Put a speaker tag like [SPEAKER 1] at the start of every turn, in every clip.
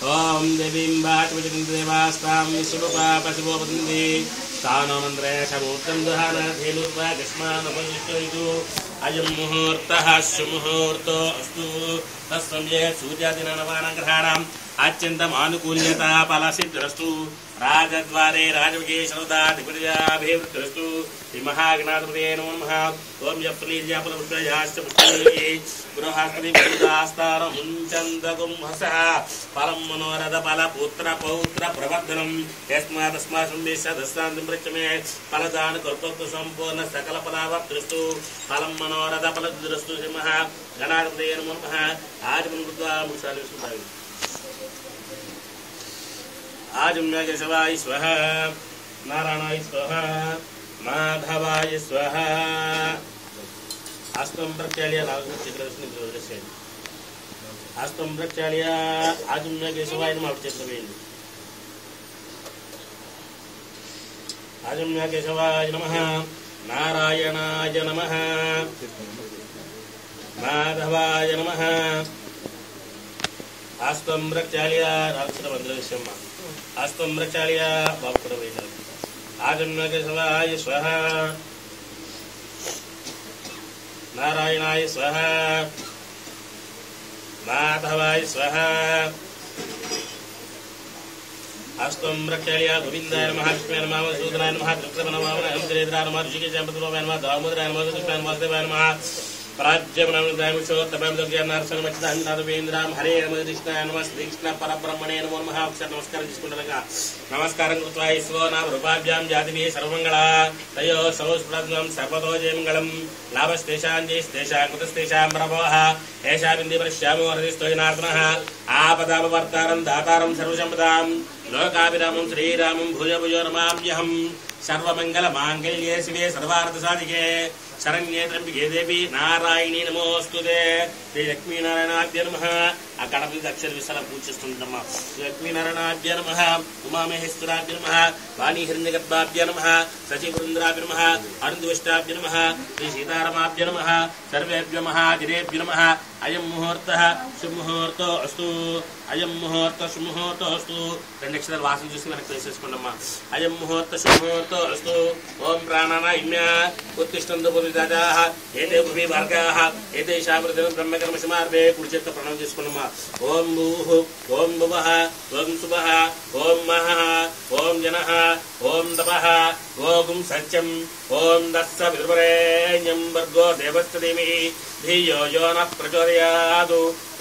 [SPEAKER 1] ఓం దేవీం వాచమజందేవాస్తాం విశ్వపాపశుభోపదంది స్థానో మంత్రేషమూర్తం దహానధేనుర్వా గస్మానుపవిష్టయతు అయం ముహూర్తః శుముహూర్తో అస్తు తస్సమయే సూర్యాదిననవానగ్రహాణం అత్యంతం ఆనుకూల్యత ఫలసిద్ధిరస్తు రాజద్వారే రాజవిజయశ్రవదాధిపతిభివృద్ధిరస్తు శ్రీ మహాగణాధిపతయే నమో నమః. ఓం యప్లీజ్యాఫలపుష్పయాశ్చ పుష్పైః గృహస్థితిదాస్తారముంచందగుంహసః ఫలం మనోరథ ఫల పుత్ర పౌత్ర ప్రవర్ధనం యస్మాదస్మాశుంభిషదస్సాంతం ప్రచమే ఫలదాన కల్పతు సంపూర్ణ సకల ఫలావప్తిరస్తు ఫలం మనోరథ ఫలద్రస్తు శ్రీ మహాగణాధిపతయే నమో నమః. ఆజమన్ కృత్వా ముషాలి సుధాయి आजम्य केशवाय स्वाहा नारायणाय स्वाहा माधवाय स्वाहा हस्तं प्रक्षाल्य हस्तं प्रक्षाल्य आजम्य केशवाय नमः चित्रवेणि आजम्य केशवाय नमः नारायणाय नमः माधवाय नमः हस्तं प्रक्षाल्य राक्षसमन्त्रविषयम् हस्तं प्रक्षाल्य बापुरवेदन आजम्य केशवाय स्वाहा नारायणाय स्वाहा माधवाय स्वाहा हस्तं प्रक्षाल्य गोविन्दाय नमः कृष्णाय नमः मधुसूदनाय नमः त्रिविक्रमाय नमः हेमचन्द्राय नमः ऋषिकेशाय नमः दामोदराय नमः कृष्णाय नमः देवाय नमः प्राज्यमनोदयमुषोत्तमं हरे नमः कृष्णाय नमः श्री कृष्ण परब्रह्मणे नमो नमः. नमस्कार नमस्कार कृत्वा ईश्वरो नाम रूपाभ्यां जातिभिः सर्वमङ्गला तयो सर्वस्प्रदं सर्वतो जयमङ्गलं लाभस्तेषां जयस्तेषां कृतस्तेषां प्रभवः एषा बिन्दुपरिश्यामो हरिस्तोजनार्दनः आपदापवर्तारं दातारं सर्वसम्पदां लोकाभिरामं श्रीरामं भूय भूयो नमाम्यहम्. सर्वमङ्गलमाङ्गल्ये शिवे सर्वार्थसाधिके शरण्ये त्र्यम्बिके देवी नारायणी नमोस्तुते. శ్రీ లక్ష్మీనారాయణాభ్య నమః. ఆ గణపతి అక్షర విసల పూజిస్తుంటమ్మా. శ్రీ లక్ష్మీనారాయణాభ్య నమః, ఉమామహేశ్వరాభ్య నమః, వాణీ హిరణ్యగర్భాభ్య నమః, సచివృంద్రాభ్య నమః, అరుంధవిష్టాభ్య నమః, శ్రీ సీతారామాభ్య నమః, సర్వేభ్య నమః, దినేభ్య నమః. అయం ముహూర్తః శుభముహూర్తో అస్తు. అయం ముహూర్త శుభముహూర్తో అస్తు. రెండు అక్షరాలు వాసన చూసి వెనక్కి వేసేసుకోండమ్మా. అయం ముహూర్త శుభముహూర్తో అస్తు. ఓం ప్రాణానాయమ్య ఉత్తిష్టంతు పురుషాః ఏతే భూమి భార్గాః ఏతేషాం బ్రహ్మకర్మ సమార్భే. కుడి చేత్తో ప్రణామం చేసుకున్నమ్మా. ఓం భూః ఓం భువః ఓం శుభః ఓం మహః ఓం జనః ఓం తపః ఓం సత్యం ఓం దస్స విదుర్వరేణ్యం భర్గో దేవస్య ధీమహి ధియో యో నః ప్రచోదయాత్.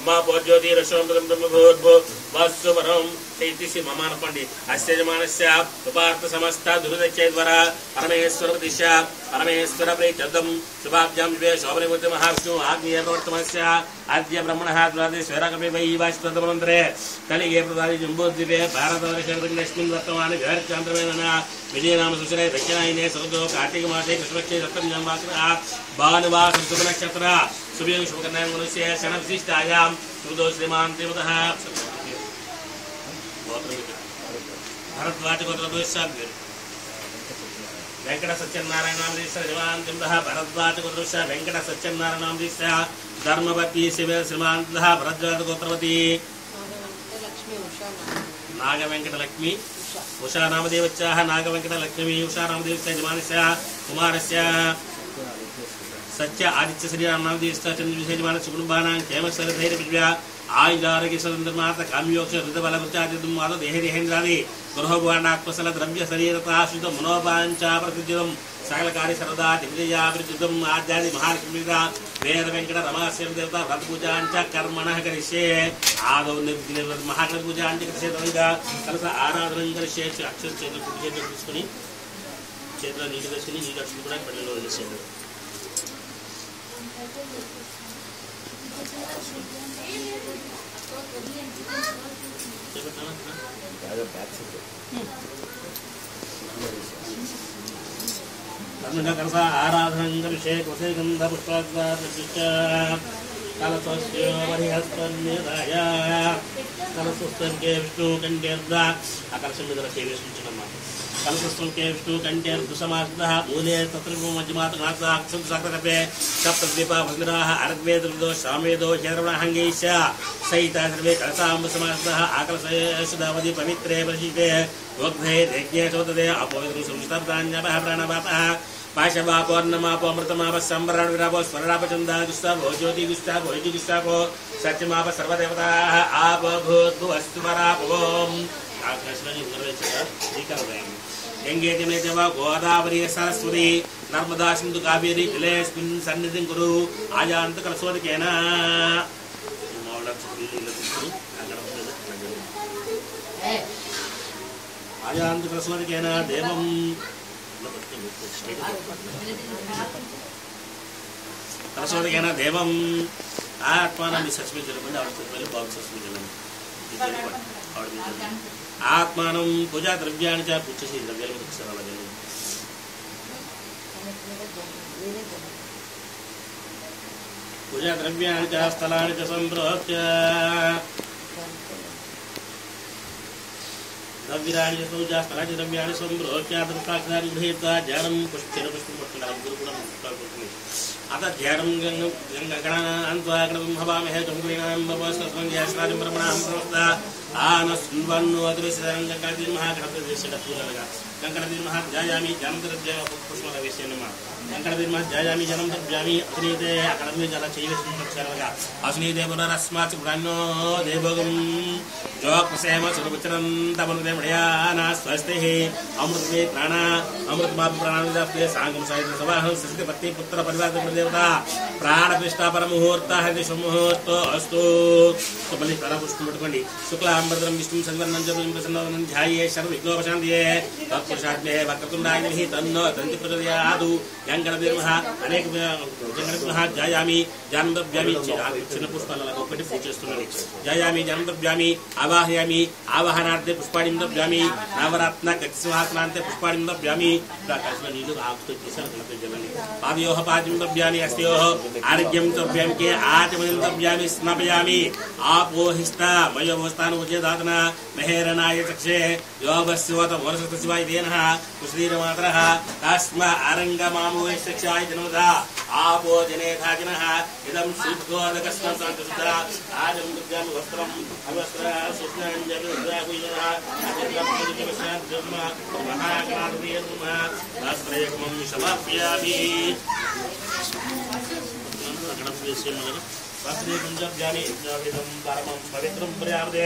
[SPEAKER 1] మా పోజ్యోతిరశ్వం బ్రహ్మభూర్భువస్సువరం చైతిసి మమానపండి అస్యజమానస్య ఉపార్థ సమస్త దురితచేద్వర పరమేశ్వర ప్రతిష్ఠ పరమేశ్వర ప్రీత్యర్థం శుభాభ్యాం శుభే శోభనమూర్తి మహావిష్ణు ఆగ్నేయ ప్రవర్తమస్య ఆద్య బ్రహ్మణః ద్వాదశేశ్వరకపి వైవాశ్వతమంత్రే కలిగే ప్రదాది జంబోద్వీపే భారతవర్షేస్మిన్ వర్తమాన విహర్చాంతరేణ విజయనామ సుశరే దక్షిణాయనే సర్వతో కార్తీక మాసే కృష్ణపక్షే సప్తమ్యాం వాసర భానువాస శుభ నక్షత్ర శుభయోగ శుభకర్ణాం మనుష్య శన విశిష్టాయాం శుభదో శ్రీమాన్ దేవతః భరద్వాజ గోత్రదోషాభ్య వెంకట సత్యనారాయణామదీశ శ్రీమాంతిమః భరద్వాజ గోత్రదోష వెంకట సత్యనారాయణామదీశ ధర్మవతి శివ శ్రీమాంతః భరద్వాజ గోత్రవతి నాగ వెంకట లక్ష్మి ఉషా నామదేవచ్చాః నాగ వెంకట లక్ష్మి ఉషా నామదేవస్య యజమానస్య కుమారస్య సత్య ఆదిత్య శ్రీరామనామదేవస్య చంద్రవిశేషమానస్య కుటుంబానాం క్షేమస్థైర్య విద్యా ఆయుధారోగ్య స్వతంత్రమాత కామ్యోక్ష ఋతుబల వృత్యాదితం మాత దేహేంద్రాది గృహభాండాత్మసల ద్రవ్య శరీరతాశ్రిత మనోపాంచా ప్రతిద్యుతం సకల కార్య సర్వదా దివ్యాభివృద్ధం ఆద్యాది మహాలక్ష్మి వేద వెంకట రమాశ్రమ దేవత వ్రత పూజాంచ కర్మణ కరిష్యే ఆదౌ మహాగణ పూజాంచ కరిష్యేతంగా కలస ఆరాధనం కరిష్యే. అక్షర చేతులు కుడి చేతులు తీసుకుని చేతిలో నీళ్ళు వేసుకుని నీళ్ళు అక్షలు కూడా పల్లెలో వదిలేసేయండి. ఆరాధనం కరిష్యే కృషే గంధ పుష్పాస్యోహస్తన్యదాయ కలసోస్తర్గే విష్ణు కంఠేర్ధ ఆకర్షణ మీద చేవేసుకుంటున్నాం. कलशस्तुके विष्णुकण्ठे ऋतुसमाश्रितः मूले तत्रमज्जमातनाथाक्षन्तसाकरपे सप्तद्वीपा भग्नराः अर्ग्वेदो शामेदो हेरवणाहङ्गैश्च सहिता सर्वे कलशाम्बसमाश्रितः आकलशदावधि पवित्रे परिचिते वग्धे यज्ञे चोदते अपोवित्रं संस्तब्धान्यपः प्राणवापः पाशवापोर्णमापोमृतमाप संवरण विरापो स्मरणापचंदा गुस्तापो ज्योति गुस्तापो इति गुस्तापो सत्यमाप सर्वदेवताः आप भूद्भुवस्तु वरापोम आकाशवाणी उदरवेचः श्रीकरवेम गंगे जमे जवा गोदावरी सरस्वती नर्मदा सिंधु कावेरी जलेस्मिन् सन्निधिं कुरु आयान्त कलशोदकेन आयान्त कलशोदकेन देवं कलशोदकेन देवं आत्मानं सस्मिंचलमंడి आवश्यकమైన బాక్స్ సస్మించలండి आत्मानं पूजा द्रव्याणि च पुच्छसि द्रव्याणि सरलगे पूजा द्रव्याणि च स्थलानि च संप्रोच्य द्रव्याणि च पूजा स्थलानि द्रव्याणि संप्रोच्य दृष्टाक्षराणि गृहीत्वा ध्यानं पुष्पेण पुष्पं गुरुकुलं पुष्पं अतः ध्यानं गणान्त्वाग्रं हवामहे चन्द्रेणां भवस्तस्मङ्ग्याश्राजं ब्रह्मणां प्रवक्ता आनस्वन्नो अदृश्यरङ्गकर्तिर्महागणपतिर्देशपूरलगा गङ्गणतिर्महाध्यायामि जानन्तरज्ञाय पुष्पलवेशे नमः गङ्गणतिर्महाध्यायामि जानन्तरज्ञामि अग्नीते अकर्मे जलचैवस्मिन्नक्षरलगा अस्नीते पुनरस्मात् पुराणो देवगं जोक्सेम सुरवचरन्तमनुदेवडयाना स्वस्तिः अमृतमे प्राणा अमृतमाप प्राणानुदाप्ते साङ्गं साहित्य सवाहं सृष्टिपत्ति पुत्र परिवार देवता प्राणप्रतिष्ठा परमुहूर्त हृदय मुहूर्त अस्तु तो बलि पुष्प मुट्कोंडी शुक्लांबरधरं विष्णुं सद्वर्णं चतुर्भुजं प्रसन्नं ध्याये सर्वविघ्नोपशान्तये तत्पुरुषार्थमे वक्रतुण्डाय धीमहि तन्नो दन्ति प्रचोदयात् गङ्गणतिर्मः अनेक गङ्गणतिर्मः ध्यायामि जानन्तव्यामि चिन्न पुष्पाలకు ఒకటి పూజ చేస్తున్నాను ధ్యాయామి जानन्तव्यामि आवाहयामि आवाहनार्थे पुष्पाणिं दव्यामि नवरत्न गच्छवासनान्ते पुष्पाणिं दव्यामि प्रकाशన నీళ్ళు ఆకుతో తీసాను జలండి పాదయోః పాద్యం दव्यामि अस्योः आर्घ्यं दव्यामि के आचमनं दव्यामि स्नापयामि आपोहिष्टा मयोवस्थानोज्यदातना महेरणाय चक्षे योगस्योत वर्षतशिवाय देनः कुश्रीरमातरः तस्म अरङ्गमामोहिष्टक्षाय जनमदा आपो जनेथा जनः इदं शुद्धोदकस्मसन्तुष्टा आजं दव्यामि वस्त्रम् अवस्त्रः सुष्णाञ्जलिर्दाकुयनः अतिर्गम्यदिवशाद्ब्रह्म महागणाधिपतिर्नमः शास्त्रयकमं समाप्यामि पंचव्यानि यज्ञाविदं परमं पवित्रं पर्यावदे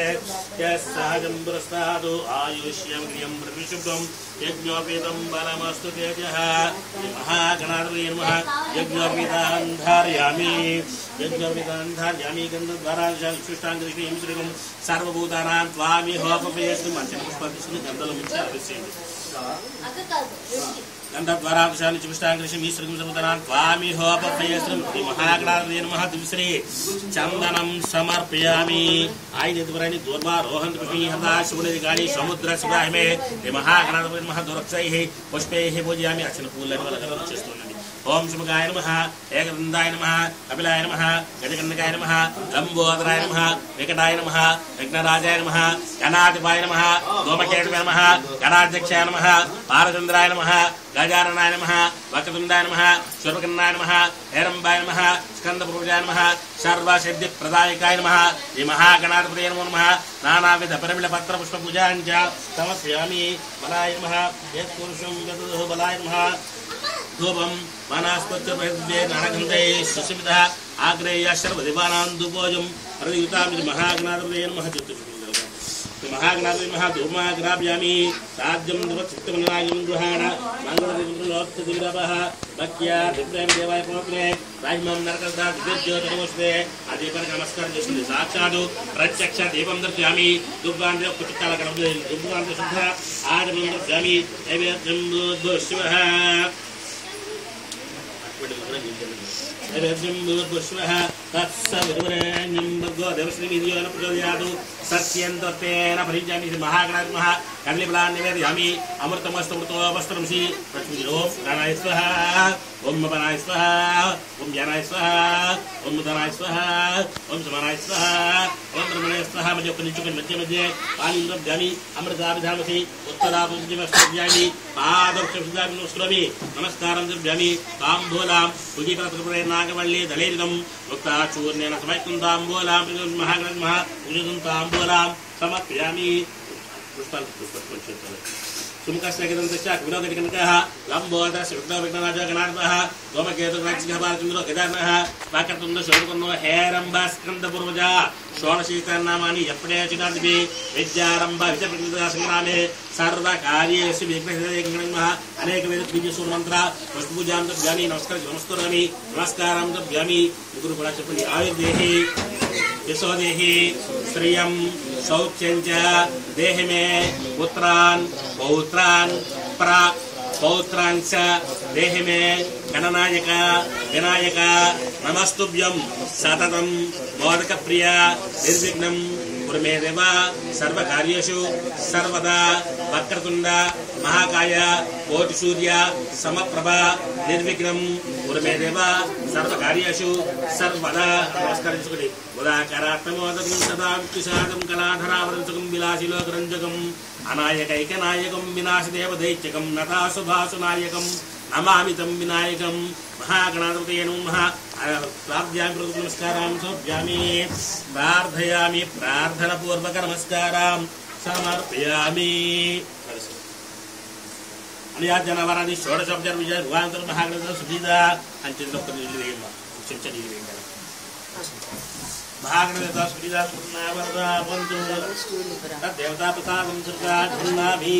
[SPEAKER 1] यस्सहजं पुरस्तादु आयुष्यं क्रियं प्रतिशुद्धं यज्ञोपेतं बलमस्तु तेजः महागणाधिपतये नमः यज्ञोपेतान् धारयामि गन्धद्वारा सुष्टाङ्गरिषीं श्रीगं सर्वभूतानां त्वामिहोपवेस्मि मञ्चनपुष्पदिष्णु गन्धलमुच्च अवश्यं गंधद्वारा विशाल चिष्टांग्रशम ईश्वरं समुदरान् त्वामिहोपवेस्मि महागणाधिपतये नमः दिवश्री चंदनं समर्पयामि आयुधवराणि दूर्वारोहन्त पुष्पिहता शुभनिगाणि समुद्र शिवाहिमे महागणाधिपतये नमः दुरक्षैः पुष्पैः पूजयामि अर्चन पूलनि वलकरं చేస్తున్నాను ओम शुभगाय नमः एकदन्ताय नमः कपिलाय नमः गजकर्णकाय नमः लंबोदराय नमः विकटाय नमः विघ्नराजाय नमः गणाधिपाय नमः धूमकेतवे नमः गणाध्यक्षाय नमः पारचन्द्राय नमः गजाननाय नमः वक्रतुण्डाय नमः शूर्पकर्णाय नमः हेरम्बाय नमः स्कन्दपूर्वजाय नमः सर्वसिद्धिप्रदायकाय नमः महागणाधिपतये नमो नमः नानाविध परिमलपत्र पुष्पपूजाञ्च समर्पयामि बलाय नमः यत्पुरुषं यतुः बलाय नमः धूपं मानास्पत्यप्रतिभे नानगन्धैः सुस्मितः आग्रेय सर्वदेवानां धूपोजं हृदयुतामिति महागणाधिपतये नमः महागणाधिपतये नमः धूमाग्रापयामि साध्यं दुवचित्तमनायं गृहाण मङ्गलदिवलोत्तदिवरपः भक्त्या दिव्यं देवाय प्रोक्ते राजमं नरकदा दिव्यज्योतिर्नमस्ते आदिपर नमस्कार చేస్తుంది సాక్షాత్ ప్రత్యక్ష దీపం దర్శయామి దుర్గాంధ్ర కుటికాల గణపతి దుర్గాంధ్ర శుద్ధ ఆజమం దర్శయామి నైవేద్యం శివః नैवेद्यं भूर्भुवः तत्सवितुरेण्यं भर्गो देवश्रीमिधियो न प्रचोदयात् स सत्यन्तत्वेन परिजामि महागणात्मः कदलीफलान् निवेदयामि अमृतमस्तु मृतोपस्त्रंसि ओम गणाय स्वाहा ओम मपनाय स्वाहा ओम ज्ञानाय स्वाहा ओम मुदनाय स्वाहा ओम समानाय स्वाहा ओम ब्रह्मणे स्वाहा मध्य उपनिषुकन मध्य मध्य पानीन्द्रभ्यामि अमृताभिधामसि उत्तरापुञ्जमस्तभ्यामि पादोक्षुदामि नमस्करोमि नमस्कारं दभ्यामि ताम्बूलां पुजीपत्रपुरे नागवल्ली दलेरिदं मुक्ताचूर्णेन समयितं ताम्बूलां महागणमः पूजितं ताम्बूलां समर्पयामि सुमुखस्यगदन्तश्च विनोदनिकनकः लम्बोदरस्य विघ्नविघ्नराजः गणाधिपः सोमकेतुर्राक्षसः बालचन्द्रो केदारः वाकर्तुण्डशोभकर्णो हेरम्बस्कन्दपूर्वजा षोडशीकरनामानि यप्पडेचिनादिभिः विद्यारम्भ विजयप्रतिपदासङ्ग्रामे सर्वकार्येषु विघ्नहृदयगणमः अनेकवेदबीजसूर्यमन्त्र पुष्पपूजां दभ्यामि नमस्करोमि नमस्कारं दभ्यामि गुरुकुला चपली आयुर्देहि यशोदेहि श्रियं सौख्यं च देहि मे पुत्रान् पौत्रान् पौत्रान् च देहि मे गणनायक विनायक नमस्तुभ्यं सततं मोदकप्रिय निर्विघ्नं कुरु मे देव सर्वकार्येषु सर्वदा वक्रतुण्ड महाकाय कोटिसूर्य समप्रभ निर्विघ्नं कुरु मे देव सर्वकार्येषु सर्वदा नमस्कारं उदाकरात्मोदकं सदा विशादं कलाधरावरंसकं विलासिलोकरञ्जकं अनायकैकनायकं विनाशदेवदैत्यकं नताशुभासुनायकं नमामि तं विनायकं महागणाधिपतये नमः प्रार्थयामि नमस्कारां समर्पयामि प्रार्थयामि प्रार्थनापूर्वक नमस्कारां समर्पयामि अनया जनवरादि षोडशोपचार विजय भगवान महागणाधिपति सुधीदा अंचलोकनिलयम चंचलीलयम महागणदेवता सुधीदा पूर्णावरदा वंतु देवता प्रसादं सर्गा धन्नाभि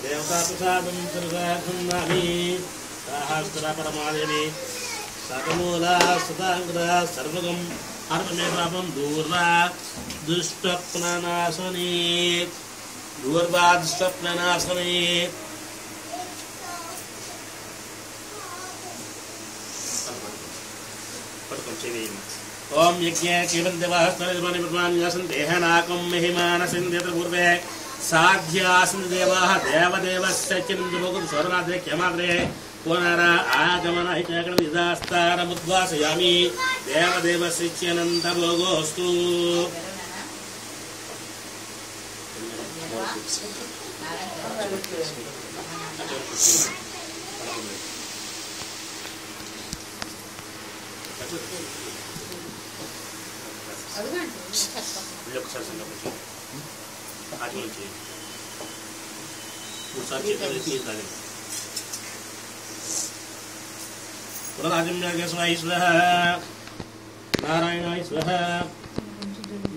[SPEAKER 1] देवता प्रसादं सर्गा धन्नाभि सहस्रा परमादेवी सकमूला सदांग्रा सर्वगम अर्पमे पापं दूर्वा दुष्टप्ननाशने दूर्वा दुष्टप्ननाशने ओम यज्ञ केवल देवास्तरजमानि ब्रह्माणि संदेहनाकं महिमानसिन्ध्यत्र पूर्वे साध्यासन् देवाः देवदेवस्य चिन्मुकुट स्वर्णाद्रे क्षमाद्रे पुनर आगमनहितगणविदास्तारमुद्वासयामि देवदेवस्यनन्तभोगोऽस्तु पुनराजम्यागस्वाय स्वाहा नारायणाय स्वाहा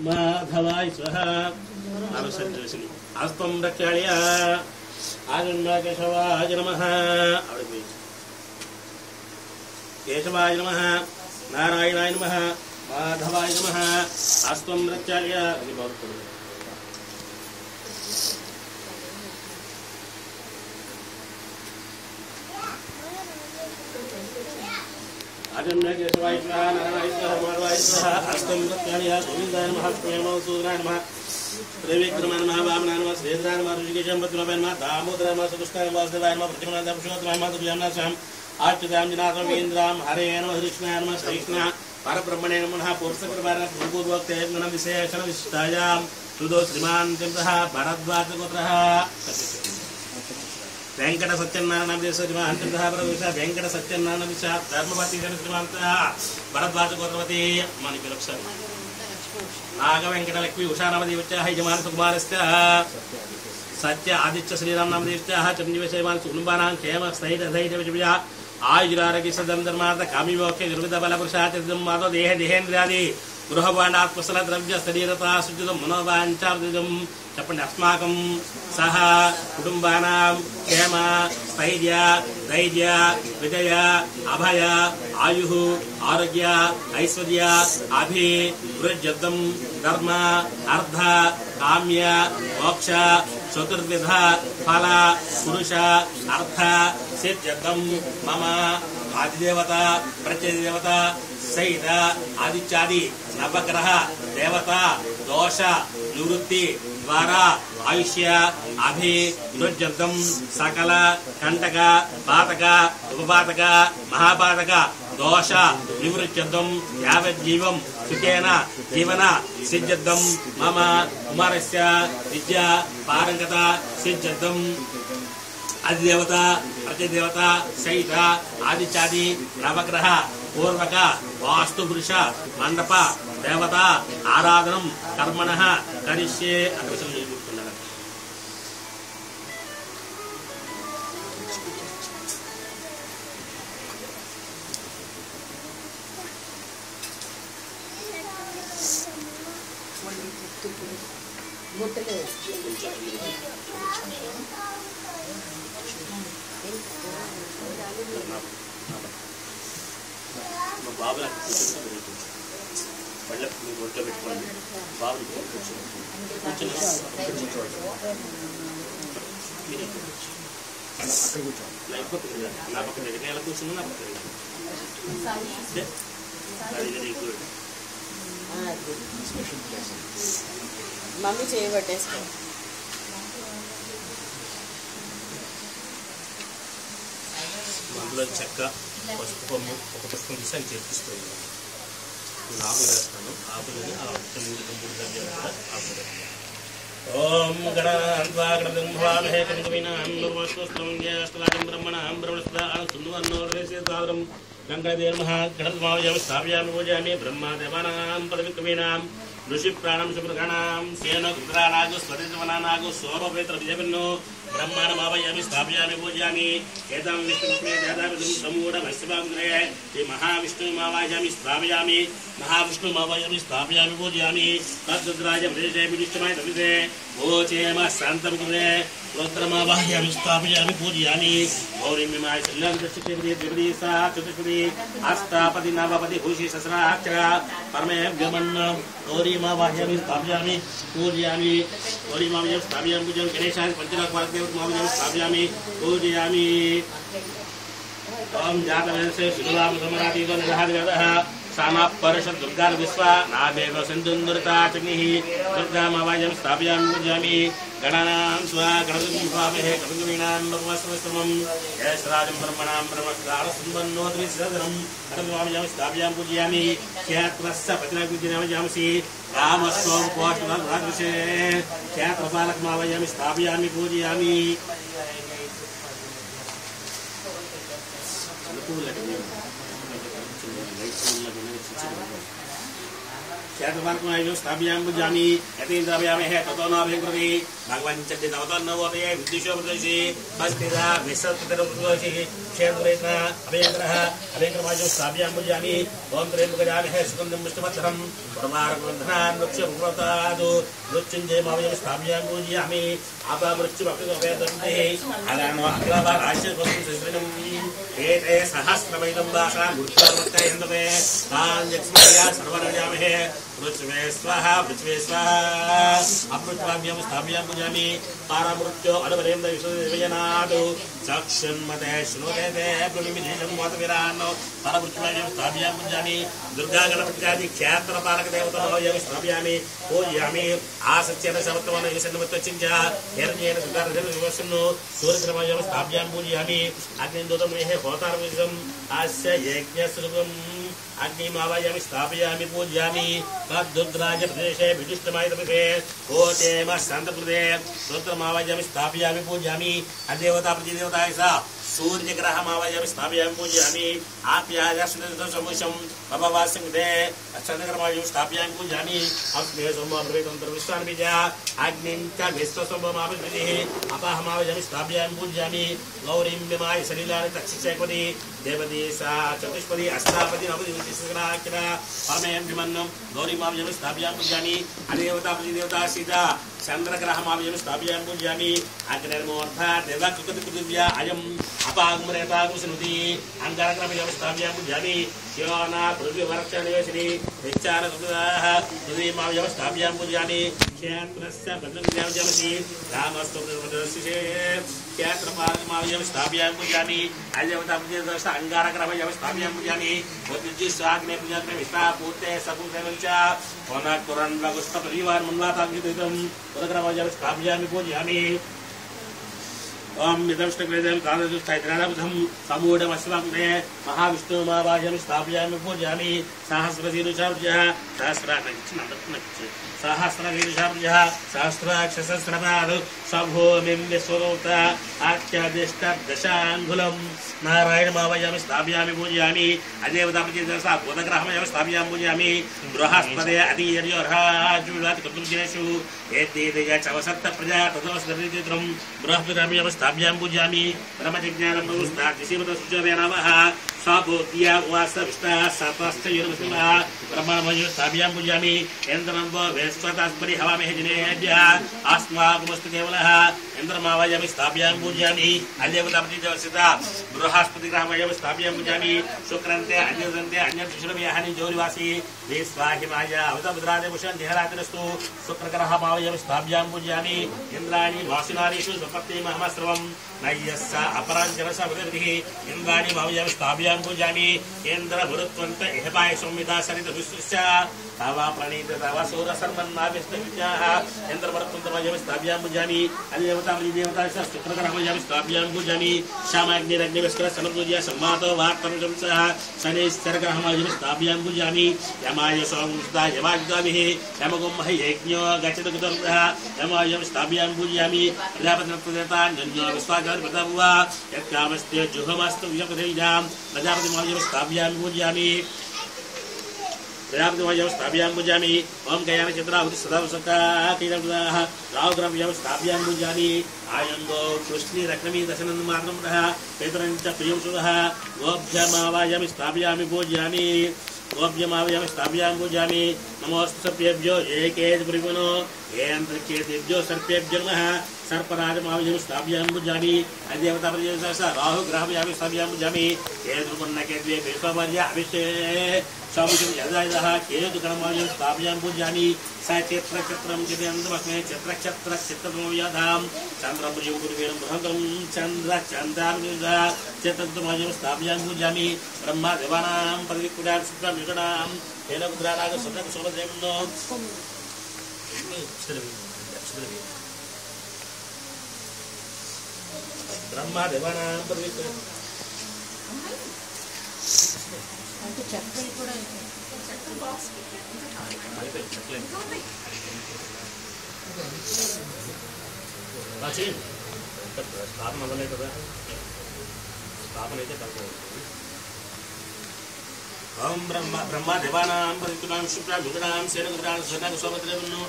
[SPEAKER 1] माधवाय स्वाहा हस्तं रक्षाळ्य आजन्म्यकेशवाय नमः केशवाय नमः नारायणाय नमः माधवाय नमः हस्तं रक्षाळ्य आजन्म्यकेशवाय स्वाहा नारायणाय स्वाहा माधवाय स्वाहा हस्तं रक्षाळ्य गोविन्दाय नमः प्रेमसूदनाय नमः त्रिविक्रमाय नमः वामनाय नमः श्रीधराय नमः ऋषिकेशं पद्मनाभाय नमः दामोदराय नमः सदुष्टाय नमः वासुदेवाय नमः प्रतिमनाय पुरुषोत्तमाय नमः दुर्याम्नाशाम् आच्युतां वेन्द्रां हरे नमः कृष्णाय नमः श्रीकृष्ण परब्रह्मणे नमः पूर्वसकृपाय पूर्वोक्ते विशेषण विशिष्टायां सुदो श्रीमान् चन्द्रः भरद्वाजगोत्रः वेंकट सत्यनारायण श्रीमान चंद्रः प्रवेश वेंकट सत्यनारायण धर्मपति श्रीमंतः भरद्वाज गोत्रवती मानिक रक्षण नाग वेंकट लक्ष्मी उषानामदेवच्चः यजमान सुकुमारस्य सत्य आदित्य श्रीराम नामदेवच्चः चंद्रविषयमान कुटुंबानां क्षेम स्थैर्य धैर्य विजय आयुरारोग्य सदन धर्मार्थ कामी मोक्ष निर्विध बल पुरुषार्थ माधव देह देहेन्द्रियादि गृहवाणात्मसल द्रव्य शरीरता सुचितं मनोवाञ्छार्दितं చెప్పండి अस्माकं सह कुटुंबानां क्षेम स्थैर्य धैर्य विजय अभय आयु आरोग्य ऐश्वर्य अभि वृद्ध्यर्थं धर्म अर्थ काम्य मोक्ष चतुर्विध फल पुरुष अर्थ सिद्ध्यर्थं मम आदिदेवता प्रत्यदेवता सहित आदित्यादि नवग्रह देवता दोष निवृत्ति द्वारा आयुष्य अभिवृद्ध्यर्थं सकल कंटक पातक उपपातक महापातक दोष निवृत्त्यर्थं यावज्जीवं सुखेन जीवन सिद्ध्यर्थं मम कुमारस्य विद्या पारंगता सिद्ध्यर्थं आदिदेवता प्रतिदेवता सहित आदित्यादि नवग्रह पूर्वक वास्तु पुरुष मंडप देवता आराधनं कर्मणः करिष्ये బాబుల పళ్ళకు మీ ఒంట్లో పెట్టుకోండి బాబుని కూర్చొని అయిపోతుంది నా పక్కన ఎదుగునేలా కూర్చున్నా నా పక్కన
[SPEAKER 2] మమ్మీ చేయబట్టేసుకో
[SPEAKER 1] అందులో చెక్క పసుపు కొమ్ము ఒక పుష్పం తీసి అని చేర్పిస్తుంది నేను ఆకులు వేస్తాను ఆకులని ఆ మూడు కూడా ఆకులు ఓం గణాన్వా గణదంభామహే కంకవినాం నిర్వస్తోస్తంగ్యాస్తలాజం బ్రహ్మణాం బ్రహ్మణస్పదాం సున్నువన్నోర్వేసేతాదరం గంగాదేర్మః గణద్మావయం స్థాపయామి పూజయామి బ్రహ్మదేవానాం పదవికవీనాం ఋషి ప్రాణం సుప్రగణాం సేన రుద్రానాగు స్వరిజవనానాగు సోమవేత్ర విజయవన్నో బ్రహ్మాండమావయామి స్థాపయామి పూజయామి ఏతాం విష్ణుపుత్రే జాతావిదం సమూఢమస్యవాగ్రే శ్రీ మహావిష్ణుమావాయామి స్థాపయామి महाविष्णुमावयमि स्थापयामि पूजयामि तद्रुद्राय प्रदेशे विदिष्टमाय तमिते ओचेम शान्तं कृते रुद्रमावाहयामि स्थापयामि पूजयामि गौरीमिमाय शल्यं दृष्टिते द्विपदी सा चतुष्पदी अष्टापदी नवपदी भूषि सहस्राक्षर परमेभ्यमन् गौरीमावाहयामि स्थापयामि पूजयामि गौरीमावाहयामि स्थापयामि पूजयामि गणेशाय पञ्चनाथमावाहयामि स्थापयामि पूजयामि ओम जातवेदसे शिवराम समरातीतो निरहादिवेदः सामा परषद दुर्गा विश्वा नाभेव सिन्धुन्दुरता चग्निः दुर्गामावाहयामि स्थापयामि पूजयामि गणानां स्वा गणपतिं स्वामहे कविवीणां नववस्त्रमं यशराजं ब्रह्मणां ब्रह्मस्तारसम्बन्नोद्विसदनं गणपतिमावाहयामि स्थापयामि पूजयामि क्षेत्रस्य पतिनाविद्यामावाहयामि रामस्वं पोष्टराजविषे क्षेत्रपालकमावाहयामि स्थापयामि पूजयामि स्थापयामि पूजयामि यतीन्द्रयामहे ततो नाभिकृति भगवान् चट्टि नवतो नवोदये विद्युषो प्रदेशे अस्तिदा विसर्पितरुद्रोषि क्षेत्ररेत्न अभयङ्करः अभयङ्करमाजं स्थापयामि पूजयामि ओम त्र्यम्बकजामहे सुगन्धं विष्णुवत्सरं परमार्गबन्धनान् वृक्षपुरतादु मृत्युञ्जयमावयं स्थापयामि पूजयामि अपमृत्युमप्युपवेदन्ते अगानो अग्रवाराश्यस्वस्तिं एते सहस्रमैदं दासा गुरुत्वार्मत्तयन्दवे तान् यक्ष्मया सर्वरजामहे पृथ्वे स्वाहा अमृत्वाभ्यं स्थापयामि पूजयामि पारमृत्यो अनुपरेन्द्र विश्वदेवजनादु चक्षुन्मते श्रोते ते प्रविमिदेशं वातविरान्नो परमृत्युभ्यं स्थापयामि पूजयामि दुर्गा गणपत्यादि क्षेत्रपालकदेवताभ्यं स्थापयामि पूजयामि आसत्येन समत्वनं विसन्नमत्वचिञ्च हिरण्येन सुधारदेवसन्नो सूर्यग्रहभ्यं स्थापयामि पूजयामि अग्निन्दोतं मेहे होतारविषम् अस्य यज्ञस्वरूपम् अग्निमावाहयामि स्थापयामि पूजयामि तद्रुद्राज प्रदेशे विदिष्टमाय तमिते ओचेम शान्तकृते रुद्रमावाहयामि स्थापयामि पूजयामि अदेवता प्रतिदेवताय सा सूर्यग्रहमावाहयामि स्थापयामि पूजयामि आप्यायस्मृतसमुषं भववासङ्कृते चन्द्रग्रहमावाहयामि स्थापयामि पूजयामि अस्मे सोमभृतन्तर्विश्वान्विजा अग्निं च विश्वसोममाविर्विधिः अपाहमावाहयामि स्थापयामि पूजयामि गौरीं विमाय सलिलानि तक्षिषैपदी देवदी सा चतुष्पदी अष्टापदी नवपदी विशिष्टग्रहाक्षर परमेभ्यमन्नं गौरीमावाहयामि स्थापयामि पूजयामि अदेवता प्रतिदेवता सीता चन्द्रग्रहमावाहयामि स्थापयामि पूजयामि अग्निर्मूर्धा देवकृतकृतिव्या अयम् अपागमरेतागुसनुति अङ्गारग्रहमावाहयामि स्थापयामि पूजयामि श्योना पृथ्वी वर्षनिवेशिनी विचार सुदाः पृथ्वी माव्यम स्थाप्यां पूजयामि क्षेत्रस्य बन्धनं जमति रामस्तुतिर्वदस्ये क्षेत्रपाल माव्यम स्थाप्यां पूजयामि अजवता पूजयस्य अंगारक्रमयम स्थाप्यां पूजयामि वद्युज्जि स्वाग्ने पूजयामि विष्णा पूते सपूतेवञ्च वनकुरन् लघुस्थ परिवार मन्वाताङ्गितं उदक्रमयम स्थाप्यामि पूजयामि ओम मिदंष्टकृतं कालदुष्टैत्राणबुधं समूढमस्वाग्ने महाविष्णुमावाहयामि स्थापयामि पूजयामि सहस्रशीर्षाब्जः सहस्रशीर्षाब्जः सहस्राक्षसहस्रपादौ स्वभूमिं विश्वरूप आख्यादिष्टदशाङ्गुलं नारायणमावाहयामि स्थापयामि पूजयामि अदेवतापतिदशा भूतग्रहमयं स्थापयामि पूजयामि बृहस्पते अतियर्योर्हाजुलातिकुतुर्जेषु एतेदय चवसत्त प्रजा तदोस्दरिद्रं बृहस्पतिरमयं स्थाप्यां पूजयामि ब्रह्मजिज्ञानं प्रवुष्टादिशिवतसुचवे नमः स्वाभूत्या उवास विष्टा सतस्थयुर्मसिंहः ब्रह्मणमयो स्थाप्यां पूजयामि इन्द्रं वो वैश्वतास्परि हवामहे जिनेभ्यः अस्माकमस्तु केवलः इन्द्रमावाहयामि स्थाप्यां पूजयामि अदेवतापतिदेवसिता बृहस्पतिग्रहमयं स्थाप्यां पूजयामि शुक्रन्ते अन्यदन्ते अन्यदुष्टव्याहनि ज्योतिवासी विस्वाहिमाय अवतभद्रादिभूषण देहरातिरस्तु शुक्रग्रहमावाहयामि स्थाप्यां पूजयामि इन्द्राणि वासिनारीषु स्वपत्ति महमस्रवं नय्यस्स अपराञ्जनसवदतिः इन्द्राणि मावाहयामि स्थाप्यां पूजयामि इन्द्रभुरुत्वन्त इहपाय संविदा सरितविश्वस्य तव प्रणीत तव सूरसर्वन्नाभिष्टविद्याः इन्द्रभुरुत्वन्तमावाहयामि स्थाप्यां पूजयामि अधिदेवता शुक्रग्रहमावाहयामि स्थाप्यां पूजयामि श्यामाग्निरग्निविष्कर समपूज्य सम्मातो वाक्तमजंसः शनिश्चरग्रहमावाहयामि स्थाप्यां पूजयामि यमाय सोमस्ता यमायुधाभिः यमगुं यज्ञो गच्छतु कुतर्कः यमावाहयामि स्थाप्यां पूजयामि प्रजापतिर्प्रदेता जन्यो विश्वाचार्यप्रदाभुवा यत्कामस्ते जुहमस्तु विजपतिजां प्रजापतिमावाहयामि स्थाप्यां पूजयामि प्रजापतिमावाहयामि स्थाप्यां पूजयामि ओम गयामि चित्राहुति सदावसकाकीरमुदाः राहुग्रहमावाहयामि स्थाप्यां पूजयामि आयन्दो कृष्णीरक्नमी दशनन्दमात्रमुदः पेतरञ्च प्रियं सुदः गोभ्यमावाहयामि स्थाप्यामि पूजयामि गोभ्यमावाहयामि स्थाप्यां पूजयामि नमोऽस्तु सर्पेभ्यो एकेतपुरिवनो येन्द्रकेतेभ्यो सर्पेभ्यो नमः सर्पराजमावाहयामि स्थाप्यां पूजयामि अधिदेवतापतिदेवता राहुग्रहमावाहयामि स्थाप्यां पूजयामि केतुर्पन्नकेद्वे विश्ववर्य अभिषे स्वामिजं यदायदः केतुगणमावाहयामि स्थाप्यां पूजयामि सचित्रचित्रं चित्रयन्तमस्मै चित्रक्षत्रचित्रमोयाधां चन्द्रपुर्यं गुरुवेणं बृहन्तं चन्द्रचन्द्रानुगः चित्रमावाहयामि स्थाप्यां पूजयामि ब्रह्मदेवानां प्रतिकुडां सुत्रां हेनमुद्राराग सुन्दरसोमदेवनो ब्रह्मदेवानां प्रतिकुडां
[SPEAKER 2] అంటే చక్కెర కూడా
[SPEAKER 1] స్థాపన అవ్వలే కదా స్థాపన అయితే తక్కువ ఓం బ్రహ్మదేవానాం పరికులాం శుక్లాం దుర్గాం సేనగురాం స్వర్ణాం సోమద్రేవన్ను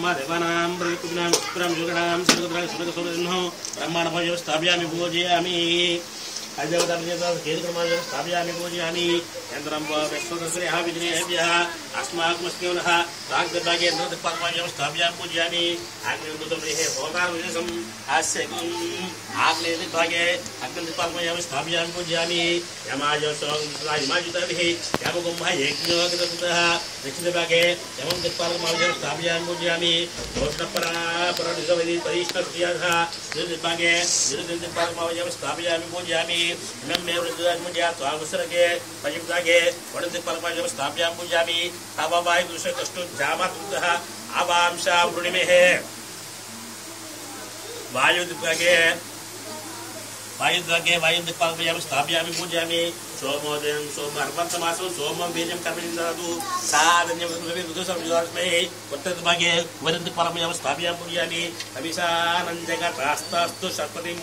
[SPEAKER 1] ब्रह्मदेवानां प्रतिकुलां शुक्लां దుర్గాం సేనగురాం స్వర్ణాం ब्रह्माण्डमयो स्थापयामि पूजयामि अधिदेवतापतिदेवता केतुगणमावाहयामि स्थापयामि पूजयामि यन्त्रं विश्वतस्रेः विघ्नेभ्यः अस्माकमस्केवलः रागदर्भागे नृतपादमावाहयामि स्थापयामि पूजयामि आग्नेयदूतमृहे होतारविशेषम् हास्य आग्नेयदिग्भागे अग्निपादमावाहयामि स्थापयामि पूजयामि यमाय सोमयुताभिः यमगुं यज्ञो कृतसुतः दक्षिणभागे यमं दिक्पादमावाहयामि स्थापयामि पूजयामि घोषणपरापरनिजवैदिपरीष्टः निरुदिग्भागे निरुदिग्पादमावाहयामि स्थापयामि पूजयामि इमं वृद्धात्मज्ञा त्वावसरगे पयिभागे वडदिक्पादमावाहयामि स्थापयामि पूजयामि तववायुदुषकष्टु जामातुतः आवांशा वृणिमेः वायुदिग्भागे वायुदिक्पादमावाहयामि स्थापयामि पूजयामि सोमोदयं सोमर्पन्तमासं सोमं बीजं कर्मणि ददातु साधन्यं ऋतुसंयोस्मै उत्तरभागे वदन्ति परमयं स्थापयां पूजयामि अभिषानञ्जगतास्तु शतपतिं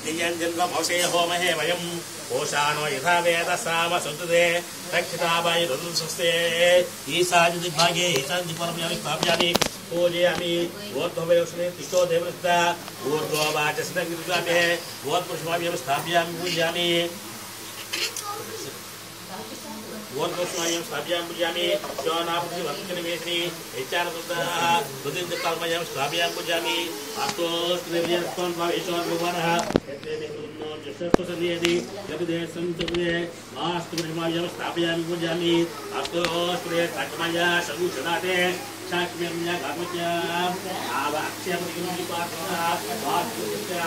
[SPEAKER 1] नियञ्जन्वमवसे होमहे वयं कोशानो यथा वेदसाम सुतुदे रक्षिताबाय ऋतुसस्ते ईशान्यदिग्भागे ईशान्यदिक्परमयं स्थापयामि पूजयामि ऊर्ध्ववयोस्मे तिष्ठो देवदत्ता ऊर्ध्ववाचस्नग्निर्गामे ऊर्ध्वपुष्पाभ्यं स्थापयामि पूजयामि ऊर्ध्वपुष्पाभ्यं स्थापयामि पूजयामि श्वनापुष्पि वक्त्रनिवेशनी यच्चानदत्तः रुदिन्द्रकल्मयं स्थापयामि पूजयामि अस्तोस्त्रिविजयस्त्वं भवेश्वर भगवानः यद्येति जगदेशं चतुरे आस्तु पुष्पाभ्यं स्थापयामि पूजयामि अस्तोस्त्रे तक्मया सगुषदाते शाक्यम्य गामत्या आवाक्ष्यमुनिपातः वास्तुत्या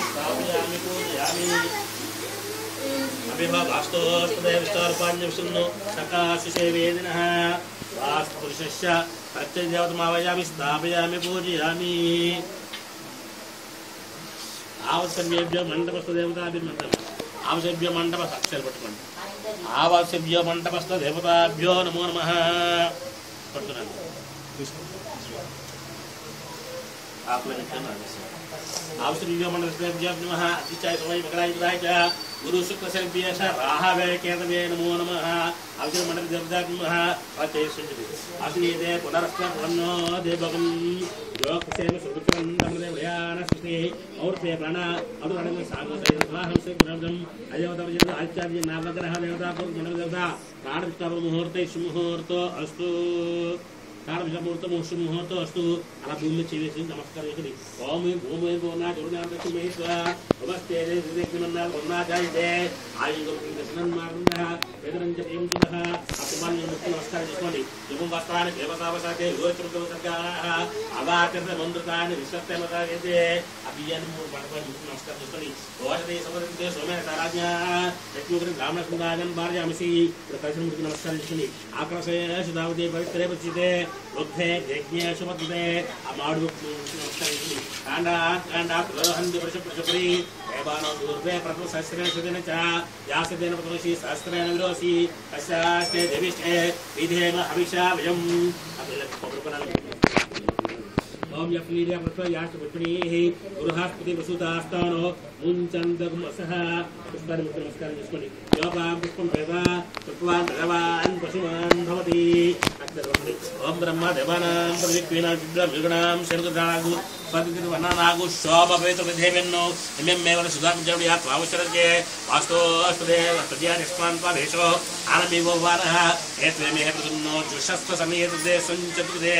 [SPEAKER 1] स्थापयामि पूजयामि अभिभावास्तोस्तदेवस्तार्पाण्यविष्णु सकाशिसेवेदिनः वास्तुपुरुषस्य प्रत्यदेवतमावयामि स्थापयामि पूजयामि आवश्यभ्यो मंडपस्थ देवताभिर्मण्डपम् आवश्यभ्यो मंडपस्थ अक्षरपट्टुकोंडि आवश्यभ्यो मंडपस्थ देवताभ्यो नमो नमः पट्टुकोंडि आवश्यभ्यो मंडपस्थ नमः अतिचाय समय मकराय च गुरु शुक्र सर्वेश राहवे केतवे नमो नमः आवश्यक मंडप देवताभ्यो नमः अतेशुद्धि अस्मिते पुनरस्कर्णो देवगं योगसेन सुरुत्रं नमदेवयानस्ति और पे प्राण अरुणं सागोदय स्वाहं से गुणं अयोदवजन आचार्य नामग्रह देवता को मंडप देवता प्राण विस्तार मुहूर्ते सुमुहूर्तो अस्तु मुहूर्त मुहूर्त अस्तु अला भूमि चेवेसी नमस्कार करी ओम ओम बोना जोड़ना लक्ष्मी नमस्ते देवना बोलना चाहिए आयुष दर्शन मारना वेदरंज एमतः अपमान नमस्कार చేసుకోండి జపం వస్తానే దేవతావసాతే యోచృతవసకాః అవాకర్త మంత్రతాని విశ్వత్తమతాయతే అభియాన్ మూడు పడపడి నమస్కారం చేసుకోండి ఓషదే సమరంతే సోమే సారాజ్ఞ లక్ష్మీగ్ర బ్రాహ్మణ సంగాజన్ భార్యామసి ప్రకాశం ముడికి నమస్కారం చేసుకోండి ఆకాశే సుదావదే పవిత్రే పచితే వృద్ధే యజ్ఞే సుమతే ఆ మాడు నమస్కారం చేసుకోండి కాండా ప్రహంది ప్రశప్రి దేవానో దూర్వే ప్రథమ సహస్రేణ సుదిన చ యాసదేన ప్రథమసి సహస్రేణ విరోసి అశాస్తే దేవిష్టే విధేమ హవిషా వయం ओम यक्लीर्या प्रथम याष्ट पुष्पणीः गृहास्पति वसुदास्तानो मुञ्चन्तगुमसः पुष्पाणि नमस्कार చేసుకోండి योगां पुष्पं वेदा पुष्पवान् भगवान् पशुमान् भवति अक्षरवन्दे ओम ब्रह्म देवानां प्रविक्विनां विद्रां शरणदागु पतिर्वनानागु शोभवेत विधेवेन्नो इमेमेव सुधामजवडिया त्वावशरजे वास्तो अस्तदे तद्यानिष्पान् पादेशो आनमेव वारः एत्वेमे प्रदुन्नो जुषस्व समेतदे संचतुदे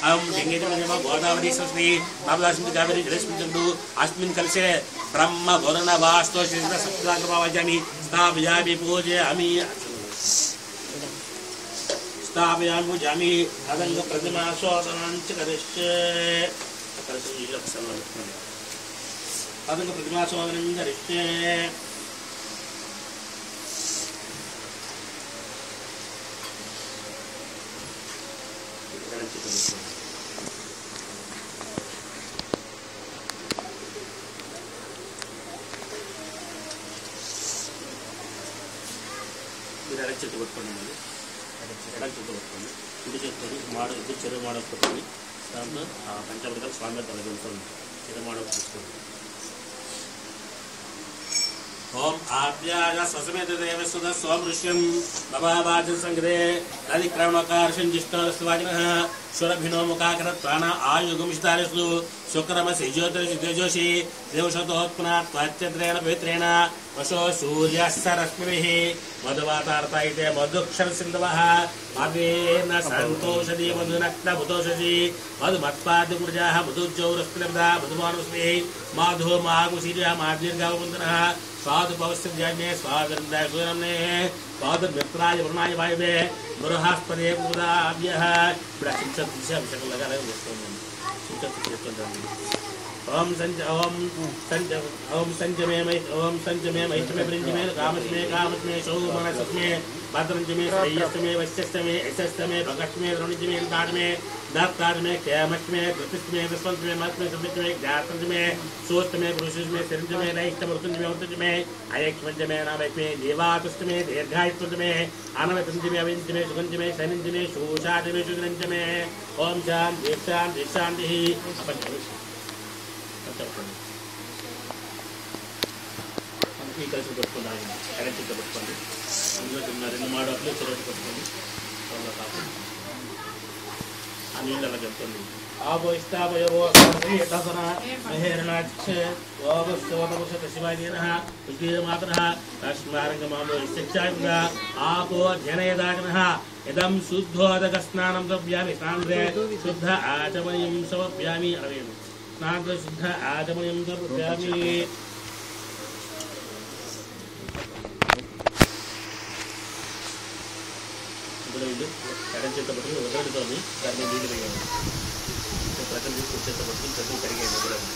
[SPEAKER 1] अहं लिङ्गेजमनेम गोदावरी सरस्वती बाबदासिंह कावेरी जलेस्मिन् अस्मिन् कलशे ब्रह्म वरुण वास्तो श्रीकृष्ण सप्ताग्रभावजामि स्थापयामि पूजयामि स्थापयामि पूजयामि अदङ्ग प्रतिमा शोधनाञ्च करिष्ये अदङ्ग प्रतिमा शोधनं करिष्ये చెట్టు కొట్టుకోండి ఎడల చెట్టు కొట్టుకోండి కుడి చెట్టుకొని మాడు ఇద్దరు చెరువు మాడ కొట్టుకొని దాంట్లో పంచామృతాలు స్వామి తొలగించుకోండి చెరువు మాడ తీసుకోండి ओम आप्याय स्वसमेत देवसुद स्वमृष्यं भवावाचन संग्रे अधिक्रमकारशं जिष्टस्वाजिनः सुरभिनो मुखाकरत्वाना आयुगमिष्टारिस्तु शुक्रमसि ज्योतिर्जोषि देवशतोत्पन्नात् त्वच्चत्रेण पवित्रेण वशो सूर्यस्य रश्मिभिः मधुवातार्तायिते मधुक्षरसिन्धवः मधुर्न सन्तोषधि मधुनक्तभूतोषधि मधुमत्पादिकुर्जाः मधुज्यौरस्मिलब्धा मधुमानुस्मिः माधो मागुशीर्यः मादीर्घावपुन्तनः स्वादु पवस्त्रजान्ये स्वादन्दाय सूरम्ने स्वादु मित्राय वरुणाय वायवे बृहस्पते बुधाभ्यः ఇప్పుడు చించ తీసి అభిషేకం లాగా అలా వేసుకోండి చించ తీసుకుంటాం ओम संजमे महिष्मे वृंजमे कामस्मे सौमनसस्मे भद्रंजमे श्रेयस्मे वैश्यस्मे यशस्मे भगस्मे द्रोणिजमे दानमे दात्तारमे क्षयमस्मे प्रतिष्ठमे विस्वंतमे मत्मे समितमे ज्ञातंजमे सोस्तमे पुरुषस्मे सिरंजमे नैष्टमे ऋतुंजमे उतंजमे अयक्षमंजमे नामैक्मे देवातुष्टमे दीर्घायुष्टमे आनवतंजमे अविंजमे सुगंजमे शनिंजमे शोषाजमे सुगंजमे ओम शांति शांति शांति ఈ కలిసి పెట్టుకున్నాను కరెంట్ పెట్టుకోండి అందులో రెండు మాడలు చెరువు పెట్టుకోండి ఆ నీళ్ళు అలా చెప్తుంది ఆబో ఇస్తాబయో దసన మహేరణాక్ష ఓవస్తోతముషత శివాజీన విజయమాతన లక్ష్మారంగమామో శిక్షాయుగ ఆపో జనయదాగన ఇదం శుద్ధోదక స్నానం ద్రవ్యామి స్నాంద్రే శుద్ధ ఆచమనీయం సమర్ప్యామి అవేను స్నాంద్ర శుద్ధ ఆచమనీయం సమర్ప్యామి ఎడం చేత పట్టుకుని వదలడుతోంది దాన్ని నీళ్ళు వేయాలి ప్రజలు తీసుకుని చేత పట్టుకుని చదువు కడిగేది వదలండి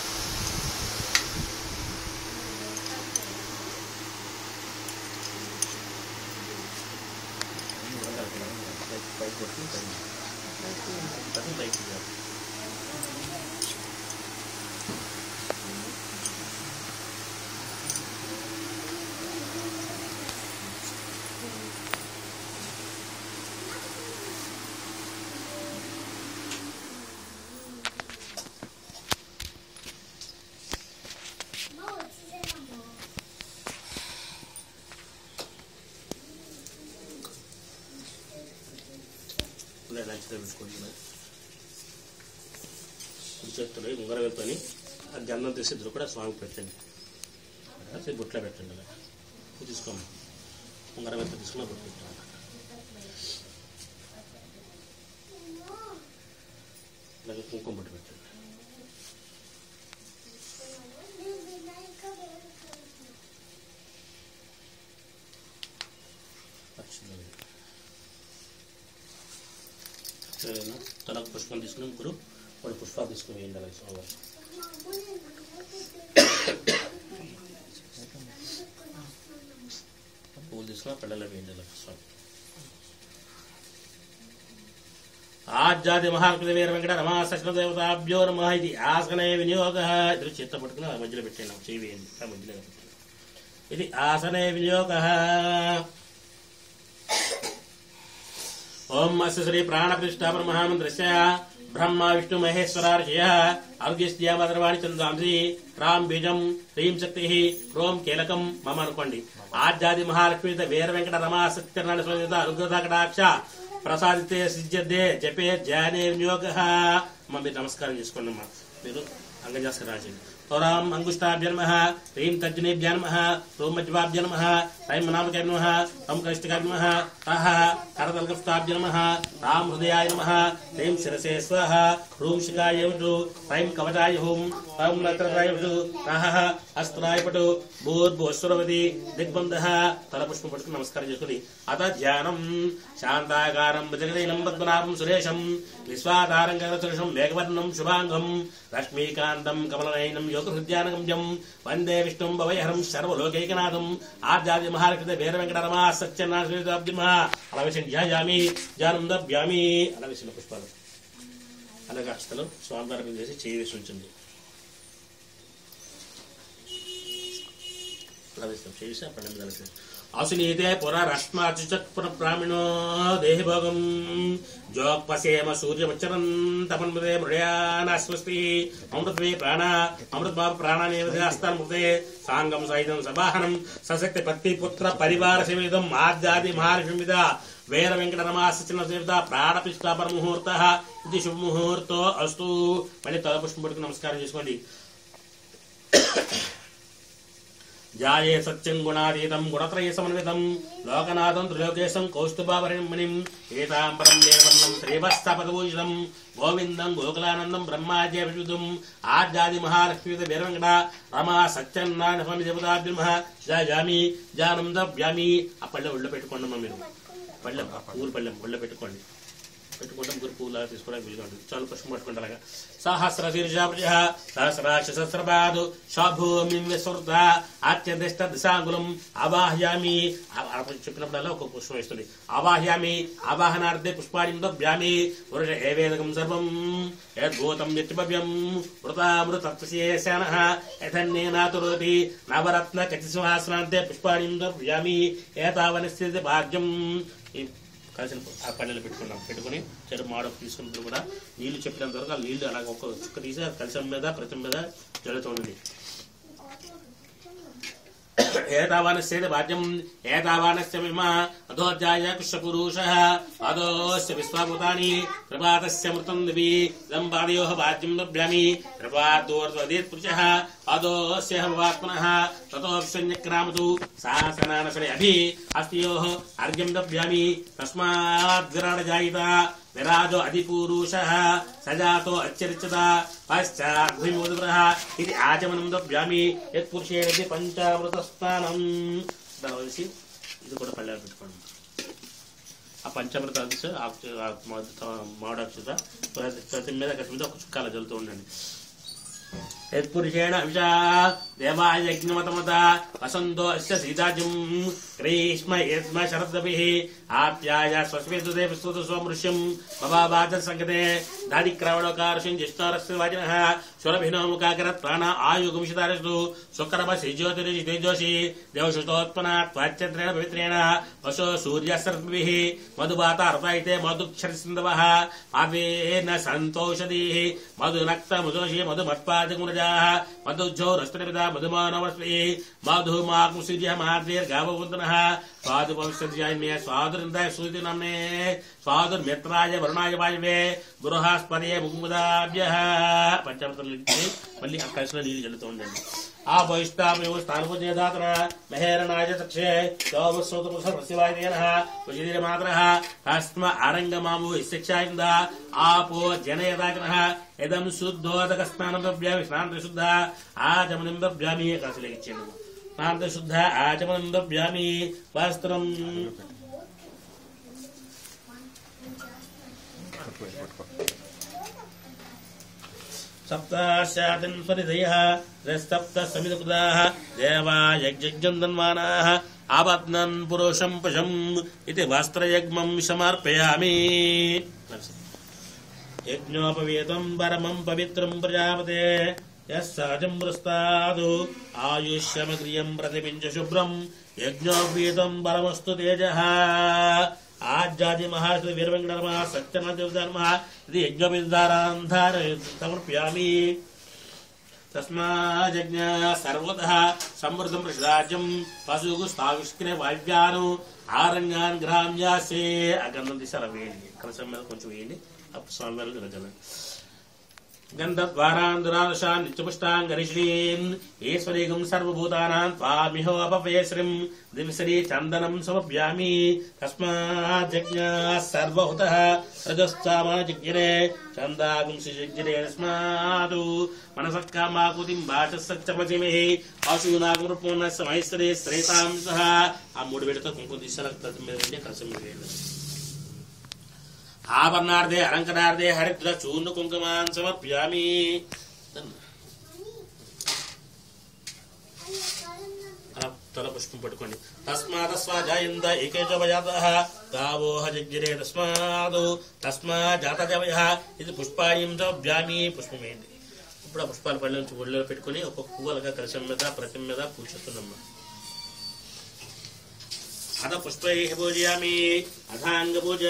[SPEAKER 1] పైకి పట్టుకుని పైకి లంచ్లో పెట్టుకుంటున్నాను చేతులు ఉంగర వెళ్తాని ఆ గంధం తీసిద్దరు కూడా స్వామికి పెట్టండి బుట్లో పెట్టండి అలా తీసుకోండి ఉంగర వెళ్తా తీసుకున్న బుట్టు పెట్టండి అలాగే కుంకుమ బుట్టు పెట్టండి తలకు పుష్పం తీసుకుని ముగ్గురు వాడు పుష్పాలు తీసుకుని వేయండి అలాగే స్వామివారు పువ్వులు తీసుకుని పెళ్ళలో వేయండి అలాగే స్వామి ఆజ్యాది మహాకృతి వీర వెంకట రమా సకలదేవతాభ్యో నమః ఇది ఆసనే వినియోగ ఇద్దరు చేత పట్టుకుని ఆ మధ్యలో పెట్టండి చేయి వేయండి ఆ మధ్యలో పెట్టండి ఇది ఆసనే వినియోగ ओम अस्य श्री प्राणप्रतिष्ठा महामंत्रस्य ब्रह्मा विष्णु महेश्वरार्षय अर्घ्यस्यामद्रवाणी चंद्रांसी राम बीजम ह्रीं शक्ति रोम केलकम मम अनुकोंडी आद्यादि महालक्ष्मी वीर वेंकट रमा सत्यनारायण स्वामी अनुग्रह कटाक्ष प्रसादिते सिद्ध्यते जपे ध्याने विनियोग मम्मी नमस्कार చేసుకోండమ్మా మీరు అంగజాస్కరాజీ ओराम अंगुष्ठाभ्य नमः ह्रीं तर्जनेभ्य नमः रोम मज्वाभ्य नमः ह्रीं नामकाभ्य नमः रम कष्टकाभ्य नमः तः करतलकष्टाभ्य नमः राम हृदयाय नमः ह्रीं शिरसे स्वाहा ह्रूं शिखाय वटु ह्रीं कवचाय हुं ह्रीं नत्रराय वटु तः हस्त्राय वटु भूर्भुवस्वरवती दिग्बन्धः तलपुष्पं पట్టుకుని నమస్కారం చేసుకొని అత ధ్యానం శాంతాకారం భుజగశయనం పద్మనాభం సురేశం విశ్వాధారం గగనసదృశం మేఘవర్ణం శుభాంగం లక్ష్మీకాంతం కమలనయనం యోగహృద్యానగమ్యం వందే విష్ణుం భవయహరం సర్వలోకైకనాథం ఆద్యాది మహాలక్ష్మి వీర వెంకట రమా సత్యనారాయణ అలా విషయం ధ్యాయామి ధ్యానం దభ్యామి అలా విషయం పుష్పాలు అలాగే అక్షతలు స్వామివారం చేసి చేయి వేసి ఉంచండి అలా విషయం చేసి పన్నెండు కలిసి आसुनीते पुरारश्माचुचत् पुरब्राह्मणो देहभोगं जोक्पसेम सूर्यमच्चरन् तपन्मदे मृयानास्वस्ति अमृतवे प्राण अमृतभाव प्राणानेव हस्तान्मृते साङ्गं सहितं सबाहनं सशक्ति पत्नी पुत्र परिवार समेतं आद्यादि महर्षिविद वीर वेंकट रमा सचिन प्राणप्रतिष्ठा परमुहूर्तः इति शुभमुहूर्तो अस्तु मళ్ళీ తలపుష్పం పట్టుకుని నమస్కారం చేసుకోండి जाये सत्यं गुणातीतं गुणत्रय समन्वितं लोकनाथं त्रिलोकेशं कौस्तुभावरणमणिं एताम्बरं निर्वर्णं श्रीवत्सपदभूषितं गोविन्दं गोकुलानन्दं ब्रह्माद्यविद्युतं आद्यादि महालक्ष्मी वीरवेंकट रमा सत्यनारायण स्वामी देवताभ्यो नमः जायामि ధ్యానం దభ్యామి ఆ పళ్ళెం ఒళ్ళో పెట్టుకోండి అమ్మా మీరు పళ్ళెం ఊరు పళ్ళెం ఒళ్ళో పెట్టుకోండి పెట్టుకుంటే ముగ్గురు పువ్వులాగా తీసుకోవడానికి వీలుగా ఉంటుంది. చాలు పుష్పం పట్టుకుంటే అలాగా. సహస్ర శీర్ష ప్రజ సహస్రాక్ష సహస్రపాదు స్వభూమి విస్మృత అత్యధిష్ట దిశాంగులం అవాహ్యామి. చెప్పినప్పుడల్లా ఒక పుష్పం వేస్తుంది. అవాహ్యామి అవాహనార్థే పుష్పాణి దభ్యామి పురుష ఏవేదకం సర్వం యద్భూతం యత్భవ్యం మృతామృతత్వశేషాన యథన్యేనాతురోతి నవరత్న కచిసహస్రాంతే పుష్పాణి దభ్యామి ఏతావనిస్థితి భాగ్యం. కలిసిన ఆ పల్లెలు పెట్టుకుని చెడు మాడకు తీసుకున్నప్పుడు కూడా నీళ్లు చెప్పినంత వరకు ఆ నీళ్లు అలాగ ఒక చుక్క తీసి కలిసం మీద ప్రతి మీద జరుగుతుంది. ఏతావానస్య భాగ్యం ఏతావానస్య మిమా అధోధ్యాయ కృష్ణపురుషః అధోస్య విశ్వభూతాని ప్రభాతస్య మృతం దివి దంపాదయోః భాగ్యం లభ్యామి ప్రభాతోర్ధ్వదేత్ పురుషః అధోస్య భవాత్మనః తతోऽప్యన్యక్రామతు శాసనానసరే అభి అస్తియోః అర్ఘ్యం లభ్యామి తస్మాద్ విరాడజాయిత విరాజో అధిపురుషః సజాతో అచ్చరిచత పశ్చాద్భిమోదృః ఇది ఆచమనం దభ్యామి యత్పురుషేణి పంచామృత స్నానం. ఇది కూడా పల్లెలు పెట్టుకోండి. ఆ పంచామృత మామిడాక్షత ప్రతి మీద ఒక చుక్కాల జల్లుతూ ఉండండి. యత్పురుషేణ విషా దేవాయ యజ్ఞమతమత వసంతో అస్య సీతాజం గ్రీష్మ యస్మ శరదభిః ఆప్యాయ స్వస్వేదుదే విస్తృత స్వమృష్యం మవాబాధ సంగతే దాదిక్రవణకార్షం జ్యేష్ఠారస్య వాజినః శురభినోముఖాకర ప్రాణ ఆయుగుంశితారస్తు శుక్రమ శ్రీజ్యోతిర్జితేజోషి దేవశుతోత్పన్నా త్వాచంద్రేణ పవిత్రేణ వశో సూర్యసర్పిభిః మధుబాత అర్పాయితే మధుక్షరసింధవః పావేన సంతోషదీః మధునక్త ముదోషి మధుమత్పాదగుణజాః మధుజ్జోరస్త్రపిత మధుమానవస్మి మధుమాకు సూర్య మహాద్వేర్గావవంతనః స్వాదుపవిశ్వజ్యాన్మే స్వాదురిందాయ సూర్య నామ్నే స్వాదుర్మిత్రాయ వరుణాయ వాయువే బృహస్పదే ముగ్ముదాభ్యః. పంచామృతం మళ్ళీ ఆ కలిసిన నీళ్ళు జల్లుతూ ఉండండి. ఆ వైష్ణామేవ స్థానపూజేదాతన మహేరణాయ చక్షే సోమసోతముసర్వశివాయనః వజీరమాతరః తస్మ ఆరంగమాము శిక్షాయింద ఆపో జనయదాకనః ఇదం శుద్ధోదక స్నానం దభ్యామి స్నానం శుద్ధ ఆచమనం దభ్యామి. కలిసిలోకి ఇచ్చేయండి. స్నానం శుద్ధ ఆచమనం దభ్యామి. వస్త్రం సప్తాశాతిన్ పరిధయః సప్త సమితకృతాః దేవా యజ్ఞందన్మానాః ఆపత్నన్ పురుషం పశం ఇది వస్త్రయజ్ఞం సమర్పయామి. యజ్ఞోపవీతం పరమం పవిత్రం ప్రజాపతే యస్సహజం వృస్తాదు ఆయుష్యమగ్రియం ప్రతిపించ శుభ్రం యజ్ఞోపవీతం పరమస్తు తేజః. ఆజ్యాది మహాశ్రీ వీరవెంకటరమ సత్యనాథర్మ ఇది యజ్ఞోపవిధారాంధార సమర్ప్యామి. తస్మాజ్ఞ సర్వతః సమృద్ధం ప్రసాద్యం పశుగు స్థావిష్కరే వావ్యాను ఆరంగాన్ గ్రామ్యాసే. ఆ గంధం తీసారా వేయండి. కలసం మీద కొంచెం వేయండి. స్వామి వారు జరగలండి. గంధద్వారాంధురాదశాన్ నిత్యపుష్టాం గరిష్ణీన్ ఈశ్వరీగం సర్వభూతానాం త్వామిహోపవేశ్రీం దివిశ్రీ చందనం సమభ్యామి. తస్మాజ్ఞ సర్వహుతః రజశ్చామాజిజ్ఞరే చందాగుంసిజిజ్ఞరే తస్మాదు మనసక్కామాకుతిం భాషసచ్చమచిమేః ఆశూనాగమృపూర్ణస్య మహేశ్వరే శ్రేతాం సహ. ఆ మూడు వేడితో కుంకుమ తీసారు మీద కలసం మీద వేయండి. ఆభరణార్థే అలంకరార్థే హరిద్ర చూర్ణ కుంకుమాన్ సమర్ప్యామి. తల పుష్పం పట్టుకోండి. తస్మాతస్వాజాయంత ఏకేజోపజాతః గావోహ జగ్గిరే తస్మాదు తస్మాజాతజవయః ఇది పుష్పాయం దభ్యామి. పుష్పం వేయండి. ఇప్పుడు ఆ పుష్పాల పళ్ళ నుంచి ఒళ్ళో పెట్టుకుని ఒక్కొక్క పువ్వులుగా కలశం మీద ప్రతి మీద పూజిస్తున్నాం. అథ పుష్పై పూజయామి. అథాంగ పూజ.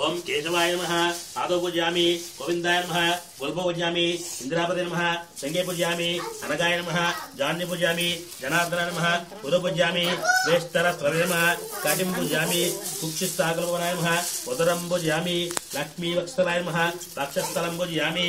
[SPEAKER 1] ఓం కేశవాయ నమః పాదో పూజయామి. గోవిందాయ నమః గోల్పో పూజయామి. ఇంద్రాపదే నమః సంగే పూజయామి. అనగాయ నమః జాన్య పూజయామి. జనార్దన నమః గురు పూజయామి. శ్రేష్ఠరస్త్రవే నమః కటిం పూజయామి. కుక్షిస్తాగలవనాయ నమః ఉదరం పూజయామి. లక్ష్మీ వక్షస్థలాయ నమః వక్షస్థలం పూజయామి.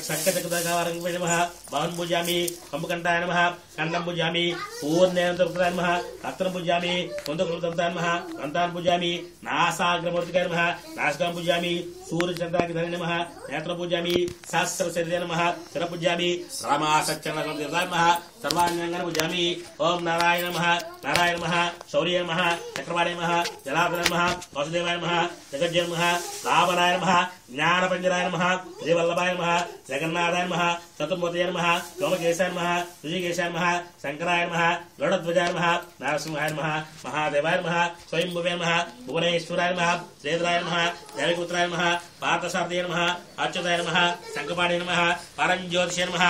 [SPEAKER 1] సక్కచక్రకారంగ నమః భవన్ పూజయామి. కంబకంఠాయ నమః ఖండం పూజయామి. పూర్ణేంద్రకృతాయ నమః రత్నం పూజయామి. కుందకృతంతాయ నమః దంతాన్ పూజయామి. నాసాగ్రమూర్తికాయ నమః నాశకం పూజయామి. सूर्यचन्द्राग्निधरे नमः नेत्र पूजयामि सहस्रशरीरे नमः शिर पूजयामि रामासच्चन्द्रदेवताय नमः सर्वाण्यङ्गानि पूजयामि ओम नारायण नमः शौर्य नमः चक्रवाणे नमः जलाधर नमः वासुदेवाय नमः जगज्जय नमः लाभनाय नमः ज्ञानपञ्जराय नमः श्रीवल्लभाय नमः जगन्नाथाय नमः चतुर्मूर्तये नमः सोमकेशाय नमः ऋषिकेशाय नमः शंकराय नमः गरुडध्वजाय नमः नरसिंहाय नमः महादेवाय नमः स्वयंभुवे नमः भुवनेश्वराय नमः श्रीधराय नमः देवपुत्राय नमः पार्थसारथ्ये नमः अच्युताय नमः शंखपाणे नमः परञ्ज्योतिषे नमः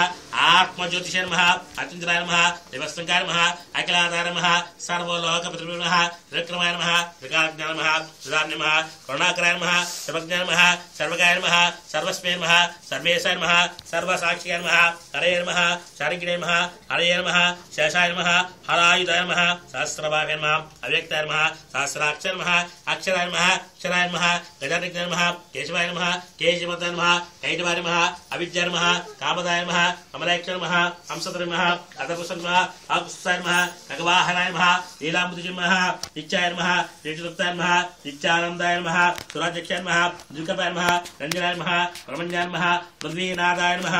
[SPEAKER 1] आत्मज्योतिषे नमः अच्युताय नमः देवस्वङ्काय नमः अखिलाधाय नमः सर्वलोकपतिर्भवे नमः त्रिविक्रमाय नमः त्रिकालज्ञाय नमः सुधार्य नमः करुणाकराय नमः सर्वज्ञाय नमः सर्वगाय नमः सर्वस्मै नमः सर्वेशाय नमः सर्वसाक्षियाय नमः हरे नमः शारिग्णे नमः हरे नमः शेषाय नमः हरायुधाय नमः सहस्रभावे नमः अव्यक्ताय नमः सहस्राक्षराय नमः अक्षराय नमः अक्षराय नमः गजाननाय नमः केशवाय नमः केशवताय नमः कैटवाय नमः अविद्याय नमः कामदाय नमः अमलाक्षाय नमः हंसधराय नमः अधपुष्पाय नमः आकुष्ठाय नमः खगवाहनाय नमः लीलामृतये नमः नित्याय नमः नित्यतृप्ताय नमः नित्यानन्दाय नमः सुराध्यक्षाय नमः दुर्गपाय नमः रञ्जनाय नमः ब्रह्मण्याय नमः पृथ्वीनाथाय नमः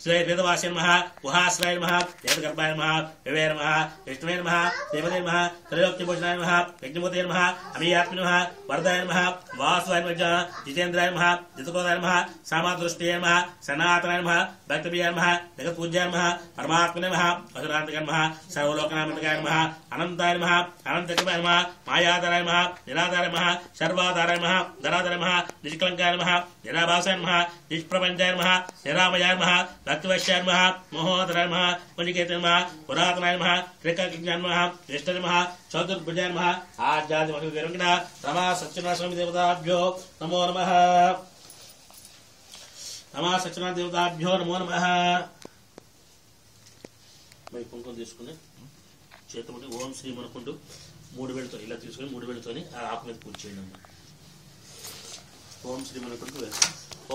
[SPEAKER 1] श्रीवेदवासाय नमः गुहाश्राय नमः देवगर्भाय नमः विवे नमः विष्णुवे नमः देवते नमः त्रयोक्तिभूषणाय नमः यज्ञमूर्तये नमः अमीयात्मने नमः वरदाय नमः वासुदेवाय नमः जितेन्द्राय नमः जितक्रोधाय नमः सामादृष्टये नमः सनातनाय नमः भक्तप्रियाय नमः जगत्पूज्याय नमः परमात्मने नमः असुरान्तकाय नमः सर्वलोकनामकाय नमः अनन्ताय नमः अनन्तकृपाय नमः मायाधाराय नमः निराधाराय नमः सर्वाधाराय नमः धराधाराय नमः निष्कलङ्काय नमः निराभासाय नमः निष्प्रपञ्चाय नमः निरामयाय नमः भक्तिवश्याय नमः मोहोदराय नमः पुण्यकेतय नमः पुरातनाय नमः क्रिकाज्ञाय नमः ज्येष्ठाय नमः चतुर्भुजाय नमः आज्ञादिमहिमविरङ्गिणः रमा सच्चिदानस्वामी देवताभ्यो नमो नमः रमा सच्चिदानस्वामी देवताभ्यो नमो नमः మరి కుంకుమ తీసుకుని చేతుముట్టి ఓం శ్రీ అనుకుంటూ 3 వేళ్ళతో ఇలా తీసుకుని 3 వేళ్ళతోని ఆ ఆకు మీద పూజ చేయండి అమ్మా ఓం శ్రీ అనుకుంటూ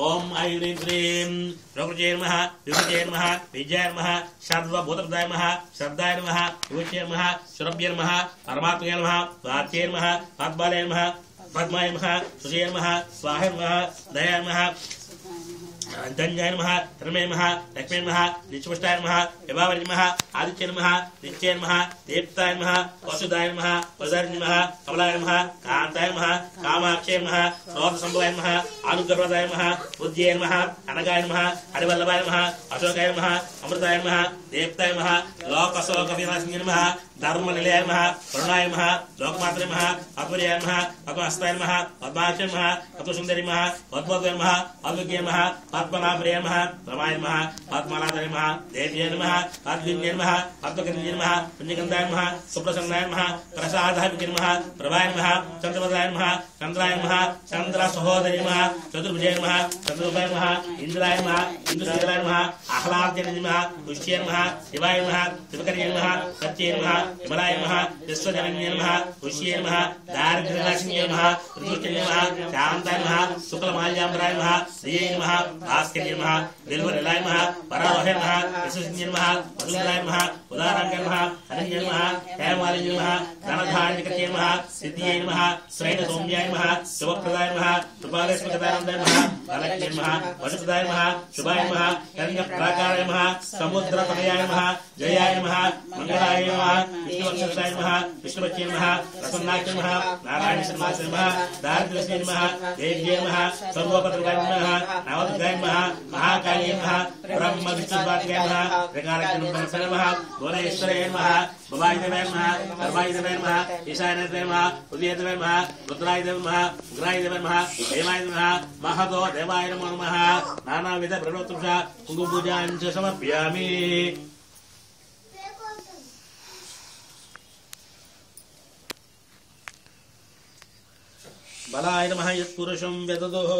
[SPEAKER 1] ఓం ఐం శ్రీం ప్రకృతే నమః విభూతే నమః విద్యాయ నమః సర్వభూతప్రదాయ నమః శ్రద్ధాయ నమః విభూతే నమః సురభ్య నమః పరమాత్మనే నమః వాచ్యే నమః పద్మాలయ నమః పద్మాయ నమః సుజయ నమః స్వాహ నమః దయాయ నమః धन्याय नमः धर्मे नमः लक्ष्मी नमः निष्पुष्टाय नमः विभावरि नमः आदित्य नमः नित्य नमः देवताय नमः वसुदाय नमः वसुधारिणे नमः कमलाय नमः कान्ताय नमः कामाक्षय नमः क्रोधसम्भवाय नमः अनुग्रहप्रदाय नमः बुद्ध्यै नमः अनगाय नमः हरिवल्लभाय नमः अशोकाय नमः अमृताय नमः देवताय नमः लोकशोकविनाशिने नमः धर्मनिलयाय नमः करुणाय नमः लोकमात्रे नमः अद्वर्याय नमः पद्महस्ताय नमः पद्माक्षय नमः पद्मसुन्दरी नमः पद्मोदय नमः पद्मज्ञ नमः पद्मनाभप्रिय नमः रमाय नमः पद्मनाथाय नमः देव्यै नमः पद्मिन्यै नमः पद्मकन्ये नमः पुण्यगन्धाय नमः सुप्रसन्नाय नमः प्रसादाय नमः प्रभाय नमः चन्द्रवदाय नमः चन्द्राय नमः चन्द्रसहोदरी नमः चतुर्भुजाय नमः चतुर्भुजाय नमः इंद्राय नमः इंद्रशीलाय नमः आह्लादजननी नमः पुष्याय नमः शिवाय नमः शिवकर्ये नमः सत्ये नमः विमलाय नमः विश्वजनन्ये नमः पुष्ये नमः दारिद्र्यनाशिन्ये नमः ऋतुष्टे नमः शान्ताय नमः शुक्लमाल्याम्बराय नमः श्रिये नमः भास्कर्ये नमः बिल्वनिलयाय नमः परारोहे नमः विश्वसिन्ये नमः वसुन्धराय नमः उदाराङ्गाय नमः अनन्ये नमः हेममालिन्ये नमः धनधान्यकृत्ये नमः सिद्धिये नमः श्रैणसौम्याय नमः शुभप्रदाय नमः कृपालेश्वरदानन्दाय नमः धनलक्ष्मी नमः वशुप्रदाय नमः शुभाय नमः कन्याप्राकाराय नमः समुद्रतनयाय नमः जयाय नमः मंगलाय नमः विष्णुवक्षसाय नमः विष्णुवच्चे नमः प्रसन्नाक्षे नमः नारायणशर्मासे नमः दारिद्र्यसे नमः देव्ये नमः सर्वपत्रगाय नमः नवदुर्गाय नमः महाकाल्ये नमः ब्रह्म विष्णुपात्याय नमः ऋगारज्ञ नमः भुवनेश्वराय नमः भवाय देवाय नमः सर्वाय देवाय नमः ईशाय नमः उदय देवाय नमः रुद्राय देवाय नमः उग्राय देवाय नमः हेमाय नमः महतो देवाय नमो नमः नानाविध प्रणोत्तुषा कुङ्कुमपूजां च समर्पयामि बलाय नमः यत्पुरुषं व्यददोः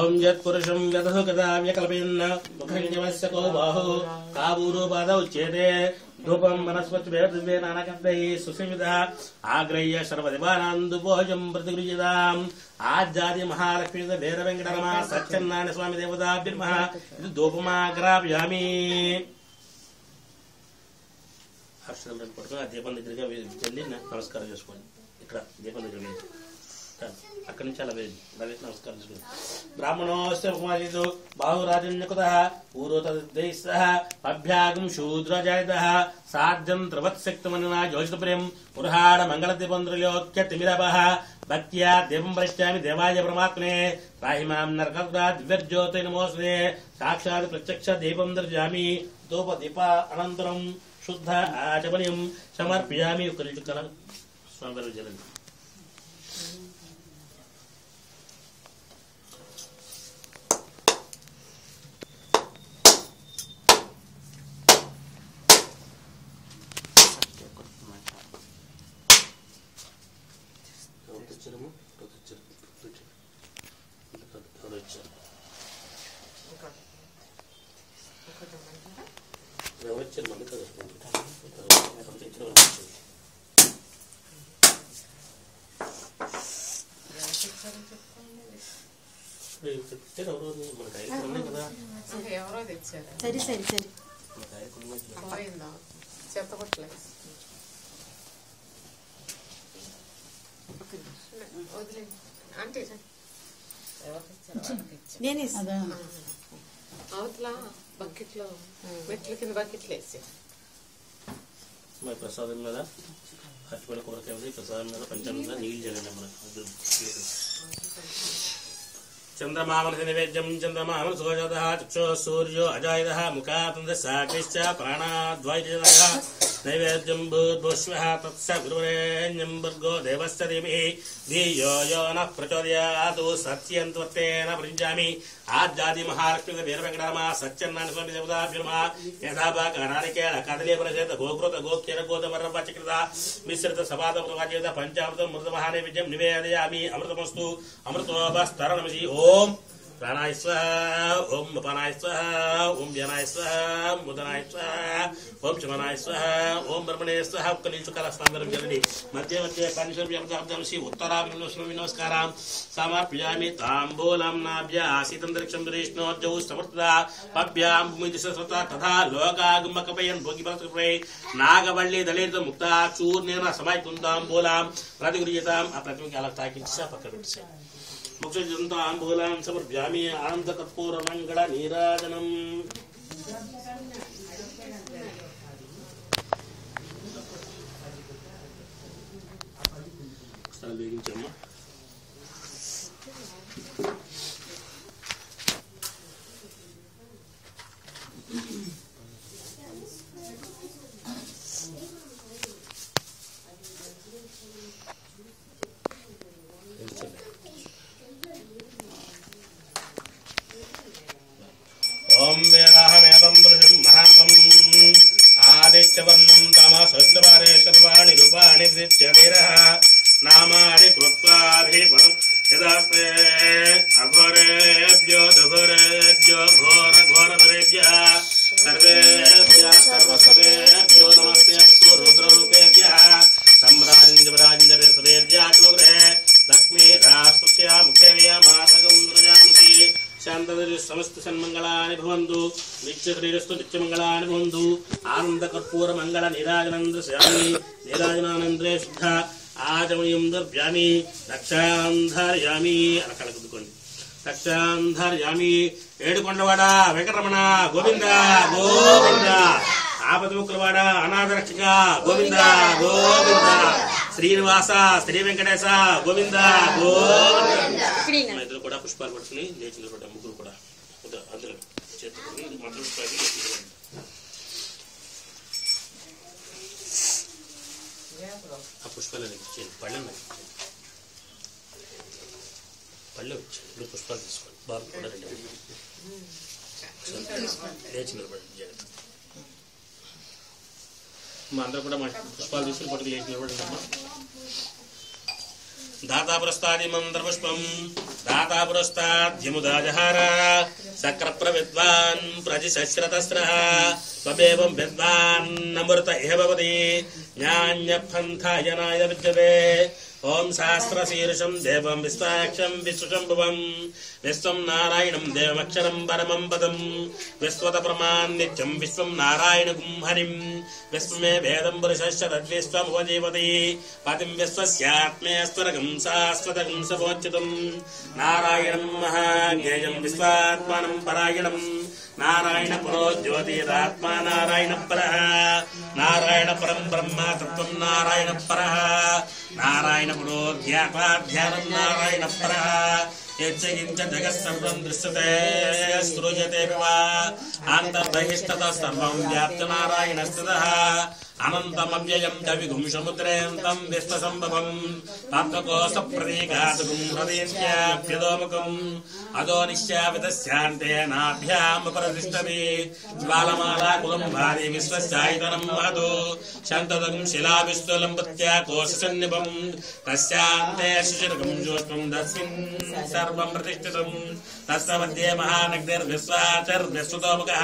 [SPEAKER 1] ఓం యత్పురుషం యదహు కదా వ్యకల్పయన్న ముఖంజమస్య కో బాహు కాబూరు పాద ఉచ్యేతే ధూపం వనస్పతిభే నానకందై సుసంయుత ఆగ్రహ్య సర్వదివానాందుభోజం ప్రతిగృహ్యతాం ఆజ్జాది మహాలక్ష్మీ భేర వెంకటరమ సత్యనారాయణ స్వామి దేవతాభ్యర్మః ఇది ధూపమాగ్రాప్యామి. అక్షరం పట్టుకుని ఆ దీపం దగ్గరగా వెళ్ళి నమస్కారం చేసుకోండి. ఇక్కడ దీపం దగ్గర వెళ్ళి అక్కడి నుంచి అలా వెళ్ళి నమస్కారం చేసుకోండి. బ్రాహ్మణోస్య కుమారితో బాహురాజన్యకుత పూర్వతదైః అభ్యాగం శూద్రజాయతః సాధ్యం త్రవత్శక్తమన్నా యోజితప్రియం పురహాడ మంగళదీపంద్రలోక్య తిమిరభః భక్త్యా దీపం పరిష్యామి దేవాయ పరమాత్మనే రాహిమాం నరకగ్రాద్ దివ్యజ్యోతి నమోస్తే సాక్షాత్ ప్రత్యక్ష దీపం దర్శయామి ధూప దీప అనంతరం శుద్ధ ఆచమనీయం సమర్పయామి. ఒక నిమిషం కల స్వామి జలండి.
[SPEAKER 2] ఎవరో తెచ్చారు.
[SPEAKER 3] సరే సరే సరే
[SPEAKER 2] చెత్త కొట్టలేదు వదిలే అంటే ఎవరు తెచ్చారు
[SPEAKER 3] నేనే
[SPEAKER 2] అవతల బకెట్లో మెట్ల కింద బకెట్లు వేసి
[SPEAKER 1] ప్రసాదం మీద అటుపడి కొరకాయ ప్రసాదం మీద పంచాంగ నీళ్ళు జరగండి మనకు చంద్రమామనసి నివేద్యం చంద్రమామన సుజాత చక్షో సూర్యో అజాయుధ ముఖాతంద సాక్షిశ్చ ప్రాణాద్వైజ నైవేద్యం భూర్భుష్వః తత్స గురువరేణ్యం భర్గో దేవస్య ధీమహి ధియో యో నః ప్రచోదయాత్ సత్యంత్వర్తేన ప్రతిజ్ఞామి. ఆజ్జాది మహాలక్ష్మీ వీర వెంకటరమ సత్యనారాయణ స్వామి దేవతాభ్యర్మః యథాభాగ నారికేళ కదలీ ప్రచేత గోకృత గోక్షీర గోతమర్ర పచకృత మిశ్రిత సపాద ప్రవాచేత పంచామృతం మృత మహానైవేద్యం నివేదయామి. అమృతమస్తు అమృతోపస్తరణమసి. ఓం ప్రాణాయ స్వాహ ఓం అపానాయ స్వాహ ఓం వ్యానాయ స్వాహ ముదనాయ స్వాహ ఓం శమనాయ స్వాహ ఓం బ్రహ్మణే స్వాహ. ఒక్క నిమిషం కాల స్నానం చేయండి. మధ్య మధ్య పంచమి ఉత్తరాభి నమస్కారం సమర్పయామి. తాంబూలం నాభ్య ఆసీతంతరిక్షం దురేష్ణోర్జౌ సమర్థ పభ్యాం భూమి సత తథా లోకాగుమకపయన్ భోగిపరై నాగవల్లి దళిత ముక్త చూర్ణేన సమాయకుంతాంబూలాం ప్రతిగృహ్యతాం. ఆ ప్రతిమకి అలా తాకించి పక్కన పెట్టేసాయి. ముక్షంతాంబూలాం సమర్ప్యామి. ఆనంద కర్పూర మంగళ నీరాజనం. వేగించమ్మా. ఓం వేదాహమేవం పురుషం మహాంతం ఆదిత్యవర్ణం తమసస్తవారే సర్వాణి రూపాణి విద్యధీరః నామాని కృత్వాభిపదం యదాస్తే అఘోరేభ్యో దుఘోరేభ్యో ఘోర ఘోరధరేభ్యః సర్వేభ్యः సర్వసర్వేభ్యో నమస్తే రుద్రరూపేభ్యः सम्राजिंजराजिंजरेभ्याग्रे लक्ष्मी राष्ट्रस्या मुखे मातकं द्रजांसि शांतदरि समस्त सन्मंगलानि भवन्तु नित्यशरीरस्तु नित्यमंगलानि भवन्तु आनंद कर्पूर मंगल नीराजनंदस्यामि नीराजनानंदरे शुद्ध आचमनीयं दर्भयामि रक्षांधारयामि अलकलकुदुकोंडि रक्षांधारयामि ఏడుకొండవాడ వెంకటరమణ గోవింద గోవింద ఆపదముక్కులవాడ అనాథరక్షక గోవింద గోవింద శ్రీనివాస శ్రీ వెంకటేశ గోవింద గోవింద. ఇద్దరు కూడా పుష్పాలు పట్టుకుని లేచి నిలబడ్డ ముగ్గురు కూడా అందులో చేతులు మంత్ర పుష్పాలు ఆ పుష్పాలు పళ్ళెం పళ్ళు ఇప్పుడు పుష్పాలు తీసుకోండి. బాబు కూడా రెండు లేచి నిలబడండి జాగ్రత్త. మా అందరూ కూడా మా పుష్పాలు తీసుకుని పట్టుకు లేచి నిలబడండి అమ్మా. దాతా ప్రస్తాది మంత్ర పుష్పం दाता पुरस्ताद्यमुदाजहार सक्र-प्रविद्वान् प्रजिशस्रतस्रः त्वमेवं विद्वान् अमृत इह भवति ज्ञान्यपन्थायनाय विद्यते ओम सहस्रशीर्षं देवं विश्वाक्षं विश्वशंभुवं विश्वं नारायणं देवमक्षरं परमं पदं विश्वतप्रमान् नित्यं विश्वं नारायणगुं हरिं विश्वमे वेदं पुरुषस्य तद्विश्वमुपजीवति पतिं विश्वस्यात्मेश्वरगं शाश्वतगं सवोच्युतं नारायणं महाज्ञेयं विश्वात्मानं परायणं नारायण परो ज्योतिरात्मा नारायण परः नारायण परं ब्रह्म तत्त्वं नारायण परः नारायण परो ज्ञात्वा ध्यानं नारायण परः यच्च जगत् सर्वं दृश्यते श्रूयते वा अन्तर्बहिस्ततः सर्वं व्याप्य नारायणस्थितः अनन्तमव्ययं च विगुं समुद्रेऽन्तं विश्वसम्भवं तत्त्वकोशप्रतीकातुकं हृदयस्याभ्यदोमुखम् अधो निश्यावितस्यान्तेनाभ्यामुपरतिष्ठति ज्वालमालाकुलं भारी विश्वस्यायतनं महतो शन्तदं शिलाविश्वलम्बत्या कोशसन्निभं तस्यान्ते शिशिरकं ज्योष्णं तस्मिन् सर्वं प्रतिष्ठितं तस्य मध्ये महानग्निर्विश्वाचर्विश्वतोमुखः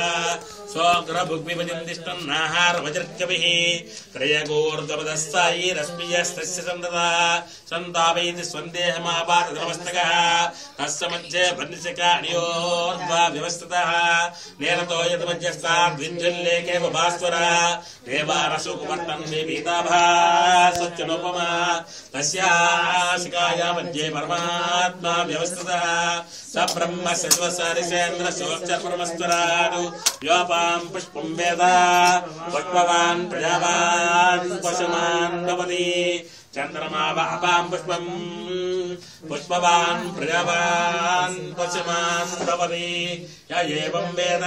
[SPEAKER 1] स्वग्रभुग्विभजं तिष्ठन्नाहारवज्रकविः त्रयगोर्धपदस्सायीरश्मियस्तस्य सन्दता सन्तापयति स्वन्देहमापातधर्मस्तकः तस्य मध्ये वर्णिशिखाणियोर्ध्वा व्यवस्थितः नेरतो यतमध्यस्ताद्विज्वल्लेके भास्वरः देवारशोकुमर्तन्वीताभासोच्चनोपमा तस्याशिखाया मध्ये परमात्मा व्यवस्थितः स ब्रह्म सत्वसरिसेन्द्र सोक्षरपरमस्वरादु योपां पुष्पं वेद पुष्पवान् प्रजावान् पशुमान् भवति चन्द्रमा अपां पुष्पं पुष्पवान् प्रजावान् पशुमान् भवति य एवं वेद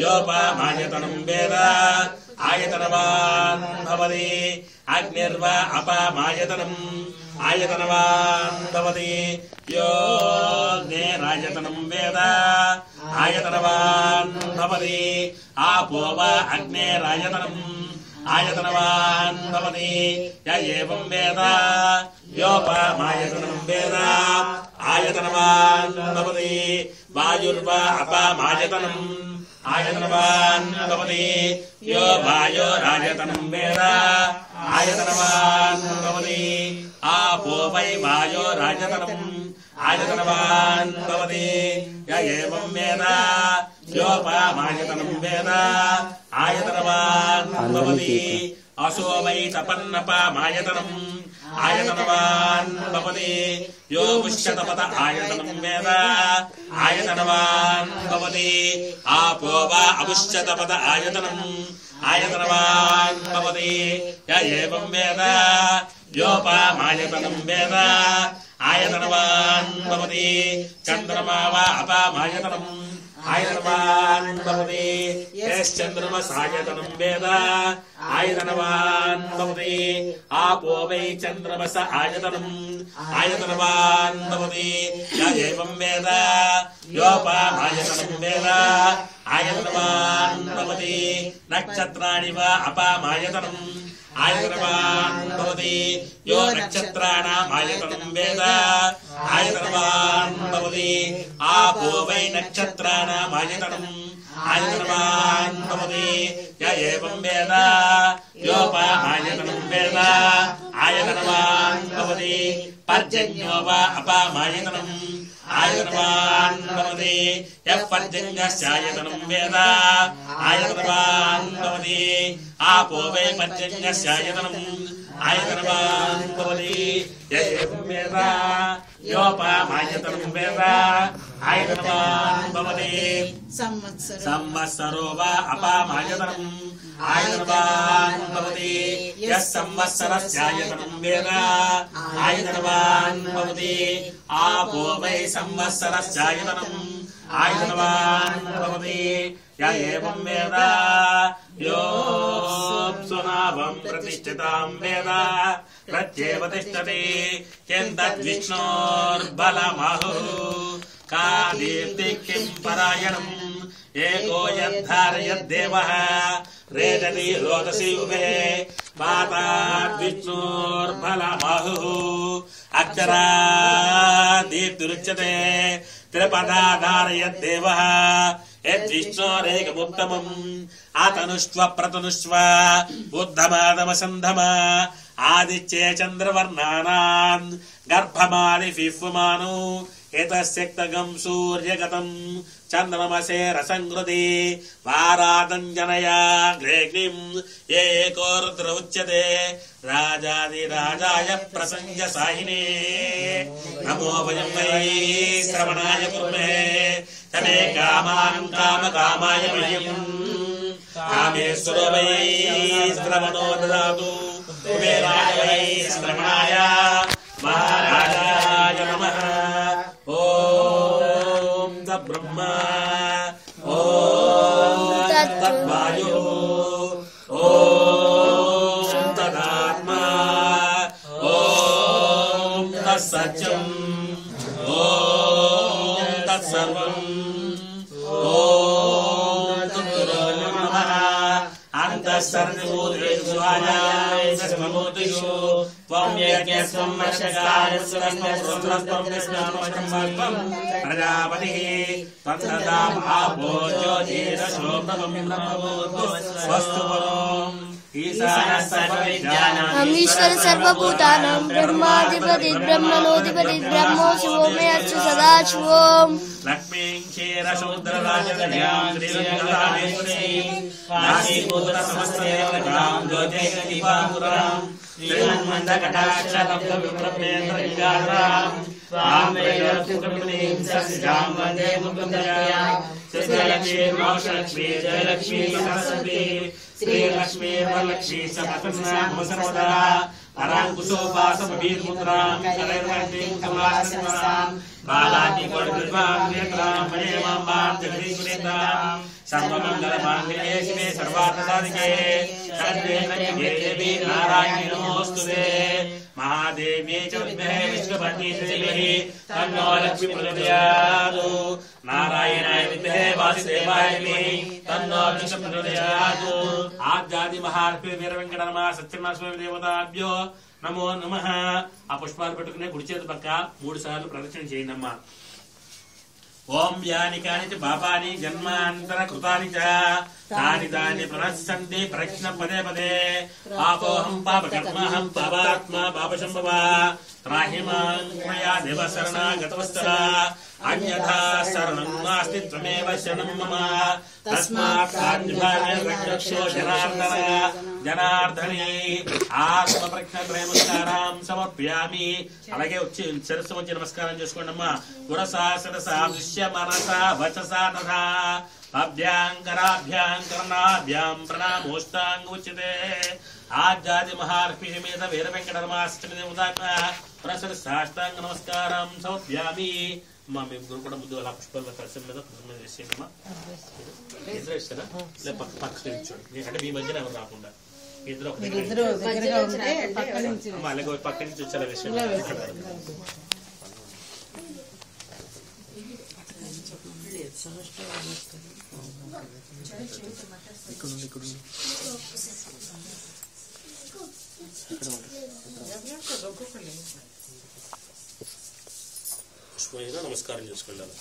[SPEAKER 1] योपामायतनं वेद आयतनवान् भवति अग्निर्वा अपामायतनम् आयतनवान् भवति योऽग्नेरायतनं वेद आयतनवान् भवति आपो वा अग्नेरायतनम् आयतनवान् भवति य एवं वेद योपामायतनं वेद आयतनवान् भवति वायुर्वा अपामायतनम् आयतनवान् भवति यो वायोरायतनं वेद आयतनवान् भवति आपो वै वायोरायतनम् आयतनवान् भवति य एवं वेद योपामायतनं वेद आयतनवान् भवति असो वै तपन्नपामायतनम् आयतनवान् भवति यो मुष्यतपत आयतनं वेद आयतनवान् भवति आपो वा अमुष्यतपत आयतनम् आयतनवान् भवति य एवं वेद योपामायतनं वेद आयतनवान् भवति चन्द्रमा वा अपामायतनम् आयतनवान् भवति यश्चन्द्रमसायतनं वेद आयतनवान् भवति आपो वै चन्द्रमस आयतनम् आयतनवान् भवति य एवं वेद योपामायतनं वेद आयतनवान् भवति नक्षत्राणि वा अपामायतनम् आयतनवान् भवति यो नक्षत्राणाम् आयतनं वेद आयतनवान् भवति आपो वै नक्षत्राणाम् आयतनम् आयतनवान् भवति य एवं वेद योपामायतनं वेद आयतनवान् भवति पर्जन्यो वा अपामायतनम् आयतनवान् भवति यः पर्जन्यस्यायतनं वेद आयतनवान् भवति आपो वै पर्जन्यस्यायतनम् आयतनवान् भवति य एवं वेद योपामायतनं वेद आयतनवान् भवति संवत्सरो वा अपामायतनम् आयतनवान् भवति यः संवत्सरस्यायतनं वेद आयतनवान् भवति आपो वै संवत्सरस्यायतनम् आयतनवान् भवति य एवं वेद योऽप्सुनाभं प्रतिष्ठितां वेद प्रत्येव तिष्ठति किन्तद्विष्णोर्बलमाहुः का दीप्तिः किं परायणम् एको यद्धारयद्देवः रेदति रोदसी उभे पातात् विष्णोर्बलबाहुः अक्षरादीप्तिरुच्यते त्रिपदाधारयद्देवः यद्विष्णोरेकमुत्तमम् आतनुष्व प्रतनुष्व बुद्धमादमसन्धम आदित्ये चन्द्रवर्णानाम् गर्भमादिफिह्वमानो एतस्यक्तगम् सूर्यगतम् चन्द्रमसे रसङ्कृति वारादञ्जनया ग्रेग्निम् एको रुद्र उच्यते राजादिराजाय प्रसञ्ज साहिने नमो वयम् वै श्रवणाय कुर्महे तमे कामान् कामकामाय मह्यम् कामेश्वरो वै श्रवणो ददातु कुबेराय वै श्रवणाय महाराजाय नमः ॐ तद्ब्रह्मा ॐ तद्वायुः ॐ तदात्मा ॐ तत्सत्यम् ॐ तत्सर्वम् ॐ तद्गुरो नमः अन्तःसर्वभूतेषु त्वं यज्ञस्त्वं वर्षकारस्वं प्रजापतिः तन्नदाम् आपो ज्योतिरसो स्वस्तु
[SPEAKER 3] ईश्वर सर्वभूतानां ब्रह्माधिपति ब्रह्मणोऽधिपति ब्रह्मो शिवो मे अस्तु सदा शिवों
[SPEAKER 1] लक्ष्मीं क्षीरसमुद्रराजकन्यां श्रीरङ्गराजेश्वरीं नासीभूतसमस्तदेवतां ज्योतिर्दीपाङ्कुरां श्रीमन्मन्दकटाक्षलब्धविप्रमेन्द्रगङ्गाधरां स्वां वैरक्तिं सस्यां वन्दे मुकुन्दप्रियां श्रीलक्ष्मीं मोक्षलक्ष्मी जयलक्ष्मी सरस्वती श्रीलक्ष्मी वरलक्ष्मी सपत्न्यां सर्वदा पराङ्कुशोपासमवीर्मुद्रां करैर्वन्तीं कमलासनसां बालादिकोटिद्वां नेत्रां मणिमां जगदीश्वरीं सर्वमङ्गलमाङ्गल्ये शिवे सर्वार्थसाधिके शरण्ये देवी नारायणी नमोऽस्तुते महादेव्यै च विद्महे विष्णुपत्नी धीमहि तन्नो लक्ष्मी प्रचोदयात् नारायणाय विद्महे वासुदेवाय धीमहि तन्नो विष्णु प्रचोदयात् आद्यादि महार्पे वीरवेंकटरमण सत्यनारायण स्वामी देवताभ्यो नमो नमः ఆ పుష్పాలు పెట్టుకునే కుడి చేతి పక్క 3 సార్లు ప్రదక్షిణ చేయండమ్మా ఓం యాని కాని పాపాని జన్మాంతర కృతాని చ తాని దాని ప్రనశ్యంతి ప్రశ్న పదే పదే పాపోహం పాపకర్మహం పాపాత్మా పాపశంభవ త్రాహిమాం మయా దేవ శరణాగతవత్సల అన్యథా శరణం నాస్తి త్వమేవ శరణం మమ తస్మాత్ కాంతిభాగే రక్షక్షో జనార్దనే ఆత్మ ప్రజ్ఞ నమస్కారం సమర్పయామి అలాగే వచ్చి శిరస్సు వచ్చి నమస్కారం చేసుకోండి అమ్మా పురసాసన సాదృశ్య మనసా వచసా తథా అభ్యాంకరాభ్యాం కర్ణాభ్యాం ప్రణామోష్టాంగోచ్యతే ఆద్యాది మహార్పి మీద వీర వెంకటరమాష్టమి దేవతాక ప్రసర సాష్టాంగ నమస్కారం సమర్పయామి అమ్మా మీ గురు కూడా ముందు అలా పుష్పాల కలసం మీద ప్రసన్న చేసేయమ్మా ఇద్దరు ఇస్తారా లేదా పక్కన ఇచ్చాడు అంటే మీ మధ్యన ఎవరు రాకుండా ఇద్దరు ఒక అలాగే పక్క నుంచి వచ్చేలా విషయం నమస్కారం చేసుకుంటాను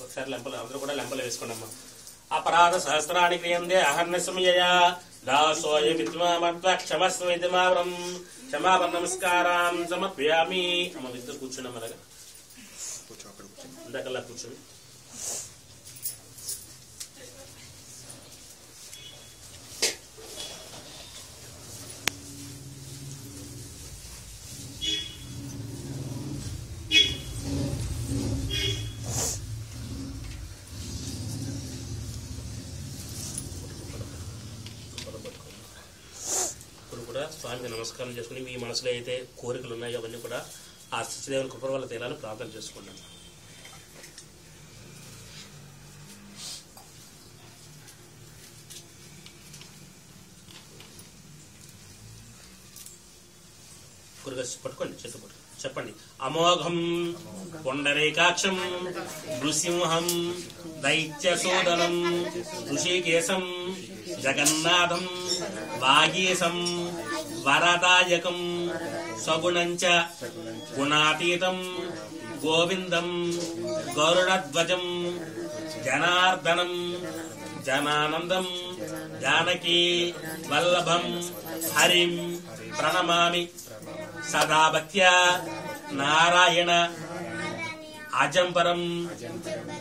[SPEAKER 1] ఒకసారి లెంపలు అందరూ కూడా లెంపలు వేసుకోండమ్మా అపరాధ సహస్రాన్ని క్రియందే అహర్న సమయయా దాసోయ విద్వామత్వ క్షమస్వ విద్మావరం క్షమాపణ నమస్కారం సమర్పయామి అమ్మ ఇద్దరు కూర్చున్నాం అలాగా ఇందాకల్లా కూర్చొని స్వామి నమస్కారం చేసుకుని మీ మనసులో అయితే కోరికలు ఉన్నాయో అవన్నీ కూడా ఆ సత్యదేవుని కృప వల్ల తేలాలని ప్రార్థన చేసుకున్నాను. పట్టుకోండి, చేతి పట్టు చెప్పండి. అమోఘం పుండరీకాక్షం నృసింహం దైత్యసోదనం ఋషికేశం జగన్నాథం వాగీశం వరదాయకం సగుణంచ గుణాతీతం గోవిందం గరుడధ్వజం జనార్దనం జనానందం జానకీ వల్లభం హరిం ప్రణమామి సదా భక్త్యా నారాయణ అజంపరం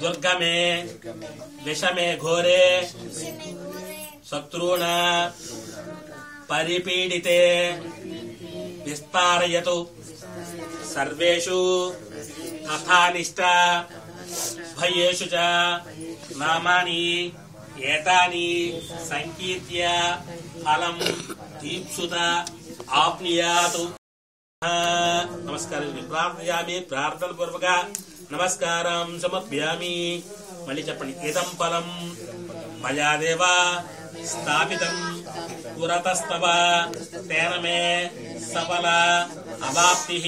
[SPEAKER 1] దుర్గమే విషమే ఘోరే శత్రుణ పరిపీడితే విస్తారయతు సర్వేషు తథానిష్ట భయేషు చ నామాని ఏతాని సంకీర్త్య ఫలం దీప్సుత ఆప్నుయాతు. నమస్కారం ప్రార్థయామి, ప్రార్థన పూర్వక నమస్కారం సమర్పయామి. మళ్ళీ చెప్పండి. ఇదం ఫలం మయా దేవ స్థాపితం పురతస్తవ తేన మే సఫల అవాప్తి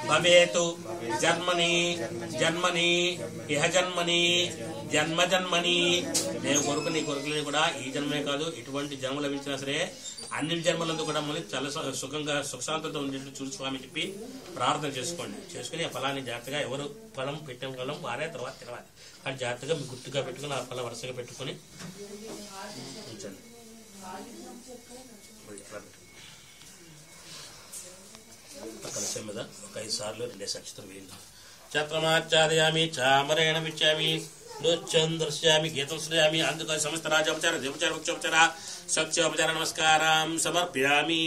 [SPEAKER 1] భవేతు జన్మని జన్మని ఇహ జన్మని జన్మ జన్మని. నేను నీ కొడుకులని కూడా ఈ జన్మే కాదు ఇటువంటి జన్మ లభించినా సరే అన్ని జన్మలందు కూడా మళ్ళీ చాలా సుఖంగా సుఖశాంతంతో ఉండేట్లు చూసి స్వామి చెప్పి ప్రార్థన చేసుకోండి. చేసుకుని ఆ ఫలాన్ని జాగ్రత్తగా ఎవరు ఫలం పెట్టిన ఫలం వారే తర్వాత తినవాలి. అది జాగ్రత్తగా మీకు గుర్తుగా పెట్టుకుని ఆ ఫలం వరుసగా పెట్టుకుని ఉంచండి. కలశం మీద ఒక 5 సార్లు 2 అక్షతలు వేయండి. ఛత్రమాచార్యామి చామరేణ విచ్చామి నృత్యం దృశ్యామి గీతం శ్రయామి. అందుకు సమస్త రాజోపచార దేవచార వృక్షోపచార సత్యోపచార నమస్కారం సమర్పయామి.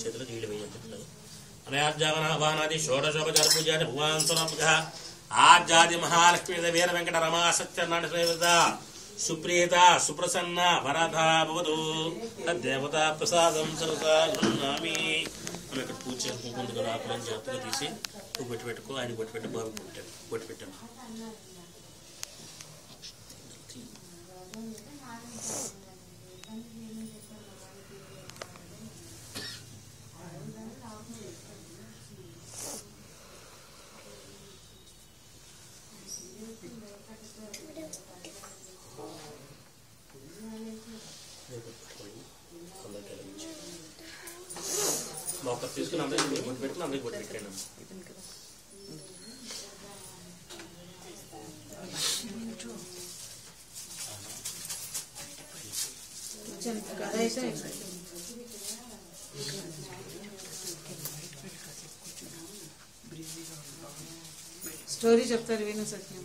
[SPEAKER 1] చేతులకు నీళ్ళు వేయండి. అనయాజ్ఞానాది షోడశోపచార పూజ భగవాన్ ఆర్జాది మహాలక్ష్మీ వీర వెంకట రమా సత్యనారాయణ సుప్రీత సుప్రసన్న వరద భవతు తద్దేవత ప్రసాదం సర్వదా గృహ్ణామి. మనం ఇక్కడ పూజ చేసుకుంటుంది కదా ఆకులను జాగ్రత్తగా తీసి నువ్వు బొట్టు పెట్టుకో, ఆయన బొట్టు పెట్టి బాబు బొట్టు పెట్టాను. మొక్క తీసుకుని అందరికి బొట్టు పెట్టుకుని అందరికి బొట్టు పెట్టాను.
[SPEAKER 2] స్టోరీ చెప్తారు విను సత్యం.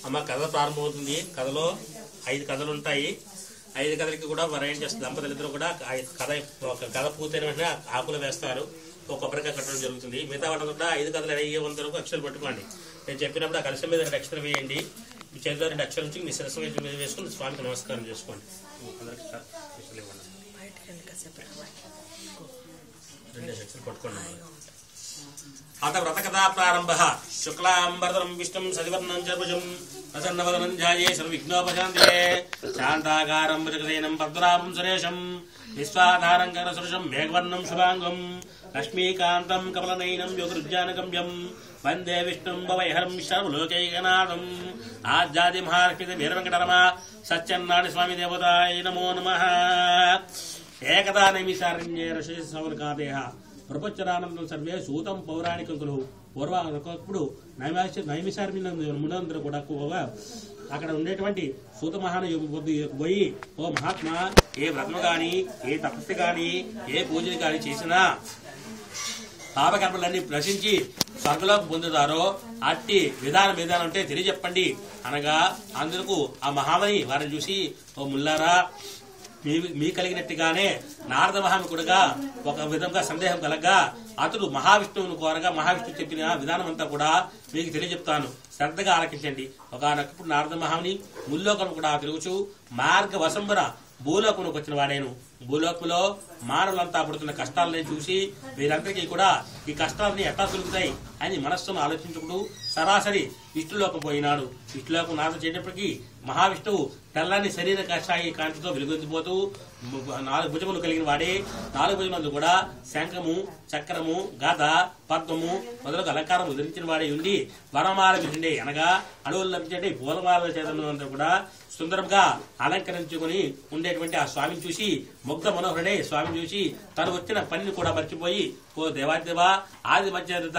[SPEAKER 1] అమ్మ కథ ప్రారంభమవుతుంది. కథలో 5 కథలు ఉంటాయి. 5 కథలకి కూడా ఏం చేస్తారు దంపతులిద్దరూ కూడా కథ పూర్తయిన వెంటనే ఆకులు వేస్తారు, ఒక కొబ్బరికాయ కట్టడం జరుగుతుంది. మిగతా వాటి కూడా 5 కథలు అయ్యే వరకు అక్షరాలు పట్టుకోండి. నేను చెప్పినప్పుడు ఆ కలశం మీద 2 అక్షరాలు వేయండి. మీ చేతిలో 2 అక్షరాల నుంచి మీ శిరస్సు మీద వేసుకుని స్వామికి నమస్కారం చేసుకోండి. అందరికి 2 అక్షరాలు పట్టుకోండి. అత వ్రతకథా ప్రారంభ. శుక్లాంబరధరం విష్ణుం సదివర్ణం చర్భుజం ప్రసన్నవదనం ధ్యాయే సర్వవిఘ్నోపశాంతయే శాంతాకారం మృగసేనం పద్మనాభం సురేశం విశ్వాధారం కరసృశం మేఘవర్ణం శుభాంగం లక్ష్మీకాంతం కమలనయనం యోగరుజ్జానగమ్యం వందే విష్ణుం భవైహరం సర్వలోకైకనాథం. ఆద్యాది మహాలక్ష్మి వీరవెంకటరమ సత్యనారాయణ స్వామి దేవతాయ నమో నమః. ఏకదా నైమిసారణ్యే రషసౌనకాదేహ ప్రపంచరానందం సర్వే సూతం పౌరాణికంకులు. పూర్వప్పుడు నైమిసారణ్య మునందరూ కూడా అక్కడ ఉండేటువంటి సూత మహాను పోయి, ఓ మహాత్మా, ఏ వ్రతము గాని ఏ తపస్సు గాని ఏ పూజలు గాని చేసినా పాపకర్మలన్నీ ప్రశ్నించి స్వర్గలోకి పొందుతారో అట్టి విధానం అంటే తెలియజెప్పండి అనగా అందుకు ఆ మహామని వారిని చూసి, ఓ ముల్లారా, మీ కలిగినట్టుగానే నారద మహాముకుడుగా ఒక విధంగా సందేహం కలగా అతడు మహావిష్ణువును కోరగా మహావిష్ణువు చెప్పిన విధానం అంతా కూడా మీకు తెలియజెప్తాను, శ్రద్ధగా ఆలకించండి. ఒకనప్పుడు నారద మహాముని ముల్లోకం కూడా తిరుగుచు మార్గ వశంబున భూలోకమునకు వచ్చిన వాడేను. భూలోకంలో మానవులంతా పడుతున్న కష్టాలని చూసి వీరందరికీ కూడా ఈ కష్టాలని ఎట్లా తొలుగుతాయి అని మనస్సును ఆలోచించుకుంటూ సరాసరి విష్ణులోకం పోయినాడు. విష్ణులోకం నారద చేసేటప్పటికీ మహావిష్ణువు తెల్లని శరీర కషాయి కాంతితో వెలుగొందిపోతూ 4 భుజములు కలిగిన వాడే 4 భుజములందు కూడా శంఖము, చక్రము, గద, పద్మము మొదలగు అలంకారం ధరించిన వాడే ఉండి వనమాల విండే అనగా అడవులు లభించే పూలమాల చేతను అంతా కూడా సుందరంగా అలంకరించుకుని ఉండేటువంటి ఆ స్వామిని చూసి ముగ్ధ మనోహరుడే స్వామిని చూసి తను వచ్చిన పనిని కూడా మర్చిపోయి, ఓ దేవాదేవా ఆది మధ్యత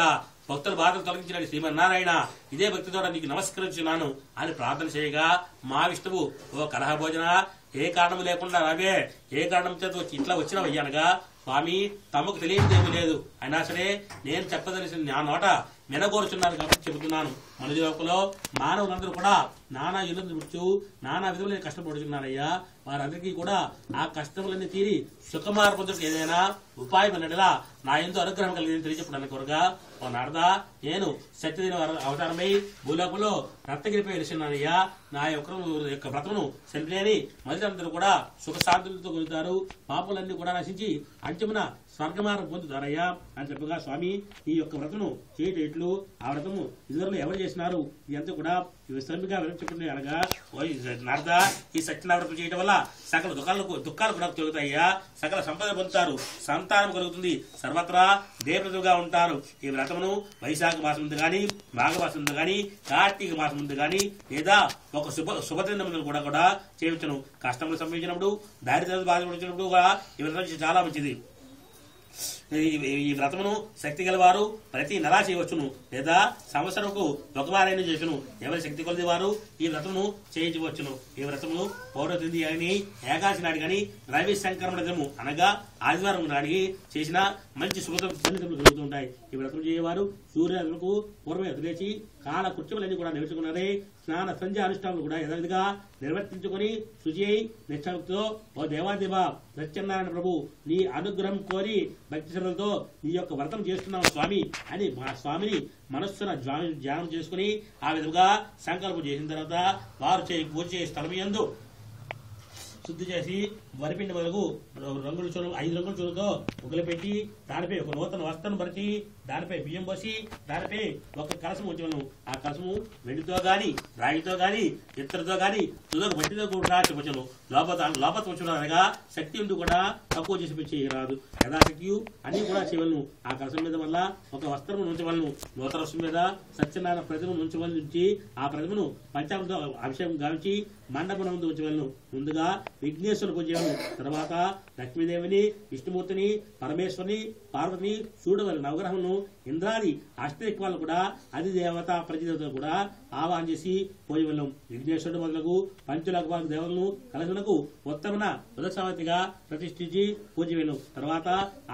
[SPEAKER 1] భక్తుల బాధలు తొలగించిన శ్రీమన్నారాయణ, ఇదే భక్తితో నీకు నమస్కరించున్నాను అని ప్రార్థన చేయగా మహావిష్ణువు, ఓ కలహ భోజన, ఏ కారణం లేకుండా రావే, ఏ కారణం చేత వచ్చి ఇట్లా వచ్చినవయ్యానగా స్వామి తమకు తెలియదేమీ లేదు, అయినా సరే నేను చెప్పదలిసిన నా నోట మెనగోరుచున్నాను కాబట్టి చెబుతున్నాను. మనుజలోకంలో మానవులందరూ కూడా నానా ఇల్లు మృత్యు నానా విధములైన కష్టపడుతున్నారయ్యా. వారందరికీ కూడా ఆ కష్టములన్నీ తీరి సుఖమార్పదుకు ఏదైనా ఉపాయం అన్నట్లా నా ఎందు అనుగ్రహం కలిగిందని తెలియజెప్పడానికి కొరగా, ఓ నారదా నేను సత్యదిన అవతారమై భూలోకంలో రత్నగిరిపై వెలిసినానయ్యా. నా యొక్క వ్రతమును సెలిపిలేని మనుషులందరూ కూడా సుఖశాంతులతో కొలుతారు, పాపలన్నీ కూడా నశించి అంచమున స్వర్గమార్గం పొందుతారయ్యా అని చెప్పగా, స్వామి ఈ యొక్క వ్రతము చేయటట్లు ఆ వ్రతము ఇద్దరు ఎవరు చేసినారు ఇదంతా కూడా విశ్రమిగా వివరించుకుంటే అనగా, ఓ నారద ఈ సత్యనావ్రతం చేయడం వల్ల సకల దుఃఖాలు కూడా తొలుగుతాయ్యా, సకల సంపద పొందుతారు, సంతానం కలుగుతుంది, సర్వత్రా దేవతలుగా ఉంటారు. ఈ వ్రతమును వైశాఖ మాసం ముందు గాని, మాఘమాసం ముందు గాని, కార్తీక మాసం ముందు గాని లేదా ఒక శుభదిన కూడా చేయవచ్చును. కష్టములు సంభవించినప్పుడు, దారిద్ర్యాలు బాధపడినప్పుడు కూడా ఈ వ్రతం చాలా మంచిది. ఈ వ్రతమును శక్తి గలవారు ప్రతి నెలా చేయవచ్చును లేదా సంవత్సరంకు ఒకవారైనా చేసును. ఎవరి శక్తి కొలది వారు ఈ వ్రతమును చేయించవచ్చును. ఈ వ్రతమును పౌర్ణమి అని ఏకాదశి నాటి గాని రవి సంక్రమణ దినము అనగా ఆదివారం నాటికి చేసిన మంచి ఫలితములు కలుగుతుంటాయి. ఈ వ్రతం చేయవారు సూర్యోదయకు పూర్వం ఎదులేచి కాల కృత్యములన్నీ కూడా నేర్చుకున్నారే. స్నాన సంధ్య అనుష్ఠానాలు కూడా యథావిధిగా నిర్వర్తించుకుని శుచి అయి నిష్ఠతో, ఓ దేవాదేవ సత్యనారాయణ ప్రభు నీ అనుగ్రహం కోరి భక్తి శ్రద్ధలతో నీ యొక్క వ్రతం చేస్తున్నావు స్వామి అని మా స్వామిని మనస్సున ధ్యానం చేసుకుని ఆ విధంగా సంకల్పం చేసిన తర్వాత వారు పూజ చేసే స్థలం యందు శుద్ధి చేసి వరిపిండి మొదలు 5 రంగుల చూరుతో ఉగలు పెట్టి దానిపై ఒక నూతన వస్త్రం పరిచి దానిపై బియ్యం పోసి దానిపై ఒక కలసము ఉంచను. ఆ కలసము వెండితో గాని రాగితో గాని ఇత్తడితో గాని తుదక మట్టితో కూడా చెప్పను. లోపత ఉంచడం అనగా శక్తి ఉండి కూడా తక్కువ చేసి చేయరాదు, యథాశక్తి అన్ని కూడా చేయవలను. ఆ కలసం మీద వల్ల ఒక వస్త్రం ఉంచవలను. నూతన వస్త్రం మీద సత్యనారాయణ ప్రతిమను ఉంచి ఆ ప్రతిమను పంచామృతో అభిషేకం గావించి మండపం ముందు ఉంచవలను. ముందుగా విఘ్నేశ్వర పూజ తర్వాత లక్ష్మీదేవిని, విష్ణుమూర్తిని, పరమేశ్వరిని, పార్వతిని, సూర్యుడు నవగ్రహములను, ఇంద్రాది అష్టదిక్పాలను కూడా అధిదేవత ప్రతిదేవతలు కూడా ఆవాహన చేసి పూజవలం. విఘ్నేశ్వరుడు మొదలగు పంచలోకపాలకు దేవతలను కలశులకు ఉత్తమన ఉదసావతిగా ప్రతిష్ఠించి పూజ వేయను. తర్వాత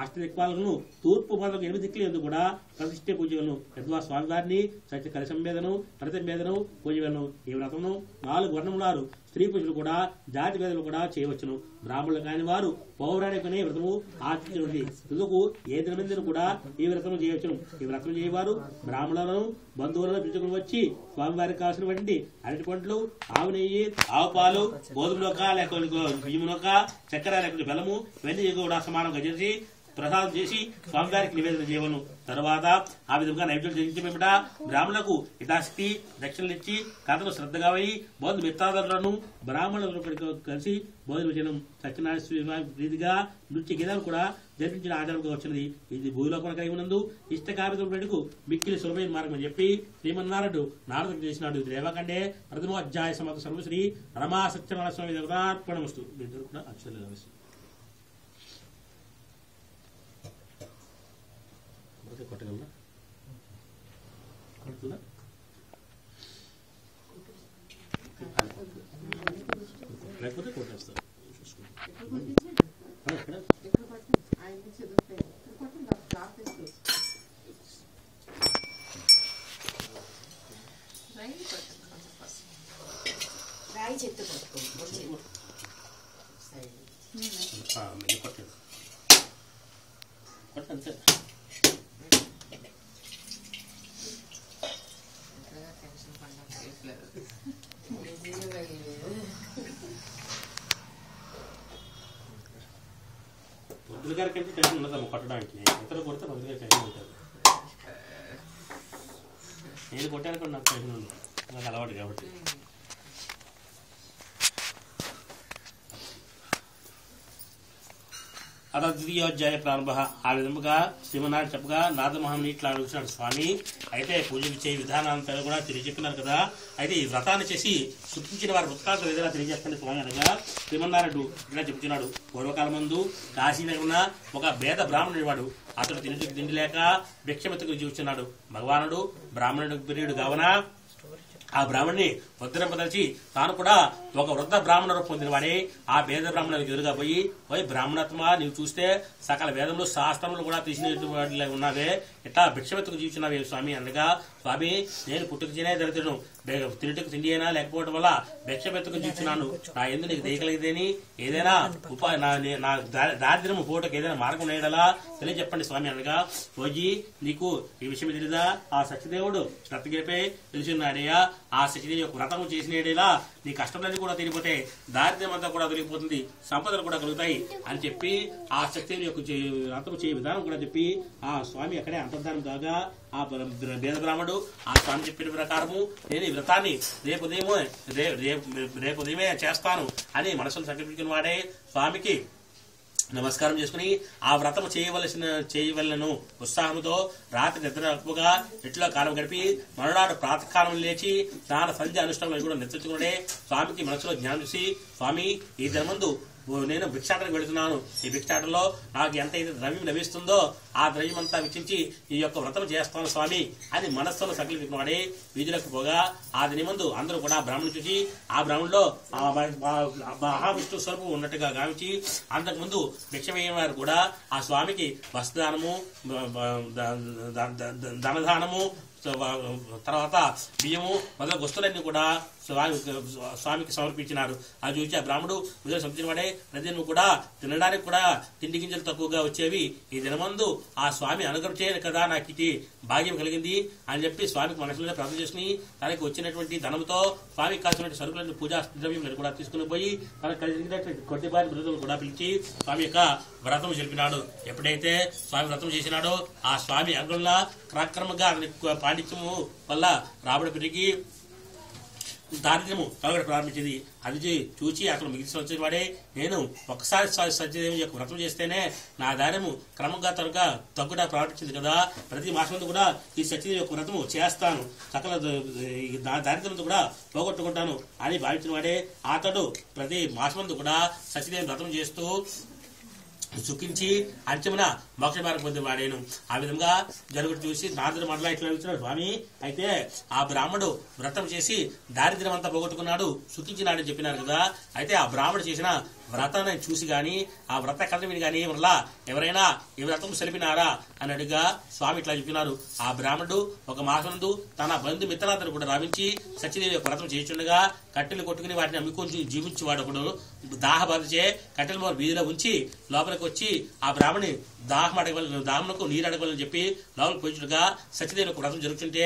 [SPEAKER 1] అష్టదిక్పాలను తూర్పు మొదలకు 8 దిక్కులు ఎందుకు కూడా ప్రతిష్ఠే పూజ వేయను. యద్వా స్వామివారిని సత్య కలశం మీదను ప్రతి మీదను పూజ వేయను. ఈ వ్రతమును 4 వర్ణములారు స్త్రీ పురుషులు కూడా జాతి భేదలు కూడా చేయవచ్చును. బ్రాహ్మణులు కాని వారు పౌరాణికనే వ్రతము ఆచరించండి. తుదకు ఏ దినమందిని కూడా ఈ వ్రతము చేయవచ్చును. ఈ వ్రతం చేయవారు బ్రాహ్మణులను బంధువులను పిలుచుకుని వచ్చి స్వామివారికి కావాల్సినటువంటి అరటి పండ్లు, ఆవు నెయ్యి, ఆవు పాలు, గోధుమ నొక్క లేక బియ్యం నొక్క, చక్కెర లేకపోతే బెల్లము ఇవన్నీ కూడా సమానంగా చేసి ప్రసాదం చేసి స్వామివారికి నివేదన చేయవను. తర్వాత ఆ విధంగా నైవేద్యం చేయించబెట్ట బ్రాహ్మణులకు యథాశక్తి దక్షిణలు ఇచ్చి కథను శ్రద్ధగా పోయి బౌద్ధ మిత్రాదులను బ్రాహ్మణులకు కలిసి భోజనం చేయడం సత్యనారాయణ ప్రీతిగా నృత్య గీతాలు కూడా జరిపించిన ఆధారంగా వచ్చినది. ఇది భూలోకం కలిగి ఉన్నందు ఇష్టకామికు మిక్కిలి సులభమైన మార్గం అని చెప్పి శ్రీమన్నారాయణుడు నారదుకు చేసినాడు. ఇది రేవకండే ప్రథమో అధ్యాయ సమత సర్వశ్రీ రమా సత్యనారాయణ స్వామి దేవతార్పణమస్తు. ఇద్దరు కూడా అక్షరాలు కొట్టగలరా కొడుతుందా లేకపోతే కొట్టేస్తారు.
[SPEAKER 2] రాయి చెట్టు పట్టుకోండి.
[SPEAKER 1] కొట్టండి అంతే. పొద్దుల గారి కంటే టెన్షన్ ఉండదమ్మా కొట్టడానికి. ఇతరులు కొడితే పొద్దుల గారి టెన్షన్ ఉంటుంది. నేను కొట్టాను నాకు టెన్షన్ ఉంది, నాకు అలవాటు కాబట్టి. అలా ద్వితీయోధ్యాయ ప్రారంభ. ఆ విధముగా శ్రీమన్నారాయణ చెప్పగా నారద మహాముని ఇట్లా అడుగుతున్నాడు, స్వామి అయితే పూజలు చేయ విధానాంతా కూడా తెలియజెప్పినారు కదా, అయితే ఈ వ్రతాన్ని చేసి సృష్టించిన వారి వృత్తాలు ఏదైనా తెలియజేస్తాను స్వామి అనగా శ్రీమన్నారాయణుడు ఇలా చెబుతున్నాడు. పూర్వకాలం ముందు కాశీలో ఉన్న ఒక భేద బ్రాహ్మణుడి వాడు, అతడు తిండి లేక భిక్షమెత్తుకు జీవిస్తున్నాడు. భగవానుడు బ్రాహ్మణుడు ప్రియుడు కావున ఆ బ్రాహ్మణ్ణి ఉద్ధరింపదలిచి తాను కూడా ఒక వృద్ధ బ్రాహ్మణ రూపం పొందినవాడే ఆ వేద బ్రాహ్మణులకు ఎదురుగా పోయి, పోయి బ్రాహ్మణత్వమా, నీవు చూస్తే సకల వేదములు శాస్త్రములు కూడా తీసిన ఉన్నావే, ఇట్లా భిక్షమెత్తుకు జీవించినావే స్వామి అనగా, స్వామి నేను పుట్టుకు తినే దరిద్రుడు, తింటుకు తిండి అయినా లేకపోవడం వల్ల భిక్షమెత్తుకు జీవించినాను, నా ఎందు నీకు దయగలిగేదేని ఏదైనా నా దారిద్ర్యము పోటకు ఏదైనా మార్గం నేడలా తెలియజెప్పండి స్వామి అనగా, పోయి నీకు ఈ విషయం తెలియదా, ఆ సత్యదేవుడు రత్నగిరిపై తెలిసినాడయ్యా, ఆ సత్యదేవి యొక్క వ్రతము చేసినేడేలా నీ కష్టంలన్నీ కూడా తీరిపోతే దారిద్ర్యం అంతా కూడా తొలగిపోతుంది, సంపదలు కూడా కలుగుతాయి అని చెప్పి ఆ శక్తిని యొక్క వ్రతము చేయ విధానం కూడా చెప్పి ఆ స్వామి అక్కడే అంతర్ధానం కాగా ఆ వేద బ్రాహ్మణుడు ఆ స్వామి చెప్పిన ప్రకారము నేను ఈ వ్రతాన్ని రేపు ఉదయమే చేస్తాను అని మనసును సంకల్పించిన వాడే స్వామికి నమస్కారం చేసుకుని ఆ వ్రతము చేయవలను ఉత్సాహంతో రాత్రి నిద్రగా ఎట్లా కాలం గడిపి మరునాడు ప్రాతకాలం లేచి స్నాన సంధ్య అనుష్ఠానం కూడా నిర్వహించుకునే స్వామికి మనసులో జ్ఞానం చూసి, స్వామి ఈ దినమందు నేను భిక్షాటనకు వెళుతున్నాను, ఈ భిక్షాటనలో నాకు ఎంతైతే ద్రవ్యం లభిస్తుందో ఆ ద్రవ్యం అంతా వెచ్చించి ఈ యొక్క వ్రతం చేస్తాను స్వామి అని మనస్సులో సంకల్పించినవాడే వీధులకు పోగా ఆ దినమందు అందరూ కూడా బ్రాహ్మణుని చూసి ఆ బ్రాహ్మణులో మహావిష్ణు స్వరూపం ఉన్నట్టుగా గావించి అంతకుముందు భిక్ష వేయని వారు కూడా ఆ స్వామికి వస్త్రదానము, ధనదానము, తర్వాత బియ్యము మొదలగు వస్తువులన్నీ కూడా స్వామికి సమర్పించినారు. అది చూసి ఆ బ్రాహ్మణుడు విధులు సంపించిన వాడే ప్రజలను కూడా తినడానికి కూడా తిండి గింజలు తక్కువగా వచ్చేవి, ఈ దినమందు ఆ స్వామి అనుగ్రహం చేయను కదా నాకు ఇది భాగ్యం కలిగింది అని చెప్పి స్వామికి మనసులో ప్రార్థన చేసుకుని తనకి వచ్చినటువంటి ధనంతో స్వామికి కాల్సినటువంటి సరుకులను పూజా ద్రవ్యం కూడా తీసుకుని పోయి తనకు కలిగినటువంటి కొద్దిపాటి మృతులు కూడా పిలిచి స్వామి యొక్క వ్రతం జరిపినాడు. ఎప్పుడైతే స్వామి వ్రతం చేసినాడో ఆ స్వామి అంగుళంలో క్రమక్రమంగా పాండిత్యము వల్ల రాబడి పెరిగి దారిద్ర్యము కలగడం ప్రారంభించింది. అది చూచి అక్కడ మిగిలిన వచ్చిన వాడే నేను ఒక్కసారి సత్యదేవి యొక్క వ్రతం చేస్తేనే నా దారిము క్రమంగా త్వరగా తగ్గుట ప్రారంభించింది కదా, ప్రతి మాసంలో కూడా ఈ సత్యదేవి యొక్క వ్రతము చేస్తాను, సకల దారిద్ర్యంతో కూడా పోగొట్టుకుంటాను అని భావించిన వాడే అతడు ప్రతి మాసంలో కూడా సత్యదేవి వ్రతం చేస్తూ సుఖించి అంచమున మోక్ష మార్గం పొందిన వాడేను. ఆ విధంగా జరుగుడు చూసి నారదుడు మరలా ఇట్లా అడుగుతున్నాడు, స్వామి అయితే ఆ బ్రాహ్మణుడు వ్రతం చేసి దారిద్ర్యం అంతా పోగొట్టుకున్నాడు, సుఖించినాడని చెప్పినారు కదా, అయితే ఆ బ్రాహ్మణుడు చేసిన వ్రతాన్ని చూసి గాని ఆ వ్రత కథ విని గాని వల్ల ఎవరైనా ఈ వ్రతం సెలిపినారా అని అడిగా స్వామి ఇట్లా చెప్పినారు. ఆ బ్రాహ్మణుడు ఒక మాసందు తన బంధు మిత్రులందరూ కూడా రావించి సత్యదేవి యొక్క వ్రతం చేయించుండగా కట్టెలు కొట్టుకుని వాటిని అమ్ముకొని జీవించి వాడొకడు దాహబాధచే కట్టెల వీధిలో ఉంచి లోపలికి వచ్చి ఆ బ్రాహ్మణి దాహమునకు నీరు అడగవాలని చెప్పి లోపలికి పోయించుగా సత్యదేవి యొక్క వ్రతం జరుగుతుంటే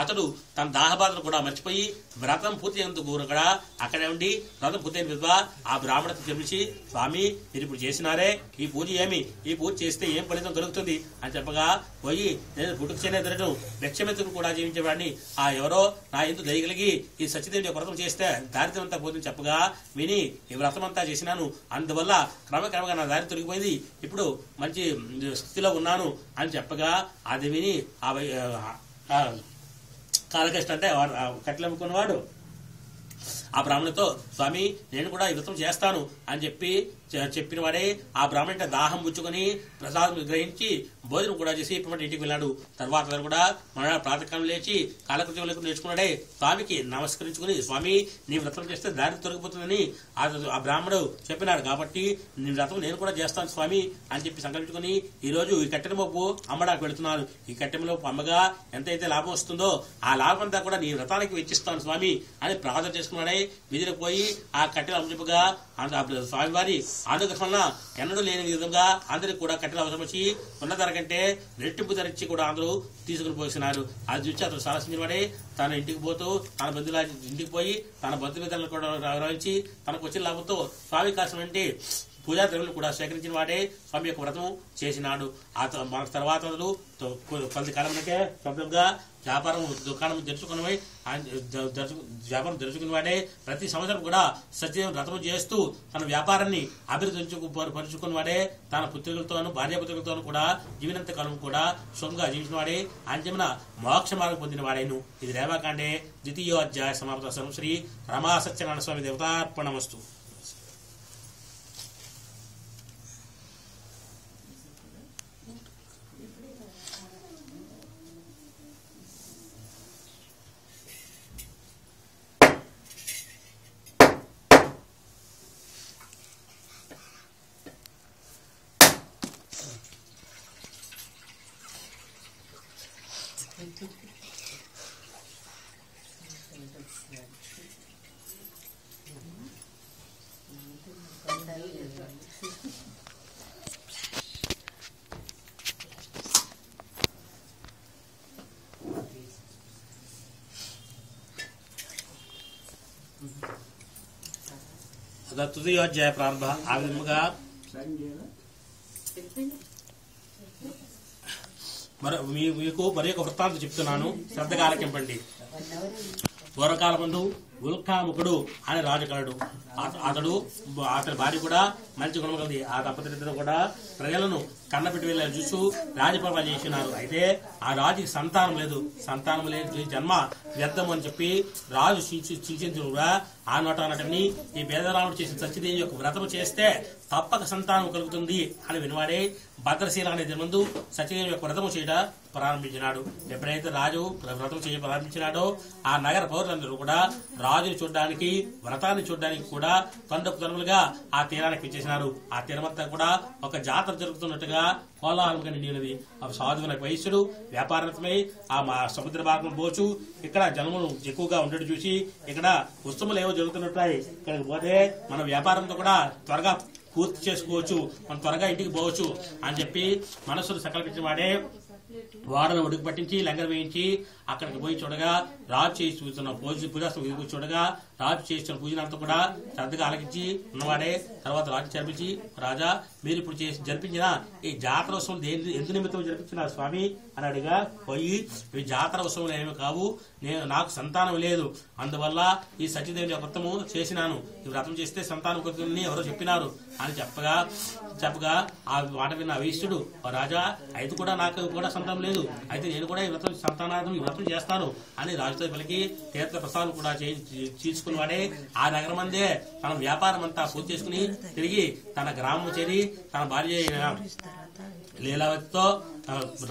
[SPEAKER 1] అతడు తన దాహబాధను కూడా మర్చిపోయి వ్రతం పూర్తి అయినందుకు కూడా అక్కడే ఉండి వ్రతం పూర్తయిన విధవ ఆ బ్రాహ్మణకు తెలిసి, స్వామి మీరు ఇప్పుడు చేసినారే ఈ పూజ ఏమి, ఈ పూజ చేస్తే ఏం ఫలితం దొరుకుతుంది అని చెప్పగా పోయి నేను పుట్టుకు చేయనే దొరకడం భిక్షమెత్తుకు కూడా జీవించేవాడిని, ఆ ఎవరో నా ఎందుకు దయగలిగి ఈ సత్యదేవి వ్రతం చేస్తే దారిద్ర్యం అంతా పోతుంది చెప్పగా విని ఈ వ్రతం అంతా చేసినాను, అందువల్ల క్రమక్రమంగా నా దారి తొలగిపోయింది, ఇప్పుడు మంచి స్థితిలో ఉన్నాను అని చెప్పగా అది విని ఆ కాలకృష్ణ అంటే కట్టెలు అమ్ముకున్నవాడు ఆ బ్రాహ్మణుతో, స్వామి నేను కూడా ఈ వ్రతం చేస్తాను అని చెప్పిన వాడే ఆ బ్రాహ్మణ దాహం పుచ్చుకొని ప్రసాదం గ్రహించి భోజనం కూడా చేసి ఇప్పుడు ఇంటికి వెళ్ళాడు. తర్వాత కూడా మన ప్రాతకాలం లేచి కాలకృత్యం నేర్చుకున్నాడే స్వామికి నమస్కరించుకుని, స్వామి నీ వ్రతం చేస్తే దారి తొలగిపోతుందని ఆ బ్రాహ్మణుడు చెప్పినాడు కాబట్టి నీ వ్రతం నేను కూడా చేస్తాను స్వామి అని చెప్పి సంకల్పించుకుని ఈ రోజు ఈ కట్టెల మోపు అమ్మడానికి వెళుతున్నాను, ఈ కట్టెల మోపు అమ్మగా ఎంతైతే లాభం వస్తుందో ఆ లాభం అంతా కూడా నీ వ్రతానికి వెచ్చిస్తాను స్వామి అని ప్రార్థన చేసుకున్నాడే. వీధికి పోయి ఆ కట్టెలు అమ్మగా స్వామివారి అనుగ్రహం ఎన్నడూ లేని విధంగా అందరికి కూడా కట్టెలు అవసరం వచ్చి ఉన్న ధర కంటే రెట్టింపు ధరించి కూడా అందరూ తీసుకుని పోసినారు. అది చూసి అతను సారసించిన వాడే తన ఇంటికి పోతూ తన బంధువుల ఇంటికి పోయి తన బంధుమిత్రులను కూడా గౌరవించి తనకు వచ్చిన లాభంతో స్వామి కాసిన వంటి పూజా ద్రవ్యులు కూడా సేకరించిన వాడే స్వామి యొక్క వ్రతం చేసినాడు. మన తర్వాత కొద్ది కాలంలోకే శబ్దంగా వ్యాపారం దుకాణం వ్యాపారం తెరుచుకున్న వాడే ప్రతి సంవత్సరం కూడా సత్యం వ్రతం చేస్తూ తన వ్యాపారాన్ని అభివృద్ధి పరుచుకున్న వాడే తన పుత్రికలతోనూ భార్యాపుత్రికలతోనూ కూడా జీవనంత కాలం కూడా సుఖంగా జీవించిన వాడే అంతిమ మోక్ష మార్గం పొందిన వాడేను. ఇది రేవాకాండే 2వ అధ్యాయ సమాప్తం. శ్రీ రమా సత్యనారాయణ స్వామి దేవతార్పణమస్తు. తృతీయ అధ్యాయ ప్రారంభ ఆ విధముగా మీకు మరి ఒక వృత్తాంతం చెప్తున్నాను, శ్రద్ధగా ఆలకింపండి. పూర్వకాలమందు ఉల్కాముఖుడు అనే రాజుకలుడు. అతని భార్య కూడా మంచి గుణం కలిగి ఆ దంపతులిద్దరూ కూడా ప్రజలను కన్నపెట్టి వెళ్ళి చూస్తూ రాజపరిపాలన చేసినారు. అయితే ఆ రాజుకి సంతానం లేదు. సంతానం లేని జన్మ వ్యర్థం అని చెప్పి రాజు చింతించుగా ఆ నోటని ఈ పేదరాముడు చేసిన సత్యదేవి యొక్క వ్రతం చేస్తే తప్పక సంతానం కలుగుతుంది అని వినవాడే భద్రశీల అనే ముందు సత్యదేవి యొక్క వ్రతం చేయడం ప్రారంభించినాడు. ఎప్పుడైతే రాజు వ్రతం చేయ ప్రారంభించినాడో ఆ నగర పౌరులందరూ కూడా రాజుని చూడడానికి వ్రతాన్ని చూడడానికి కూడా తొందరగా ఆ తీరానికి విచ్చేసినారు. ఆ తీరమంతా కూడా ఒక జాతర జరుగుతున్నట్టుగా కోలాహలంగా నిండి ఉన్నది. ఆ సాధువుల వయస్సుడు వ్యాపారమై ఆ సముద్ర భాగం పోచు ఇక్కడ జనములు ఎక్కువగా ఉండడం చూసి ఇక్కడ ఉత్సవాలు ఏవో జరుగుతున్నట్టాయి. ఇక్కడికి పోతే మన వ్యాపారంతో కూడా త్వరగా పూర్తి చేసుకోవచ్చు, మనం త్వరగా ఇంటికి పోవచ్చు అని చెప్పి మనస్సును సంకల్పించిన వాడే వాడను ఉడుకు పట్టించి లంగర్ వేయించి అక్కడికి పోయి చూడగా రాజు చేసి చూస్తున్న పూజాస్థం చూడగా రాజు చేస్తున్న పూజనంతా కూడా శ్రద్ధగా ఆలకించి ఉన్నవాడే తర్వాత రాజు జరిపించి, రాజా మీరు ఇప్పుడు జరిపించిన ఈ జాతర ఉత్సవం ఎందు నిమిత్తం జరిపించిన స్వామి అని అడిగా పోయి ఈ జాతర ఉత్సవం ఏమి కావు, నాకు సంతానం లేదు, అందువల్ల ఈ సత్యదేవుని వ్రతము చేసినాను, ఈ వ్రతం చేస్తే సంతానం కలుగుతుందని ఎవరో చెప్పినారు అని చెప్పగా ఆ మాట విన్న వైశ్యుడు, రాజా అయితే కూడా నాకు కూడా సంతానం లేదు, అయితే నేను కూడా ఈ వ్రతం సంతానార్థం ఈ వ్రతం చేస్తాను అని రాజుతో పలికి తీర్థ ప్రసాదం కూడా తీసుకుని వాడే ఆ నగరం అందే తన వ్యాపారం అంతా పూర్తి చేసుకుని తిరిగి తన గ్రామం చేరి తన భార్య లీలావతితో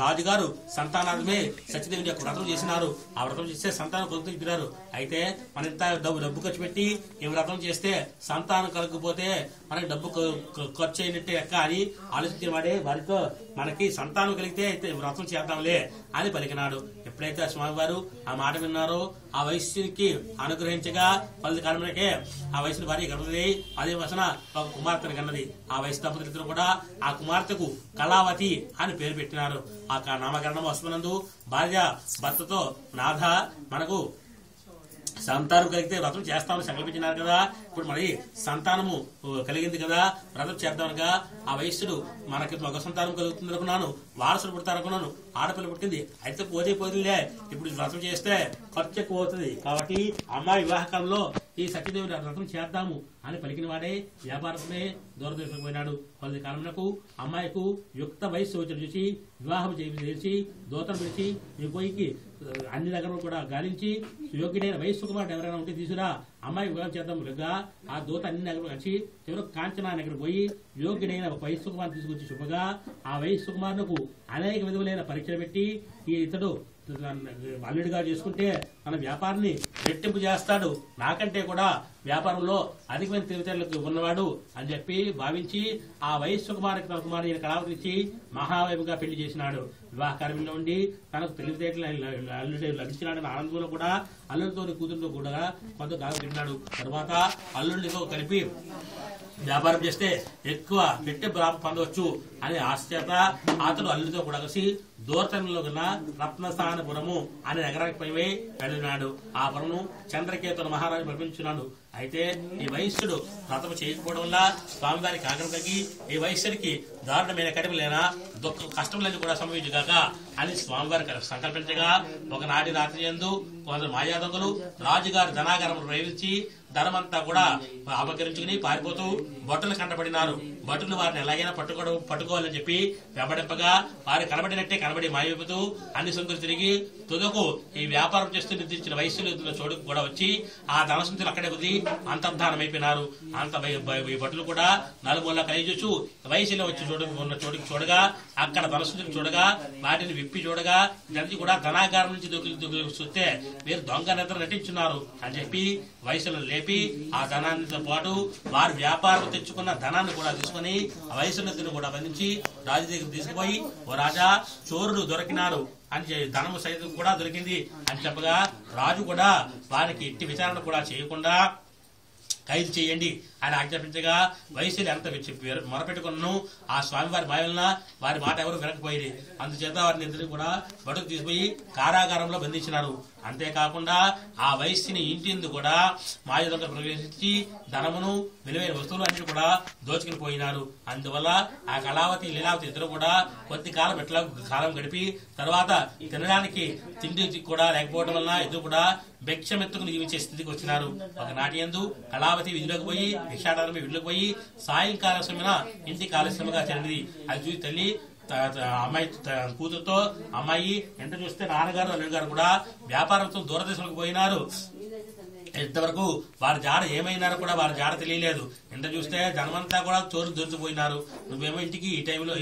[SPEAKER 1] రాజుగారు సంతానార్థమే సత్యదేవుని యొక్క వ్రతం చేసినారు. ఆ వ్రతం చేస్తే సంతానం కలుగుతున్నారు. అయితే మన ఇంత డబ్బు ఖర్చు పెట్టి ఈ వ్రతం చేస్తే సంతానం కలగకపోతే మనకి డబ్బు ఖర్చు అయినట్టే లెక్క అని ఆలోచించిన వాడే వారితో మనకి సంతానం కలిగితే అయితే వ్రతం చేద్దాంలే అని పలికినాడు. ఎప్పుడైతే స్వామివారు ఆ మాట విన్నారో ఆ వయస్సుకి అనుగ్రహించగా 10 కాలంలోకే ఆ వయసుని భార్య గర్భవతి అదే వసన ఒక కుమార్తెను కన్నది. ఆ వయసు దంపతులిద్దరూ కూడా ఆ కుమార్తెకు కళావతి అని పేరు పెట్టినారు. ఆ నామకరణం వస్తున్నందు భార్య భర్తతో నాథ మనకు సంతానం కలిగితే వ్రతం చేస్తామని సంకల్పించినారు కదా, ఇప్పుడు మరి సంతానము కలిగింది కదా వ్రతం చేద్దామనగా ఆ వయస్సుడు మనకి మగ సంతానం కలుగుతుంది అనుకున్నాను, వారసులు పుడతారనుకున్నాను, ఆడపిల్ల పుట్టింది, అయితే పోతే ఇప్పుడు వ్రతం చేస్తే ఖర్చు ఎక్కువ అవుతుంది, కాబట్టి అమ్మాయి వివాహకాలంలో ఈ సత్యదేవుని వ్రతం చేద్దాము అని పలికిన వాడే వ్యాపారమే దూరదేశం పోయినాడు. 10 కాలంలో అమ్మాయికు యుక్త వయస్సు వచ్చి చూసి వివాహం చేసి దూతను పిలిచి మీ పోయికి అన్ని దగ్గర కూడా గాలించి యోగ్యుడైన వయస్సు కుమారుడు ఎవరైనా ఉంటే తీసుకురా అమ్మాయి వివాహం చేద్దాం లేదా ఆ దూత అన్ని నగరం వచ్చి చివరికి కాంచనా దగ్గర పోయి యోగ్యుడైన వయస్సు కుమారుడు తీసుకొచ్చి శుభగా ఆ వయస్సు కుమారులకు అనేక విధములైన పరీక్షలు పెట్టి ఇతడు అల్లుడిగా చేసుకుంటే మన వ్యాపారాన్ని రెట్టింపు చేస్తాడు, నాకంటే కూడా వ్యాపారంలో అధికమైన తెలివితేటలకు ఉన్నవాడు అని చెప్పి భావించి ఆ వయస్సు కుమారుకి తన కుమారుని కళావతిచ్చి మహావైపుగా పెళ్లి చేసినాడు. వివాహ కార్యంలో ఉండి తనకు తెలివితేటలు అల్లుడు లభించినాడని ఆనందంలో కూడా అల్లుడితో కూతురుతో కూడా కొంతకాలం తిన్నాడు. తర్వాత అల్లుడితో కలిపి వ్యాపారం చేస్తే ఎక్కువ పెట్టే లాభం పొందవచ్చు అని ఆశ చేత అతడు అల్లుడితో కూడా కలిసి దూరతరంలో ఉన్న రత్నస్థానపురము అనే నగరానికి పైవై వెళ్ళినాడు. ఆ పురమును చంద్రకేతుల మహారాజు పంపించున్నాడు. అయితే ఈ వైశ్యుడు వ్రతము చేయకపోవడం వల్ల స్వామివారికి ఆగ్రహం కలిగి ఈ వైశ్యుడికి దారుణమైన కడుపు లేనా దుఃఖ కష్టములన్నీ కూడా సంభవించగాక అని స్వామివారికి సంకల్పించగా ఒకనాటి రాత్రి యందు కొందరు మాయాదొంగలు రాజుగారి ధనాగారం ప్రవేశించి ధనమంతా కూడా అపకరించుకుని పారిపోతూ భటులు కంటపడినారు. భటులు వారిని ఎలాగైనా పట్టుకోవాలని చెప్పి వెంబడింపగా వారు కనబడినట్టే కనబడి మాయవుతూ అన్ని సంతులు తిరిగి తుదకు ఈ వ్యాపారం చేస్తూ నిర్దించిన వయస్సులు చోటుకు కూడా వచ్చి ఆ ధనసంతులు అక్కడే వదిలి అంతర్ధానమైపోయినారు. అంత ఈ భటులు కూడా నలుమూల కలిసి వయసులో వచ్చి చోటుకు చూడగా అక్కడ ధనసంతులు చూడగా వాటిని విప్పి చూడగా ఇదంతా కూడా ధనాగారం నుంచి చూస్తే మీరు దొంగ నిద్ర నటించున్నారు అని చెప్పి వయసులో లేపి ఆ ధనాన్నితో పాటు వారు వ్యాపారం తెచ్చుకున్న ధనాన్ని కూడా తీసుకుని ఆ వయసును కూడా బంధించి రాజు దగ్గర తీసుకుపోయి ఓ రాజా చోరుడు దొరికినారు అని ధనము సైతం కూడా దొరికింది అని చెప్పగా రాజు కూడా వారికి ఎట్టి విచారణ కూడా చేయకుండా ఖైదు చేయండి అని ఆజ్ఞాపించగా వయసులు ఎంత మొరపెట్టుకున్నాను ఆ స్వామివారి మాయలన వారి మాట ఎవరు వినకపోయింది. అందుచేత వారిని ఇద్దరిని కూడా బడుకు తీసుకుపోయి కారాగారంలో బంధించినారు. అంతేకాకుండా ఆ వయస్సుని ఇంటి కూడా మాయదొంగ ప్రవేశించి ధనమును విలువైన వస్తువులు అన్నిటి కూడా దోచుకుని పోయినారు. అందువల్ల ఆ కళావతి లీలావతి ఇద్దరు కూడా కొద్ది కాలం ఎట్లా కాలం గడిపి తర్వాత తినడానికి తిండి కూడా లేకపోవడం వల్ల ఇద్దరు కూడా భిక్షమెత్తుకుని జీవించే స్థితికి వచ్చినారు. ఒకనాటి యందు కళావతి విధిలోకి పోయి భిక్షాటనమే విధిలోకి పోయి సాయంకాల సమయన ఇంటికి ఆలస్యంగా చెందింది. అది చూసి తల్లి అమ్మాయి కూతురుతో అమ్మాయి ఎంత చూస్తే నాన్నగారు అల్లుడు గారు కూడా వ్యాపారంతో దూరదేశాలకు పోయినారు. ఇంతవరకు వారి జాడ ఏమైనారో కూడా వారి జాడ తెలియలేదు. ఎంత చూస్తే జనమంతా కూడా చోరు దొరికిపోయినారు. నువ్వేమో ఇంటికి ఈ టైంలో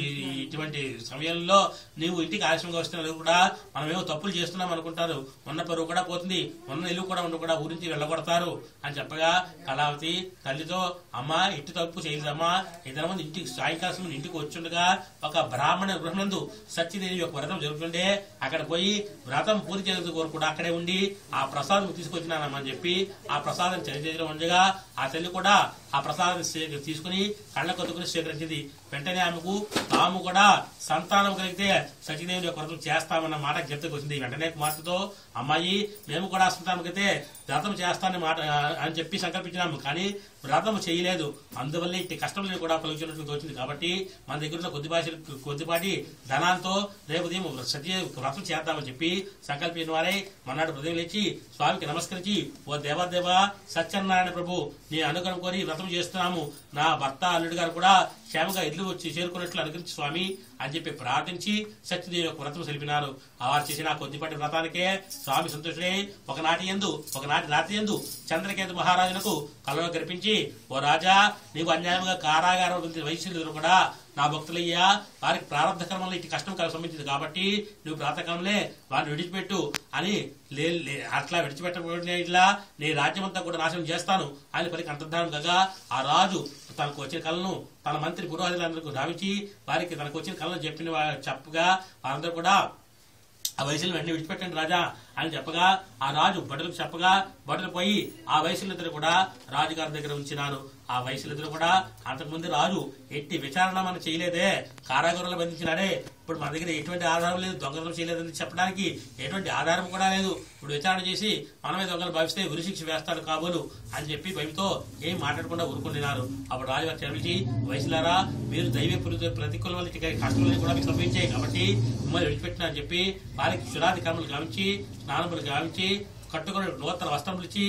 [SPEAKER 1] ఇటువంటి సమయంలో నీవు ఇంటికి ఆలస్యంగా వస్తున్నా కూడా మనమేమో తప్పులు చేస్తున్నాం అనుకుంటారు. ఉన్న పరువు కూడా పోతుంది, ఉన్న ఇల్లు కూడా ఉండి కూడా ఊరించి వెళ్ళగొడతారు అని చెప్పగా కళావతి తల్లితో అమ్మ ఇటు తప్పు చేయలేదమ్మా, ఇద్దరు మంది ఇంటికి సాయంకాలం ఇంటికి వచ్చుండగా ఒక బ్రాహ్మణ గృహనందు సత్యదేవి యొక్క వ్రతం జరుగుతుండే అక్కడ పోయి వ్రతం పూర్తి చేసేందుకు కూడా అక్కడే ఉండి ఆ ప్రసాదం తీసుకొచ్చినానమ్మని చెప్పి ఆ ప్రసాదం చరిత్ర ఉండగా ఆ తల్లి కూడా ఆ ప్రసాదం తీసుకుని కళ్ళ కొద్దుకుని స్వీకరించింది. వెంటనే ఆమెకు తాము కూడా సంతానం కలిగితే సత్యదేవుని యొక్క వ్రతం చేస్తామన్న మాట జ్ఞప్తికి వచ్చింది. వెంటనే కుమార్తెతో అమ్మాయి మేము కూడా సంతానం కలిగితే వ్రతం చేస్తానని మాట అని చెప్పి సంకల్పించినాము, కానీ వ్రతం చేయలేదు. అందువల్ల ఇట్టి కష్టంలో కూడా కలిగినట్లు తోచింది. కాబట్టి మన దగ్గర ఉన్న కొద్దిపాటి ధనాలతో రేపు ఉదయం సత్య వ్రతం చేద్దామని చెప్పి సంకల్పించిన వారే మన్నాడు హృదయం లేచి స్వామికి నమస్కరించి ఓ దేవాదేవ సత్యనారాయణ ప్రభు నీ అనుగ్రహం కోరి వ్రతం చేస్తున్నాము, నా భర్త అల్లుడు గారు కూడా క్షేమంగా ఇల్లు వచ్చి చేరుకున్నట్లు అనుగ్రహించి స్వామి అని చెప్పి ప్రార్థించి సత్యదేవి యొక్క వ్రతం తెలిపినారు. వారు చేసిన కొద్దిపాటి వ్రతానికే స్వామి సంతోషుడే ఒకనాటి రాత్రి యందు చంద్రకేతు మహారాజునకు కలలో కనిపించి ఓ రాజా నీవు అన్యాయంగా కారాగారం వైశ్యులు కూడా నా భక్తులయ్యా వారికి ప్రారంభ కర్మంలో ఇటు కష్టం సంబంధించింది కాబట్టి నువ్వు ప్రాతకాలంలో వారిని విడిచిపెట్టు అని అట్లా విడిచిపెట్టబడిన ఇట్లా నీ రాజ్యం అంతా కూడా నాశనం చేస్తాను అని పలికి అంతర్ధానం కాగా ఆ రాజు తనకు వచ్చిన కళను తన మంత్రి పురోహితులందరికీ రావించి వారికి తనకు వచ్చిన కళను చెప్పగా వారందరూ కూడా ఆ వయసులు వెంటనే విడిచిపెట్టండి రాజా అని చెప్పగా ఆ రాజు భటులకు చెప్పగా భటులు పోయి ఆ వయసులిద్దరు కూడా రాజుగారి దగ్గర ఉంచినారు. ఆ వయసులిద్దరు కూడా అంతకుముందు రాజు ఎట్టి విచారణ మనం చేయలేదే, కారాగారంలో బంధించినాడే, ఇప్పుడు మన దగ్గర ఎటువంటి ఆధారం లేదు, దొంగతనం చేయలేదని చెప్పడానికి ఎటువంటి ఆధారం కూడా లేదు. ఇప్పుడు విచారణ చేసి మనమే దొంగలు భావిస్తే ఉరిశిక్ష వేస్తాడు కాబోలు అని చెప్పి భయంతో ఏం మాట్లాడకుండా ఊరుకుంటున్నారు. అప్పుడు రాజు గారు చదివించి వయసులారా మీరు దైవ ప్రతికూల వల్ల కష్టములని కూడా మీకు సంభవించాయి కాబట్టి మిమ్మల్ని విడిచిపెట్టినా అని చెప్పి వారికి శురాది కర్మలు గావించి స్నానములు గావించి కట్టుకుని నూతన వస్త్రములు ఇచ్చి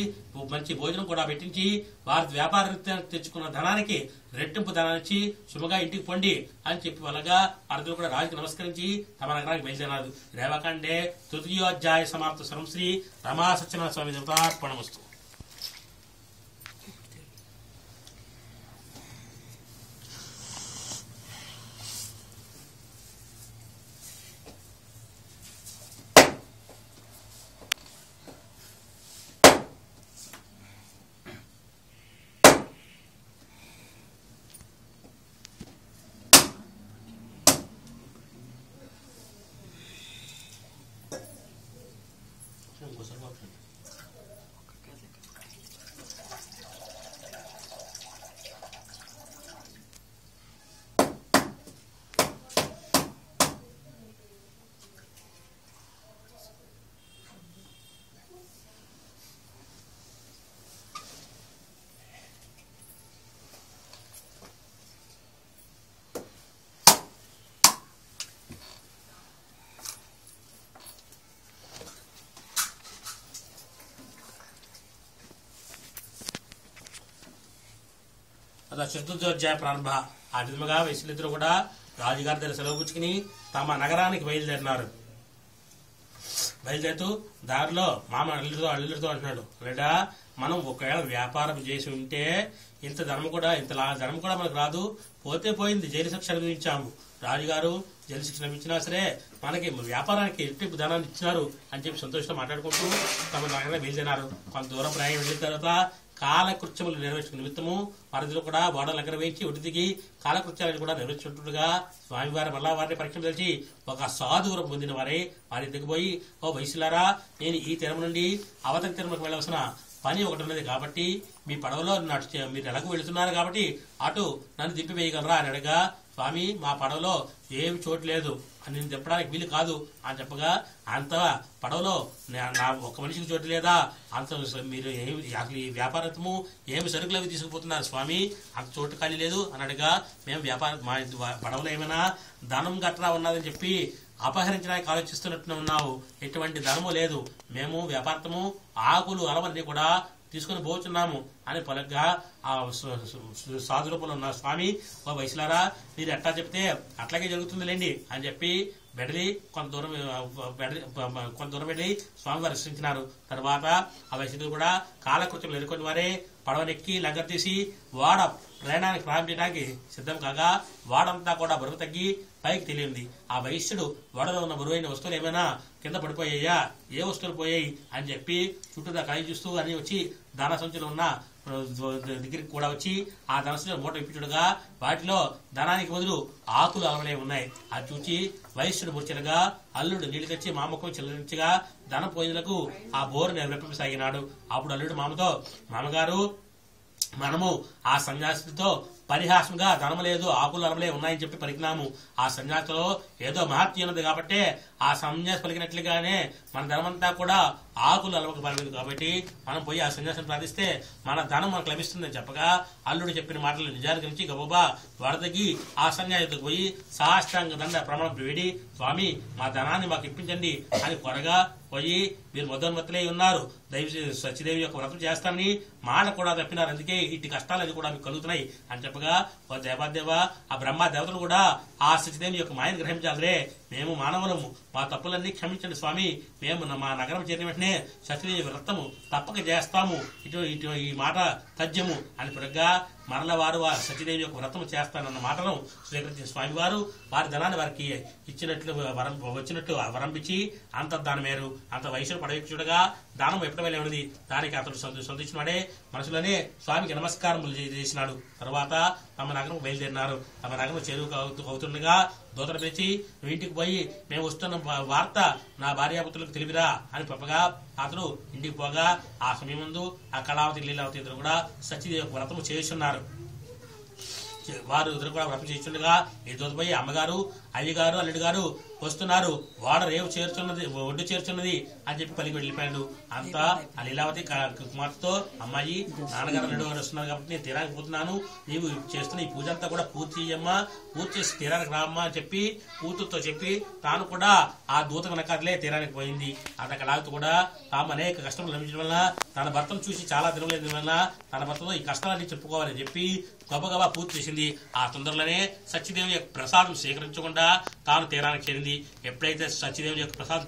[SPEAKER 1] మంచి భోజనం కూడా పెట్టించి వారి వ్యాపార రీత్యా తెచ్చుకున్న ధనానికి రెట్టింపు ధనాన్ని ఇచ్చి శుభగా ఇంటికి పొండి అని చెప్పి వాళ్ళగా అర్థులు కూడా రాజుకి నమస్కరించి తమ నగరానికి బయలుదేరారు. రేవకాండే తృతీయోధ్యాయ సమాప్త సరం శ్రీ రమా సత్యనారాయణ స్వామి దేవతార్పణమస్తు. అలా చతుర్థోధ్యాయ ప్రారంభ. ఆ విధముగా వైశ్యులిద్దరూ కూడా రాజుగారి దగ్గర సెలవు పుచ్చుకుని తమ నగరానికి బయలుదేరినారు. బయలుదేరుతూ దారిలో మామ అల్లుడితో అంటున్నాడు, లేదా మనం ఒకవేళ వ్యాపారం చేసి ఉంటే ఇంత ధనం కూడా మనకు రాదు, పోతే పోయింది, జైలు శిక్ష అనుభవించాము. రాజుగారు జైలు శిక్ష అనుభవించినా సరే మనకి వ్యాపారానికి రెట్టింపు ధనాన్ని ఇచ్చినారు అని చెప్పి సంతోషంతో మాట్లాడుకుంటూ తమ నగరం బయలుదేరినారు. కొంత దూరం ప్రయాణం వెళ్ళిన తర్వాత కాలకృత్యములు నెరవేర్చుకునే నిమిత్తము వారిలో కూడా బోడలు దగ్గర వేయించి ఒడి దిగి కాలకృత్యాలను కూడా నెరవేర్చుంటుండగా స్వామివారి మళ్ళా వారిని పరీక్ష తెలిసి ఒక సాధువురం పొందిన వారే వారి దిగిపోయి, ఓ వైశ్యులారా, నేను ఈ తీరం నుండి అవతల తీరంలోకి వెళ్ళవలసిన పని ఒకటి ఉన్నది కాబట్టి మీ పడవలో మీరు ఎలాగో వెళుతున్నారు కాబట్టి అటు నన్ను దింపివేయగలరా అని అడగా, స్వామి మా పడవలో ఏమి చోటు లేదు, నేను చెప్పడానికి వీలు కాదు అని చెప్పగా, అంత పడవలో నా ఒక్క మనిషికి చోటు లేదా, అంత మీరు అసలు ఈ వ్యాపారము ఏమి సరుకులు అవి తీసుకుపోతున్నారు స్వామి, అంత చోటు ఖాళీ లేదు అని అడగా, మేము మా పడవలో ఏమైనా ధనం గట్రా ఉన్నదని చెప్పి అపహరించడానికి ఆలోచిస్తున్నట్టు ఉన్నావు, ఎటువంటి ధనము లేదు, మేము వ్యాపారము ఆకులు అలవన్నీ కూడా తీసుకుని పోతున్నాము అని పలకగా ఆ సాధు రూపంలో ఉన్న స్వామి, ఓ వైశ్యులారా, మీరు ఎట్లా చెప్తే అట్లాగే జరుగుతుందిలేండి అని చెప్పి కొంత దూరం వెళ్ళి స్వామివారు దర్శించినారు. తర్వాత ఆ వైశ్యులు కూడా కాలకృత్యం ఎదుర్కొని వారే పడవనెక్కి లంగర్ తీసి వాడ ప్రయాణానికి ప్రారంభించడానికి సిద్ధం కాగా వాడంతా కూడా బరువు తగ్గి పైకి తెలియంది. ఆ వైశ్యుడు వాడలో ఉన్న బరువైన వస్తువులు ఏమైనా కింద పడిపోయాయా, ఏ వస్తువులు పోయాయి అని చెప్పి చుట్టూ కలిగి చూస్తూ అని వచ్చి దాన సంచులు ఉన్న దగ్గరికి కూడా వచ్చి ఆ ధనస్సులో మూట విప్పించుడుగా వాటిలో ధనానికి బదులు ఆకులు అలవలే ఉన్నాయి. అది చూచి వైశ్యుడు ముచ్చటగా అల్లుడు నీళ్లు తెచ్చి మామకు చెల్లించగా ధనం పోయినలకు ఆ బోరుని విప్పించసాగినాడు. అప్పుడు అల్లుడు మామతో, మామగారు, మనము ఆ సన్యాసితో పరిహాసంగా ధనము లేదు, ఆకులు అలవలే ఉన్నాయని చెప్పి పలికినాము. ఆ సన్యాసిలో ఏదో మహత్యం ఉన్నది కాబట్టి ఆ సన్యాసి పలికినట్లుగానే మన ధనమంతా కూడా ఆకులు అలవక పడలేదు కాబట్టి మనం పోయి ఆ సన్యాసిని ప్రార్థిస్తే మన ధనం మనకు లభిస్తుందని చెప్పగా అల్లుడు చెప్పిన మాటలు నిజానికి నుంచి గబోబా వడదగి ఆ సన్యాసికి పోయి సాష్టాంగ దండ ప్రమాణం వేడి, స్వామి మా ధనాన్ని మాకు ఇప్పించండి అని కొరగా పోయి, మీరు మొదలై ఉన్నారు, సత్యదేవి యొక్క వ్రతం చేస్తానని మాట కూడా తప్పినారు, అందుకే ఇటు కష్టాలు అది కూడా మీకు కలుగుతున్నాయి అని చెప్పగా, ఓ దేవాదేవ, ఆ బ్రహ్మ దేవతలు కూడా ఆ సత్యదేవి యొక్క మాయను గ్రహించాలరే, మేము మానవులము, మా తప్పులన్నీ క్షమించండి స్వామి, మేము మా నగరం చేరిన వెంటనే సత్యదేవి వ్రతము తప్పక చేస్తాము, ఇటు ఈ మాట తథ్యము అని పొరగ్గా మరల వారు సత్యదేవి యొక్క వ్రతము చేస్తానన్న మాటను స్వీకరించిన స్వామివారు వారి ధనాన్ని వారికి ఇచ్చినట్లు వచ్చినట్లు వరంపించి అంతర్దానమేరు. అంత వయసును పడవేక్షుడుగా దానం ఎప్పటి ఉన్నది, దానికి అతడు సంతోషించిన వాడే మనసులోనే స్వామికి నమస్కారములు చేసినాడు. తర్వాత తమ నగరం బయలుదేరినారు. తమ నగరం చేరువు అవుతుండగా దూతను పిలిచి, నువ్వు ఇంటికి పోయి మేము వస్తున్న వార్త నా భార్యాపుత్రులకు తెలివిరా అని చెప్పగా అతడు ఇంటికి పోగా ఆ సమయం ముందు ఆ కళావతి లీలావతి ఇద్దరు కూడా సత్యదేవి వ్రతము చేస్తున్నారు. వారు ఇద్దరు కూడా వ్రతం చేస్తుండగా ఈ దూతపై అమ్మగారు, అయ్యగారు, అల్లుడు గారు వస్తున్నారు, వాడ రేవు చేరుచున్నది, ఒడ్డు చేరుచున్నది అని చెప్పి పలికి వెళ్ళిపోయాడు. అంతా ఆ లీలావతి కుమార్తెతో, అమ్మాయి, నాన్నగారు, అల్లుడు గారు వస్తున్నారు కాబట్టి నేను తీరానికి పోతున్నాను, నీవు చేస్తున్న ఈ పూజ అంతా కూడా పూర్తి చేయమ్మా, పూర్తి చేసి తీరానికి రామ్మా అని చెప్పి కూతురుతో చెప్పి తాను కూడా ఆ దూతకు నక్కర్లే తీరానికి పోయింది. అంత కళావతి కూడా తాము అనేక కష్టములు లభించడం వల్ల తన భర్తను చూసి చాలా దినలేదు వల్ల తన భర్తతో ఈ కష్టాలన్నీ చెప్పుకోవాలని చెప్పి గబగబా పూర్తి చేసింది. ఆ తొందరలోనే సత్యదేవి యొక్క ప్రసాదం స్వీకరించకుండా తాను తీరానికి చేరింది. ఎప్పుడైతే సత్యదేవి యొక్క ప్రసాదం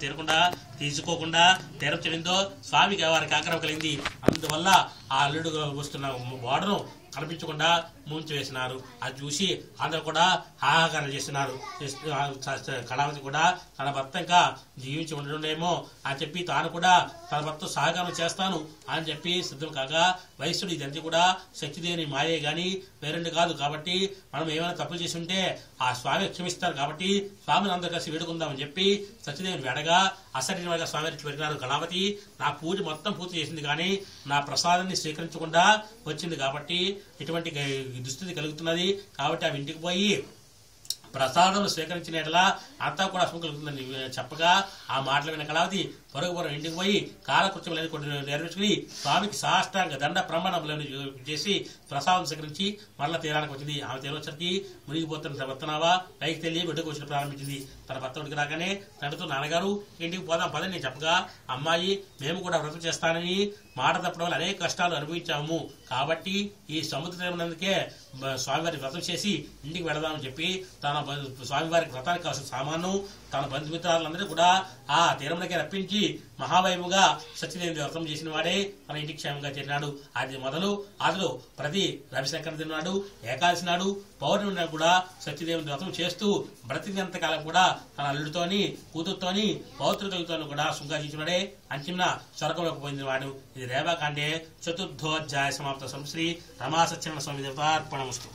[SPEAKER 1] తీసుకోకుండా తీరం చెందిందో స్వామికి వారికి ఆగ్రహం కలిగింది. అందువల్ల ఆ అల్లుడు వస్తున్న వాడను కనిపించకుండా ముంచి వేసినారు. అది చూసి అందరూ కూడా హాహాకారం చేస్తున్నారు. కళావతి కూడా తన భర్త ఇంకా జీవించి ఉండడేమో అని చెప్పి తాను కూడా తన భర్త సహకారం చేస్తాను అని చెప్పి సిద్ధం కాగా, వైశ్యుడు ఇదంతా కూడా సత్యదేవిని మాయే గాని వేరెండు కాదు కాబట్టి మనం ఏమైనా తప్పులు చేసి ఉంటే ఆ స్వామి క్షమిస్తారు కాబట్టి స్వామిని అందరూ కలిసి వేడుకుందామని చెప్పి సత్యదేవిని వేడగా అసలు స్వామి పెరిగినారు. గణపతి నా పూజ మొత్తం పూర్తి చేసింది కానీ నా ప్రసాదాన్ని స్వీకరించకుండా వచ్చింది కాబట్టి ఇటువంటి దుస్థితి కలుగుతున్నది. కాబట్టి అవి ఇంటికి పోయి ప్రసాదం స్వీకరించినట్లా అంతా కూడా అశుభం కలుగుతుందని చెప్పగా ఆ మాటలు విన్న కళావతి పొరుగు ఇంటికి పోయి కాలకృత్యములని కొన్ని నెరవేర్చుకుని స్వామికి సాష్టాంగ దండ ప్రమాణములను చేసి ప్రసాదం స్వీకరించి మరలా తీరానికి వచ్చింది. ఆమె తీరొచ్చరికి మునిగిపోతున్న వస్తున్నావా పైకి తెలియ బిడ్డకు వచ్చిన ప్రారంభించింది. తన భర్త ఒడికి రాగానే తండ్రితో నాన్నగారు ఇంటికి పోదాం పదని నేను చెప్పగా అమ్మాయి మేము కూడా వ్రతం చేస్తానని మాట తప్పడం వల్ల అనేక కష్టాలు అనుభవించాము కాబట్టి ఈ సముద్రమునందుకే స్వామివారి వ్రతం చేసి ఇంటికి వెళదామని చెప్పి తన స్వామివారికి వ్రతానికి కావాల్సిన సామాను తన బంధుమిత్రాలందరూ కూడా ఆ తీరమునకే రప్పించి మహావైభవంగా సత్యదేవుని వ్రతం చేసిన వాడే తన ఇంటికి క్షేమంగా చేరినాడు. అది మొదలు అతడు ప్రతి రవిశంకర తిన్నాడు, ఏకాదశి నాడు, పౌర్ణమి నాడు కూడా సత్యదేవుని వ్రతం చేస్తూ బ్రతికినంత కాలం కూడా తన అల్లుడితోని కూతురుతోని పౌత్రులతో కూడా శృంగారించినవాడే అంతిమ స్వర్గంలోకి పొందినవాడు. ఇది రేవాకాండే చతుర్థోధ్యాయ సమాప్త శ్రీ రమా సత్యనారాయణ స్వామి దేవతార్పణమస్తు.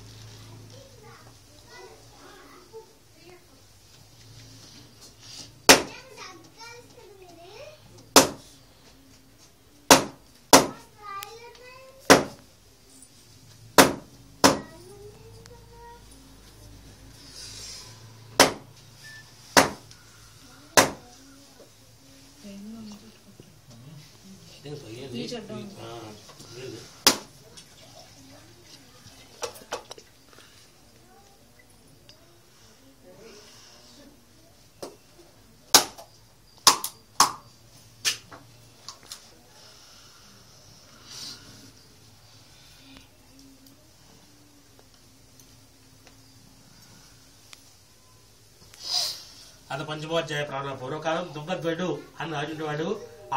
[SPEAKER 1] అతను పంచమోధ్యాయ ప్రారంభ పూర్వకాలం దుబ్బద్వైడు అని రాజుండేవాడు.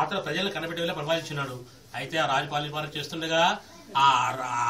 [SPEAKER 1] అతను ప్రజలను కనబెట్టి పరిపాలించున్నాడు. అయితే ఆ రాజు పాలన చేస్తుండగా ఆ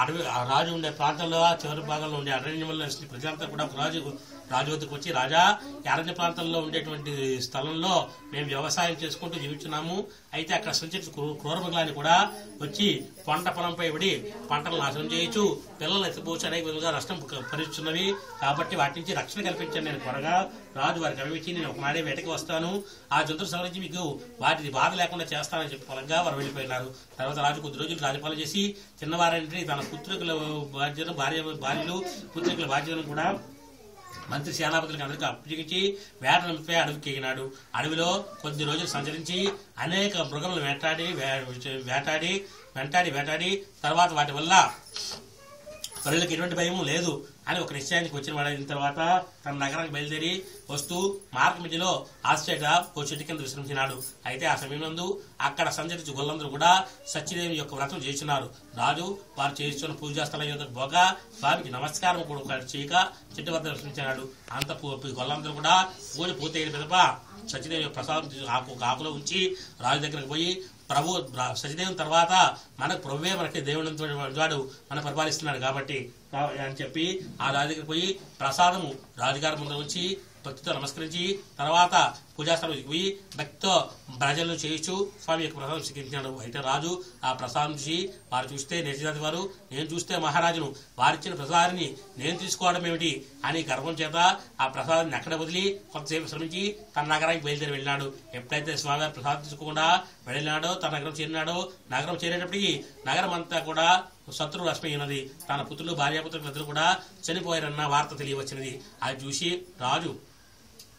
[SPEAKER 1] అడవి ఆ రాజు ఉండే ప్రాంతంలో చివరి భాగంలో ఉండే అరణ్యంలో ప్రజలంతా కూడా రాజు వద్దకు వచ్చి రాజా ఈ అరణ్య ప్రాంతంలో ఉండేటువంటి స్థలంలో మేము వ్యవసాయం చేసుకుంటూ జీవించున్నాము. అయితే అక్కడ సంచరించే క్రూరమృగాన్ని కూడా వచ్చి పంట పొలంపై పడి పంటలు నాశనం చేయొచ్చు, పిల్లలు ఎత్తిపోవచ్చు, అనేక విధంగా నష్టం భరిస్తున్నవి. కాబట్టి వాటి నుంచి రక్షణ కల్పించాను నేను త్వరగా రాజు వారికి అవిచ్చి నేను ఒకనాడే వేటకి వస్తాను, ఆ జంతువులు సంబంధించి మీకు వాటిని బాధ లేకుండా చేస్తానని చెప్పి పొలంగా వారు వెళ్ళిపోయినారు. తర్వాత రాజు కొద్ది రోజులు రాజపాలన చేసి చిన్నవారంటే తన పుత్రికల బాధ్యతను భార్యలు పుత్రికల బాధ్యతను కూడా మంత్రి సేనాపతులకు అందరికీ అప్పగించి వేటపై అడవికి ఎగినాడు. అడవిలో కొద్ది రోజులు సంచరించి అనేక మృగములను వేటాడి తర్వాత వాటి వల్ల ప్రజలకు ఎటువంటి భయము లేదు అని ఒక నిశ్చయానికి వచ్చిన వాడైన తర్వాత తన నగరానికి బయలుదేరి వస్తూ మార్గ మధ్యలో ఆశ్చర్య ఓ చెట్టు కింద విశ్రమించినాడు. అయితే ఆ సమయంలో అక్కడ సంచరించి గొల్లందరూ కూడా సత్యదేవుని యొక్క వ్రతం చేస్తున్నారు. రాజు వారు చేస్తున్న పూజా స్థలం యొక్క పోగా స్వామికి నమస్కారం కూడా చేయక చెట్టు వద్ద విశ్రమించినాడు. అంత గొల్లందరూ కూడా పూజ పూర్తయిన పిదప సత్యదేవి యొక్క ప్రసాదం ఆకులో ఉంచి రాజు దగ్గరకు పోయి ప్రభు సత్యదేవుని తర్వాత మనకు ప్రభువే మనకి దేవుని వాడు మనం పరిపాలిస్తున్నాడు కాబట్టి అని చెప్పి ఆ రాజు దగ్గరికి పోయి ప్రసాదము రాజుగారి ముందు ఉంచి భక్తితో నమస్కరించి తర్వాత పూజాస్థానం పోయి భక్తితో భజనలు చేయొచ్చు స్వామి యొక్క ప్రసాదం స్వీకరించాడు. అయితే రాజు ఆ ప్రసాదం చూసి వారు చూస్తే నేర్చిదాది వారు నేను చూస్తే మహారాజును వారిచ్చిన ప్రసాదాన్ని నేను తీసుకోవడం ఏమిటి అని గర్వం చేత ఆ ప్రసాదాన్ని అక్కడ వదిలి కొంతసేపు శ్రమించి తన నగరానికి బయలుదేరి వెళ్ళినాడు. ఎప్పుడైతే స్వామివారి ప్రసాదం తీసుకోకుండా వెళ్ళినాడో తన నగరం చేరినాడో నగరం చేరేటప్పటికి నగరం అంతా కూడా శత్రు రశ్మైనది. తన పుత్రులు భార్యాపుత్రులు ఇద్దరు కూడా చనిపోయారన్న వార్త తెలియవచ్చినది. అది చూసి రాజు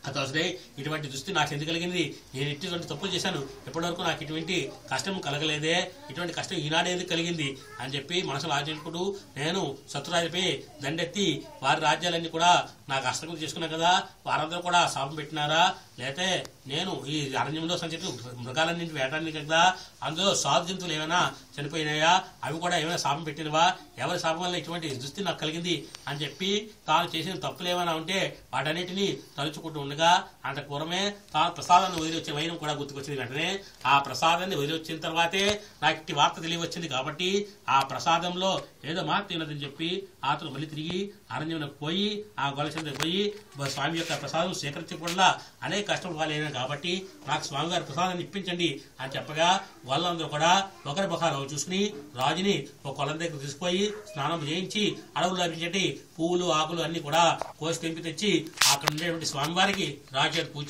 [SPEAKER 1] అతడే ఇటువంటి దుస్థితి నాకు ఎందుకు కలిగింది, నేను ఇటువంటి తప్పులు చేశాను, ఎప్పటివరకు నాకు ఇటువంటి కష్టం కలగలేదే, ఇటువంటి కష్టం ఈనాడే ఎందుకు కలిగింది అని చెప్పి మనసులో ఆలోచించుకుంటూ నేను శత్రురాజుపై దండెత్తి వారి రాజ్యాలన్నీ కూడా నాకు హస్తగతం చేసుకున్నా కదా, వారందరూ కూడా శాపం పెట్టినారా, లేకపోతే నేను ఈ అరణ్యంలో సంచరి మృగాలన్నింటి వేటాన్ని కదా అందులో సాధు జంతువులు ఏమైనా చనిపోయినాయా, అవి కూడా ఏమైనా శాపం పెట్టినవా, ఎవరి శాపం వల్ల ఇటువంటి దుస్థితి నాకు కలిగింది అని చెప్పి తాను చేసిన తప్పులు ఏమైనా ఉంటే వాటన్నిటినీ తలుచుకుంటూ ఉండగా అంత పూర్వమే తాను ప్రసాదాన్ని వదిలి వచ్చే వైరం కూడా గుర్తుకొచ్చింది. వెంటనే ఆ ప్రసాదాన్ని వదిలి వచ్చిన తర్వాతే నాకు ఇట్టి వార్త తెలియవచ్చింది కాబట్టి ఆ ప్రసాదంలో ఏదో మార్పు ఉన్నదని చెప్పి అతను మళ్ళీ తిరిగి అరణ్యంలోకి పోయి ఆ గొలచంద్ర పోయి స్వామి యొక్క ప్రసాదం స్వీకరించకుండా అనేక కష్టం కాలేను కాబట్టి నాకు స్వామివారి ప్రసాదాన్ని ఇప్పించండి అని చెప్పగా వాళ్ళందరూ కూడా ఒకరి ముఖాలు చూసుకుని రాజుని ఒక కొలం దగ్గర తీసుకుపోయి స్నానం చేయించి అడవులు లభించండి పువ్వులు ఆకులు అన్ని కూడా కోసి తెంపి తెచ్చి అక్కడ ఉండేటువంటి స్వామివారికి రాజు పూజ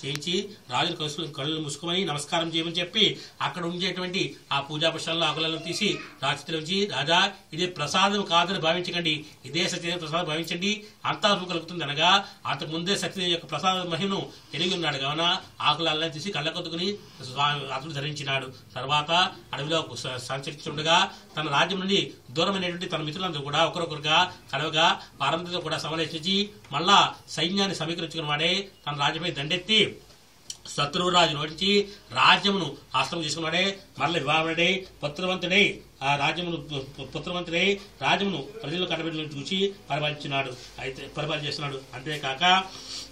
[SPEAKER 1] చేయించి రాజులు కళ్ళు ముసుకుమని నమస్కారం చేయమని చెప్పి అక్కడ ఉండేటువంటి ఆ పూజా పుష్పాలను ఆకులను తీసి రాజులో ఉంచి, రాజా ఇది ప్రసాదం కాదని భావించకండి, ఇదే సత్యదేవ ప్రసాదం భావించండి, అంతా కలుగుతుంది అనగా అంతకు ముందే సత్యదేవి యొక్క ప్రసాద మహిమను ఎరిగి ఉన్నాడు కావున ఆకులన్నీ తీసి కళ్ళకొద్దుకుని అతడు ధరించినాడు. తర్వాత అడవిలో సంచరిస్తుండగా తన రాజ్యం నుండి దూరమైనటువంటి తన మిత్రులందరూ కూడా ఒకరొకరుగా కలవగా వారందరితో కూడా సమావేశించి మళ్ళా సైన్యాన్ని సమీకరించుకున్న వాడే తన రాజ్యపై దండెత్తి శత్రువురాజు నోటించి రాజ్యమును ఆశ్రమం చేసుకున్నాడే, మరల వివాహముడై పుత్రవంతుడై ఆ రాజ్యమును రాజ్యమును ప్రజలు కట్టబెట్టి చూసి పరిపాలిస్తున్నాడు. అంతేకాక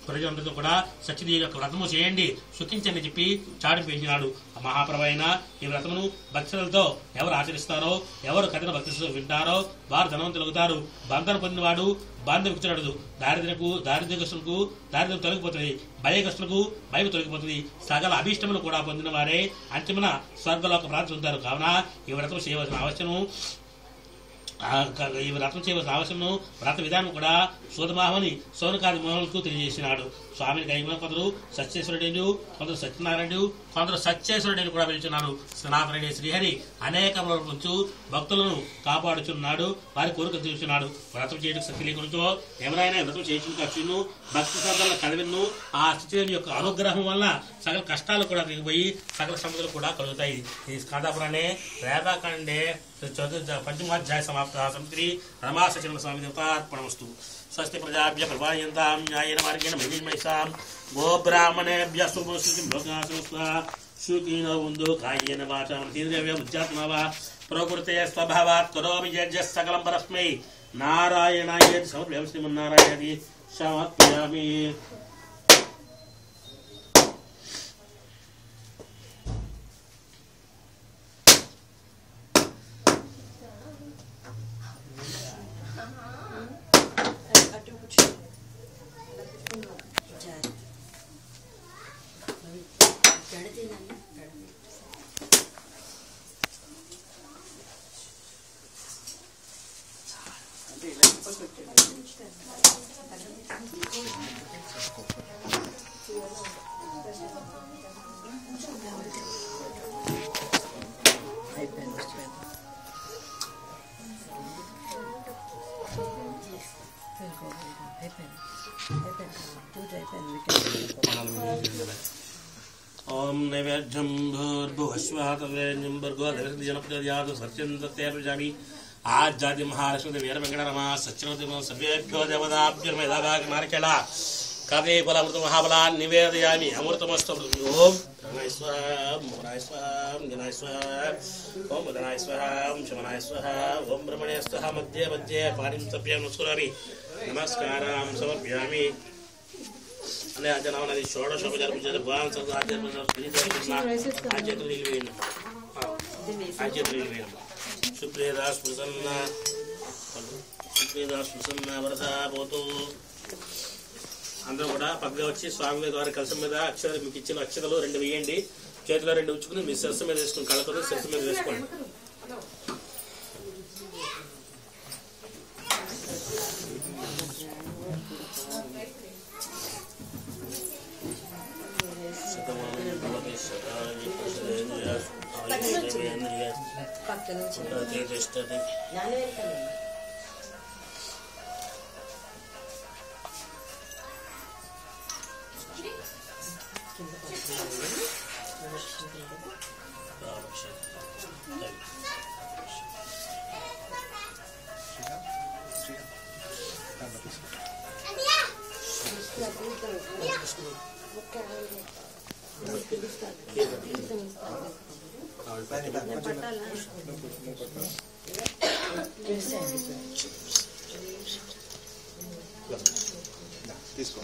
[SPEAKER 1] ప్రజలందరితో కూడా సత్యదేవి యొక్క వ్రతము చేయండి, సుఖించండి చెప్పి చాటింపు పెంచినాడు. మహాప్రభు అయిన ఈ వ్రతమును భక్తులతో ఎవరు ఆచరిస్తారో, ఎవరు కథన భక్తులతో వింటారో వారు ధనవంతులుగుతారు. బంధన పొందినవాడు బాంధ విచ్చుడు, దారిద్ర్యస్తులకు దారిద్ర్యం తొలగిపోతుంది, భయకస్తులకు భయం తొలగిపోతుంది, సకల అభీష్టములు కూడా పొందిన వారే అంతిమన స్వర్గలోక ప్రాప్తి పొందుతారు. కావున ఈ వ్రతం చేయవలసిన ఆవశ్యము వ్రత విధానం కూడా సూతమాహమని సౌనకాది మోహనులకు తెలియజేసినాడు. స్వామిని కైమన కొందరు సత్యేశ్వరుడు, కొందరు సత్యనారాయణుడు, కొందరు సత్యేశ్వరుడని కూడా పిలుచున్నారు. సనాతనుడే శ్రీహరి అనేక భక్తులను కాపాడుచున్నాడు, వారి కోరిక తీర్చున్నాడు. వ్రతం చేయడం శక్తి లేకుండా ఎవరైనా వ్రతం చేయించుకు ఖర్చును భక్తి శ్రద్ధలను కలివిను ఆ స్థితి యొక్క అనుగ్రహం వల్ల సకల కష్టాలు కూడా తిరిగిపోయి సకల సంపదలు కూడా కలుగుతాయి. ఈ స్కందపురాణే వేదాకాండే పంచమాధ్యాయ సమాప్త సంస్కృతి రమా సచివ స్వామి దేవతార్పణమస్తు. స్వస్తి ప్రజాభ్య ప్రపాయంతాం న్యాయేన మార్గేణ మహిమహిషాం గోబ్రాహ్మణేభ్యः శుభమస్తు లోకాసమస్త సుఖినో వందో కాయేన వాచా మనసేంద్రియా బుద్ధ్యాత్మా వా ప్రకృతే స్వభావాత్ కరోమి యజ్ఞ సకలం పరస్మై నారాయణాయేతి సమర్పయామి. శ్రీమన్నారాయణాయేతి సమర్పయామి. ఓం నైవేద్యం భూర్భువస్వాతవేద్యం భర్గో జనపదయాదు సత్యం తత్యామి ఆజ్జాతి మహాలక్ష్మి వీర వెంకటరమా సత్యవతి సర్వేభ్యో దేవతాభ్యుర్మేధాభాగ నారికేళ కదే బలామృత మహాబలాన్ని నివేదయామి. అమృతమస్తు. ఓం రణాయ స్వాహ మోహనాయ స్వాహ జనాయ స్వాహ ఓం వదనాయ స్వాహ శమనాయ స్వాహ ఓం బ్రహ్మణే స్వాహ మధ్య మధ్య పారిం సభ్యం నమస్కారామి నమస్కారం సమర్పయామి. జనాది షోడశోపచార సుప్రియదాస్ ప్రసన్న వరసా పోతూ అందరూ కూడా పక్కగా వచ్చి స్వామి వారి కలసం మీద అక్షరాలు మీకు ఇచ్చిన అక్షరాలు 2 వేయండి. చేతిలో 2 ఉంచుకుని మీ శిరస్సు మీద వేసుకుని కళ్ళతో శిరస్సు మీద వేసుకోండి.
[SPEAKER 4] తీసుకో.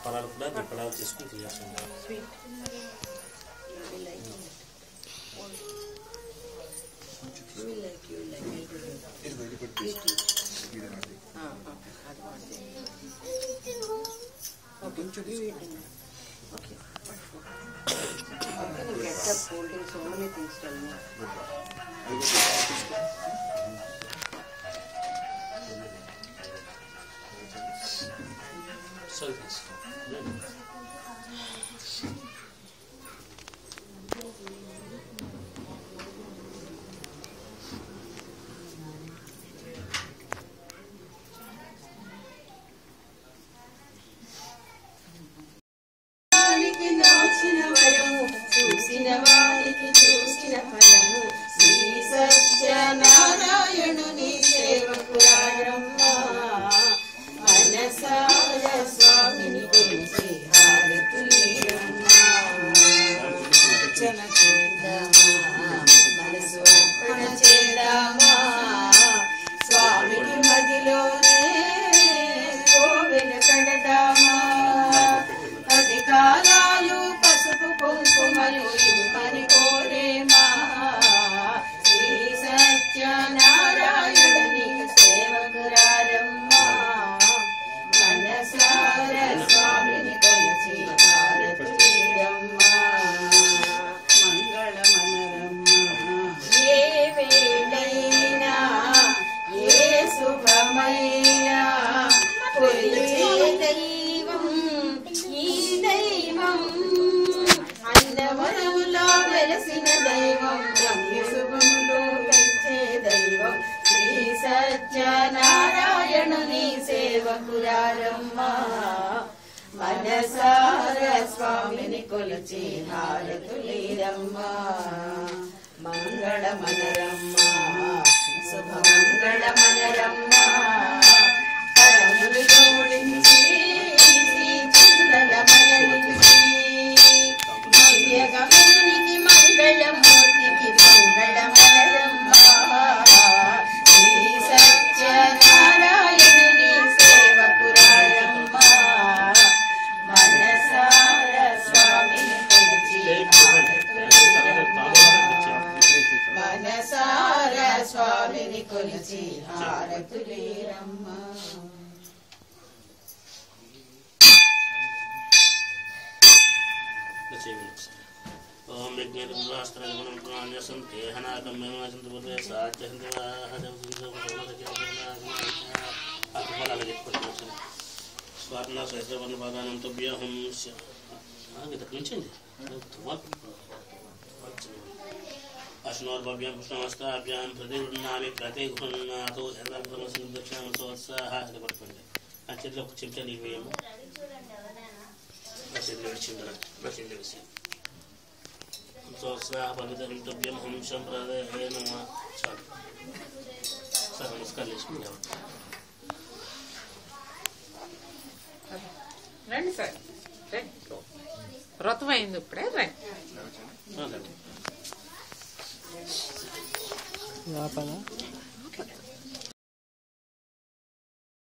[SPEAKER 1] పలాలు కూడా దీపాలు తీసుకుని తీయాల్సింది.
[SPEAKER 2] holding so many things, tell me. చూసిన వారికి చూసిన ఫలము శ్రీ సత్యనారాయణుని సేవకురారమ్మా మనసార స్వామిని కొలిచి హారతులీరమ్మా అర్చన చేద్దామా మనసు అర్పణ చేద్దామా స్వామికి మదిలోనే కోవెల కడదామా అధికారాలు పసుపు కుంకుమలు ఇవ్వని కోరేమా శ్రీ సత్యనారాయణుని సేవకురారమ్మా మనసార స్వామిని కొలిచి హారతులీరమ్మా మంగళమనరమ్మా ఏ వేళైనా ఏ శుభమైనా కొలిచే దైవం ఈ దైవం అన్నవరములో వెలసిన దైవం శుభములు పెంచే దైవం శ్రీ సత్యనారాయణుని సేవకురారమ్మా మనసార స్వామిని కొలిచి హారతులీరమ్మా మంగళమనరమ్మా శుభమంగళమనరమ్మా పరములు జోడించి గమనికి మంగళమూర్తికి మంగళమనరమ్మా శ్రీ సత్యనారాయణుని సేవకురారమ్మా మనసార స్వామిని కొలిచి మనసార స్వామిని కొలిచి హారతులీరమ్మా
[SPEAKER 1] ओम विज्ञानशास्त्रगुणं प्राण्यसन्ते हनाकम्यमाचन्द्रपुत्रे साध्यहन्तिवाहजवसुन्दरफलालयत्पट्टं स्वर्णसहस्रवर्णपादानं तोभ्यहं अश्नोर्भव्यां कृष्णमस्ताभ्यां प्रतिगृह्णामि प्रतिगृह्णातो दक्षिणां सोत्साह पट्टंడి ఆ చేతిలో ఒక చెంచా నీళ్ళు వేయము బసిల్ విషయం सोत्साहपवित्रमितव्यं हम संप्रदाय नमः చాలు సార్ నమస్కారం చేసుకుంటాం
[SPEAKER 4] రండి సార్ వ్రతం అయింది ఇప్పుడే రండి